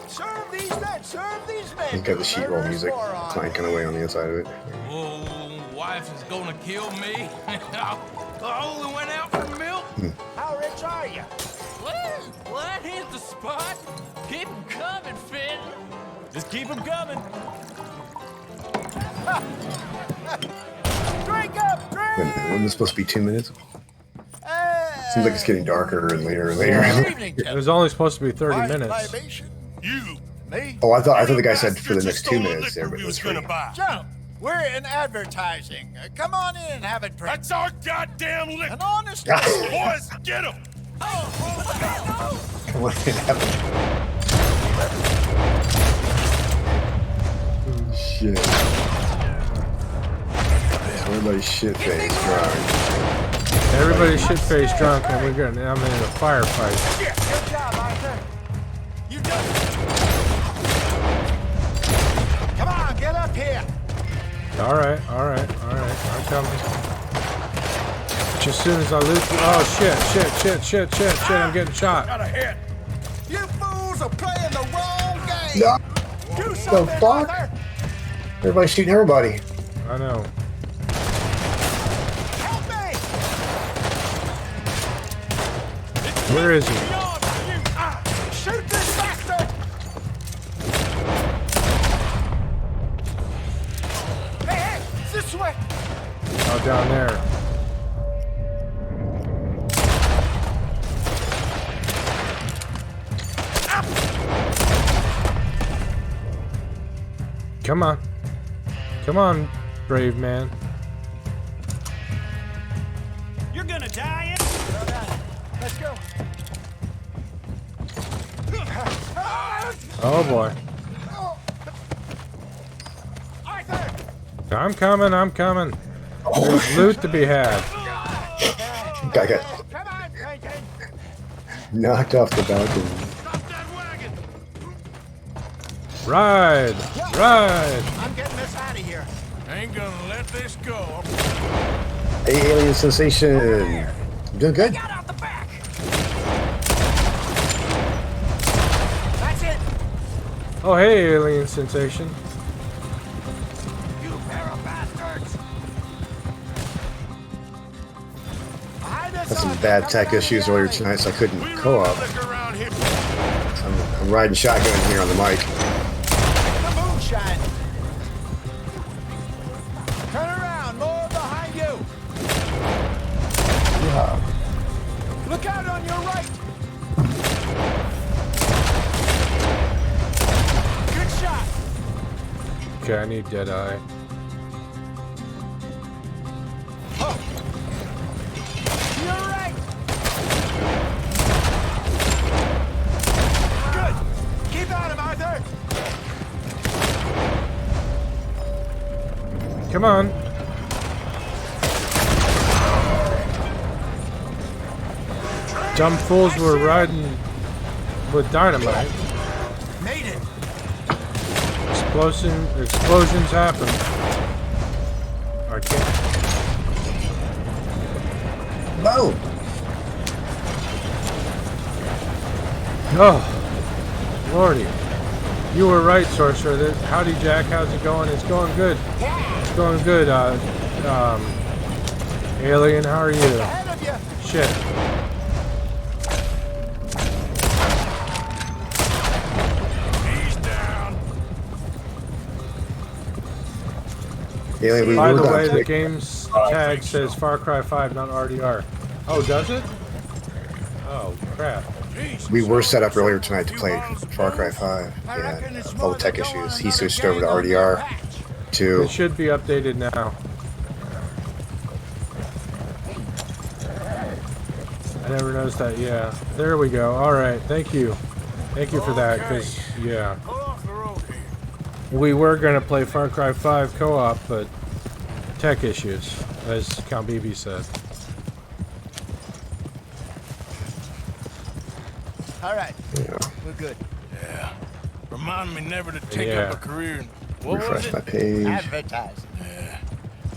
Serve these men. Serve these men. He's got the sheetroll music clanking away on the inside of it. Oh, wife is gonna kill me. I only went out for milk. How rich are you? Well, that hit the spot. Keep 'em coming, Finn. Just keep them coming. Drink up, drink! Wait a minute, wasn't this supposed to be 2 minutes? Seems like it's getting darker and later and later. It was only supposed to be 30 minutes. You, me? Oh, I thought the guy said for the next 2 minutes there, but it was free. Gentlemen, we're in advertising. Come on in and have a drink. That's our goddamn liquor. An honest Boys, get him! Come on in, have a... Shit. Everybody's shit-faced drunk. Everybody's shit-faced drunk, and I'm in a firefight. Good job, Arthur. You done it. Come on, get up here. Alright. I'm coming. Just as soon as I lose. Oh, shit. I'm getting shot. Got a hit. You fools are playing the wrong game. No. Do The something, fuck? Arthur. Everybody's shooting everybody. I know. Help me. Where is he? Shoot this bastard. Hey, this way. Oh, down there. Come on, brave man. You're gonna die. Let's go. Oh boy. Arthur. I'm coming. There's loot to be had. Guy got Come on, Clayton. knocked off the balcony. Ride. I'm getting this out of here. Ain't gonna let this go. Hey, alien sensation. I'm doing good. Get out the back. That's it. Oh, hey, alien sensation. You pair of bastards. Had some bad tech issues earlier tonight, so I couldn't co-op. I'm riding shotgun here on the mic. The moonshine. Turn around, more behind you. Yeah. Look out on your right. Good shot. Okay, I need Deadeye. Oh. To your right. Good. Keep at him, Arthur. Come on. Dumb fools were riding with dynamite. Made it. Explosions happen. I can't. No. Oh, Lordy. You were right, Sorcerer. Howdy, Jack. How's it going? It's going good. It's going good. Alien, how are you? Shit. Alien, By the way, the game's tag says Far Cry 5, not RDR. Oh, does it? Oh, crap. We were set up earlier tonight to play Far Cry 5. Yeah, all the tech issues. He switched over to RDR. It should be updated now. I never noticed that. Yeah, there we go. All right, thank you for that. Because yeah, we were gonna play Far Cry 5 co-op, but tech issues, as CountBB said. All right. Yeah. We're good. Yeah. Remind me never to take up a career in... What was Refresh it? my page. Advertising. Yeah.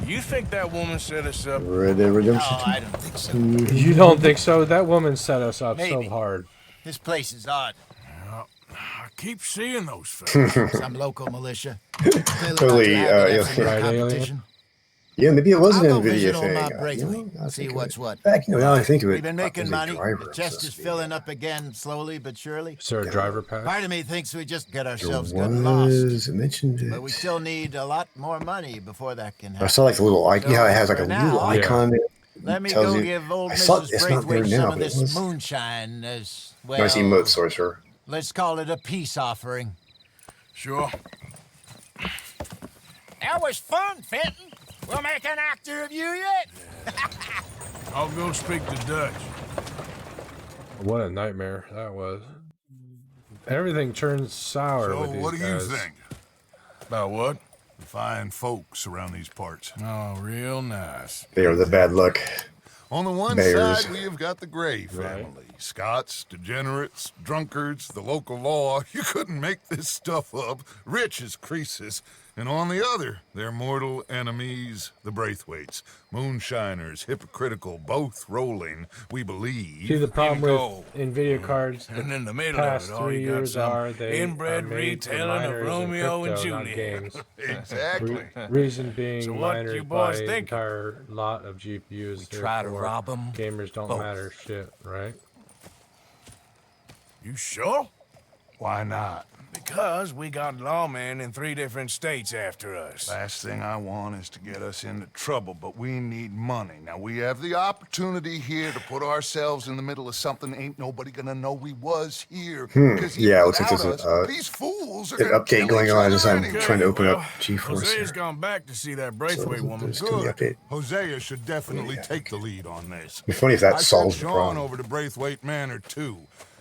You think that woman set us up? Red Dead Redemption. No, I don't think so. You don't think so? That woman set us up Maybe. so hard. This place is odd. Well, I keep seeing those fellas. Some local militia. Totally, yeah, maybe it was an NVIDIA thing. See what's what. In fact, now I think of it, We've been making money. driver, The chest is filling up again, slowly but surely. Is there a driver pack? Part of me thinks we just get ourselves There good lost. was, it mentioned it. But we still need a lot more money before that can happen. I saw like the little icon. Yeah, it has like a For little now, icon there. Let me Tells go you- give old I saw Mrs. it's not there Braithwaite now, some of but it this was. moonshine as well. Nice emote, Sorcerer. Let's call it a peace offering. Sure. That was fun, Fenton. We'll make an actor of you yet. I'll go speak to Dutch. What a nightmare that was. Everything turns sour So with these what do you guys. think? About what? The fine folks around these parts. Oh, real nice. They are the bad luck. On the one Bears. side, we have got the Gray family. Right. Scots, degenerates, drunkards, the local law. You couldn't make this stuff up. Rich as Croesus. And on the other, their mortal enemies, the Braithwaites. Moonshiners, hypocritical, both rolling, we believe. See, the problem go. with NVIDIA cards the And in the middle past of it all, 3 you got years some are they inbred are made for retelling of miners Romeo and crypto, not Juliet. games. Exactly. Reason being, So what miners you boys buy an think? entire lot of GPUs. Try to therefore rob 'em Gamers don't both. matter shit, right? You sure? Why not? Because we got lawmen in 3 different states after us. Last thing I want is to get us into trouble, but we need money. Now, we have the opportunity here to put ourselves in the middle of something ain't nobody gonna know we was here. Because Yeah, it looks like without there's a, us, these fools are an gonna update kill going each on other as I'm anyway. trying to open up Well, GeForce Hosea's here. gone back to see that So Braithwaite woman. there's gonna be an update. Hosea should definitely take the lead on this. It'd be funny if that I solves sent the Sean problem. over to Braithwaite Manor, too.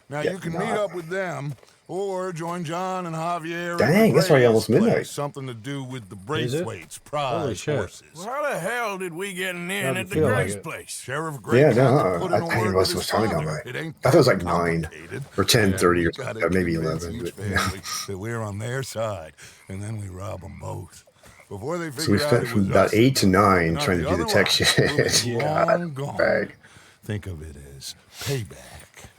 Now, Yeah, you can not. meet up with them, or join John and Javier. Dang, that's already almost Place. midnight. Something to do with the Is it? Braithwaites' Holy prize shit. horses. Well, how the hell did we get in Doesn't at the feel like Gray's it. place? Sheriff Gray Yeah, had to no, put I in a didn't word realize with it was his time gone father. by. It ain't I thought it was like that 9 complicated. or 10:30 or Gotta something, maybe convince 11. each But, family that we're on their side, and then we rob them both. Before they so we figure out spent it from was about us, 8 to 9 not trying to do the other tech lot, shit. we'll be long God, gone. bag. Think of it as payback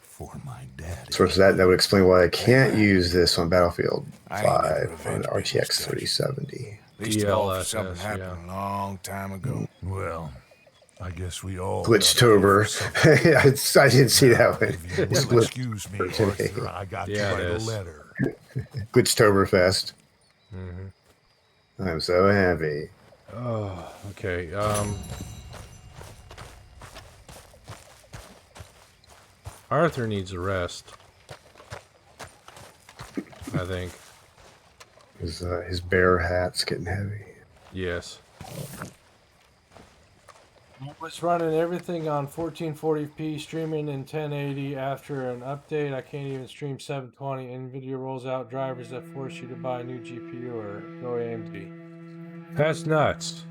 for my daddy. So that would explain why I can't use this on Battlefield I ain't never 5 on revenge RTX business, 3070. Least of all for something DLSS, happened a long time ago. Well, I guess we all Glitchtober. I didn't see that one. If you It's will excuse me, Glitch- Arthur, I got Yeah, to it write a is. letter. Glitchtoberfest. Mm-hmm. I'm so happy. Oh, okay. Arthur needs a rest. I think. His bear hat's getting heavy. Yes. I was running everything on 1440p, streaming in 1080. After an update, I can't even stream 720. NVIDIA rolls out drivers that force you to buy a new GPU or go AMD. That's nuts.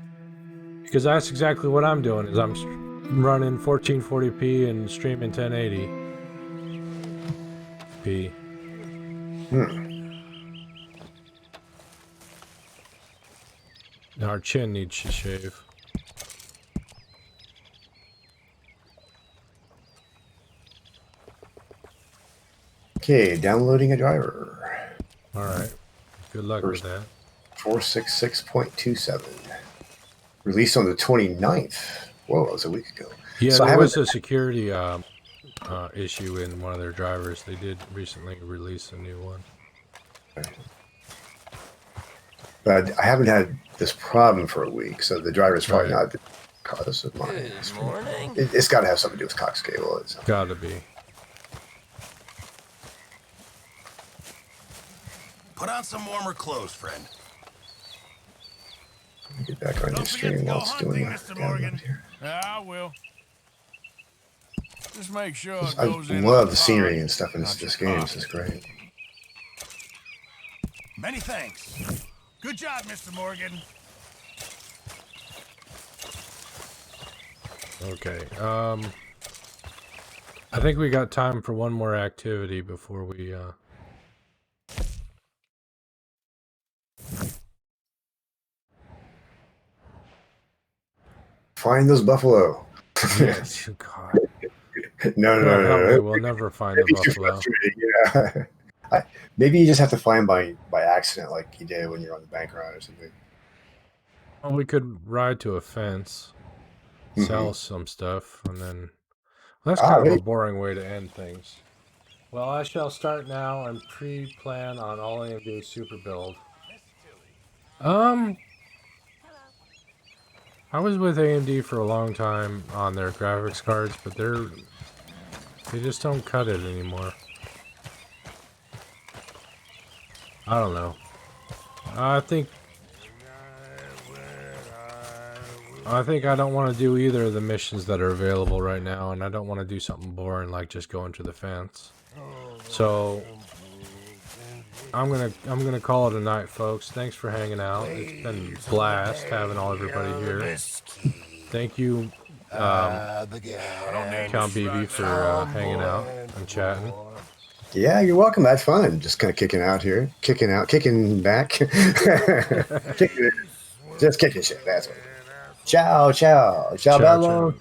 Because that's exactly what I'm doing. Is I'm running 1440p and streaming 1080p. Our chin needs to shave. Okay, downloading a driver. All right. Good luck with that. 466.27. Released on the 29th. Whoa, that was a week ago. Yeah, so there was a security issue in one of their drivers. They did recently release a new one. But I haven't had this problem for a week, so the driver's probably not the cause of mine. Good morning. It's got to have something to do with Cox Cable. It's got to be. Put on some warmer clothes, friend. Get back on your stream while it's doing Mr. Morgan. Yeah, I will. Just make sure it I goes in. love the scenery and stuff in this game. This is great. Many thanks. Good job, Mr. Morgan. Okay. I think we got time for one more activity before we Find those buffalo. Yes, God. No. We'll never find the buffalo. Yeah. Maybe you just have to find by accident, like you did when you're on the bank ride or something. Well, we could ride to a fence, sell some stuff, and then... Well, that's kind of a boring way to end things. Well, I shall start now and pre-plan on all AMD super build. I was with AMD for a long time on their graphics cards, but they just don't cut it anymore. I don't know. I think I don't want to do either of the missions that are available right now, and I don't want to do something boring like just going to the fence. So I'm gonna call it a night, folks. Thanks for hanging out. It's been a blast having everybody here. Thank you, CountBB, for hanging out and chatting. Yeah, you're welcome. I had fun. Just kind of kicking out here, kicking back, just kicking shit. That's what. Ciao, bello, ciao, bella.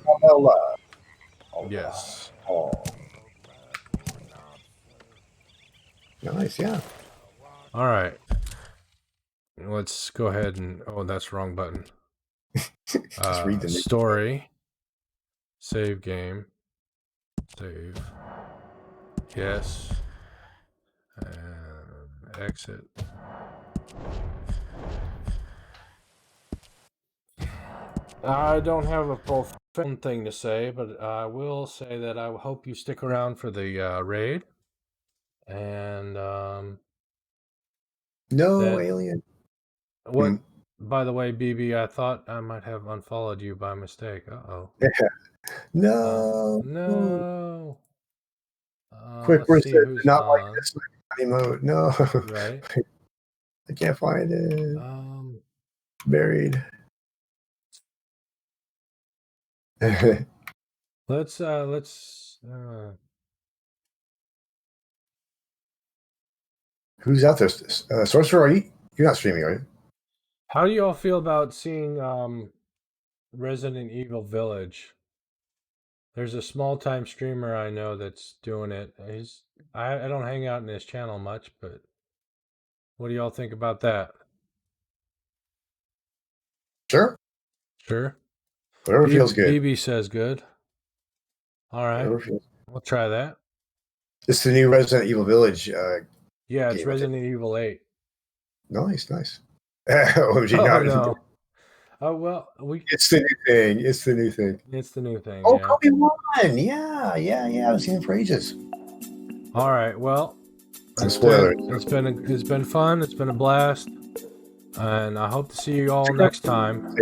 Yes. Oh. Nice, yeah. All right. Let's go ahead and... Oh, that's the wrong button. Just read the story. Save game. Save. Yes. And exit. I don't have a full thing to say, but I will say that I hope you stick around for the raid. And no alien. What? By the way, BB, I thought I might have unfollowed you by mistake. Uh-oh. No. No. Quick Let's see reset. who's Not on. like this mode. No. Right. I can't find it. Buried. Let's Who's out there? Sorcerer, are you? You're not streaming, are you? How do you all feel about seeing Resident Evil Village? There's a small-time streamer I know that's doing it. I don't hang out in his channel much, but what do y'all think about that? Sure. Whatever feels good. BB says good. All right. We'll try that. It's the new Resident Evil Village. Yeah, it's Resident Evil 8. Nice. Oh, no. Oh well, It's the new thing. It's the new thing. It's the new thing. Oh, Yeah. Kobe won. Yeah. I haven't seen him for ages. All right. Well, Some spoilers. it's been fun. It's been a blast, and I hope to see you all next time.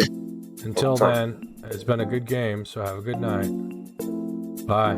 Until then, it's been a good game. So have a good night. Bye.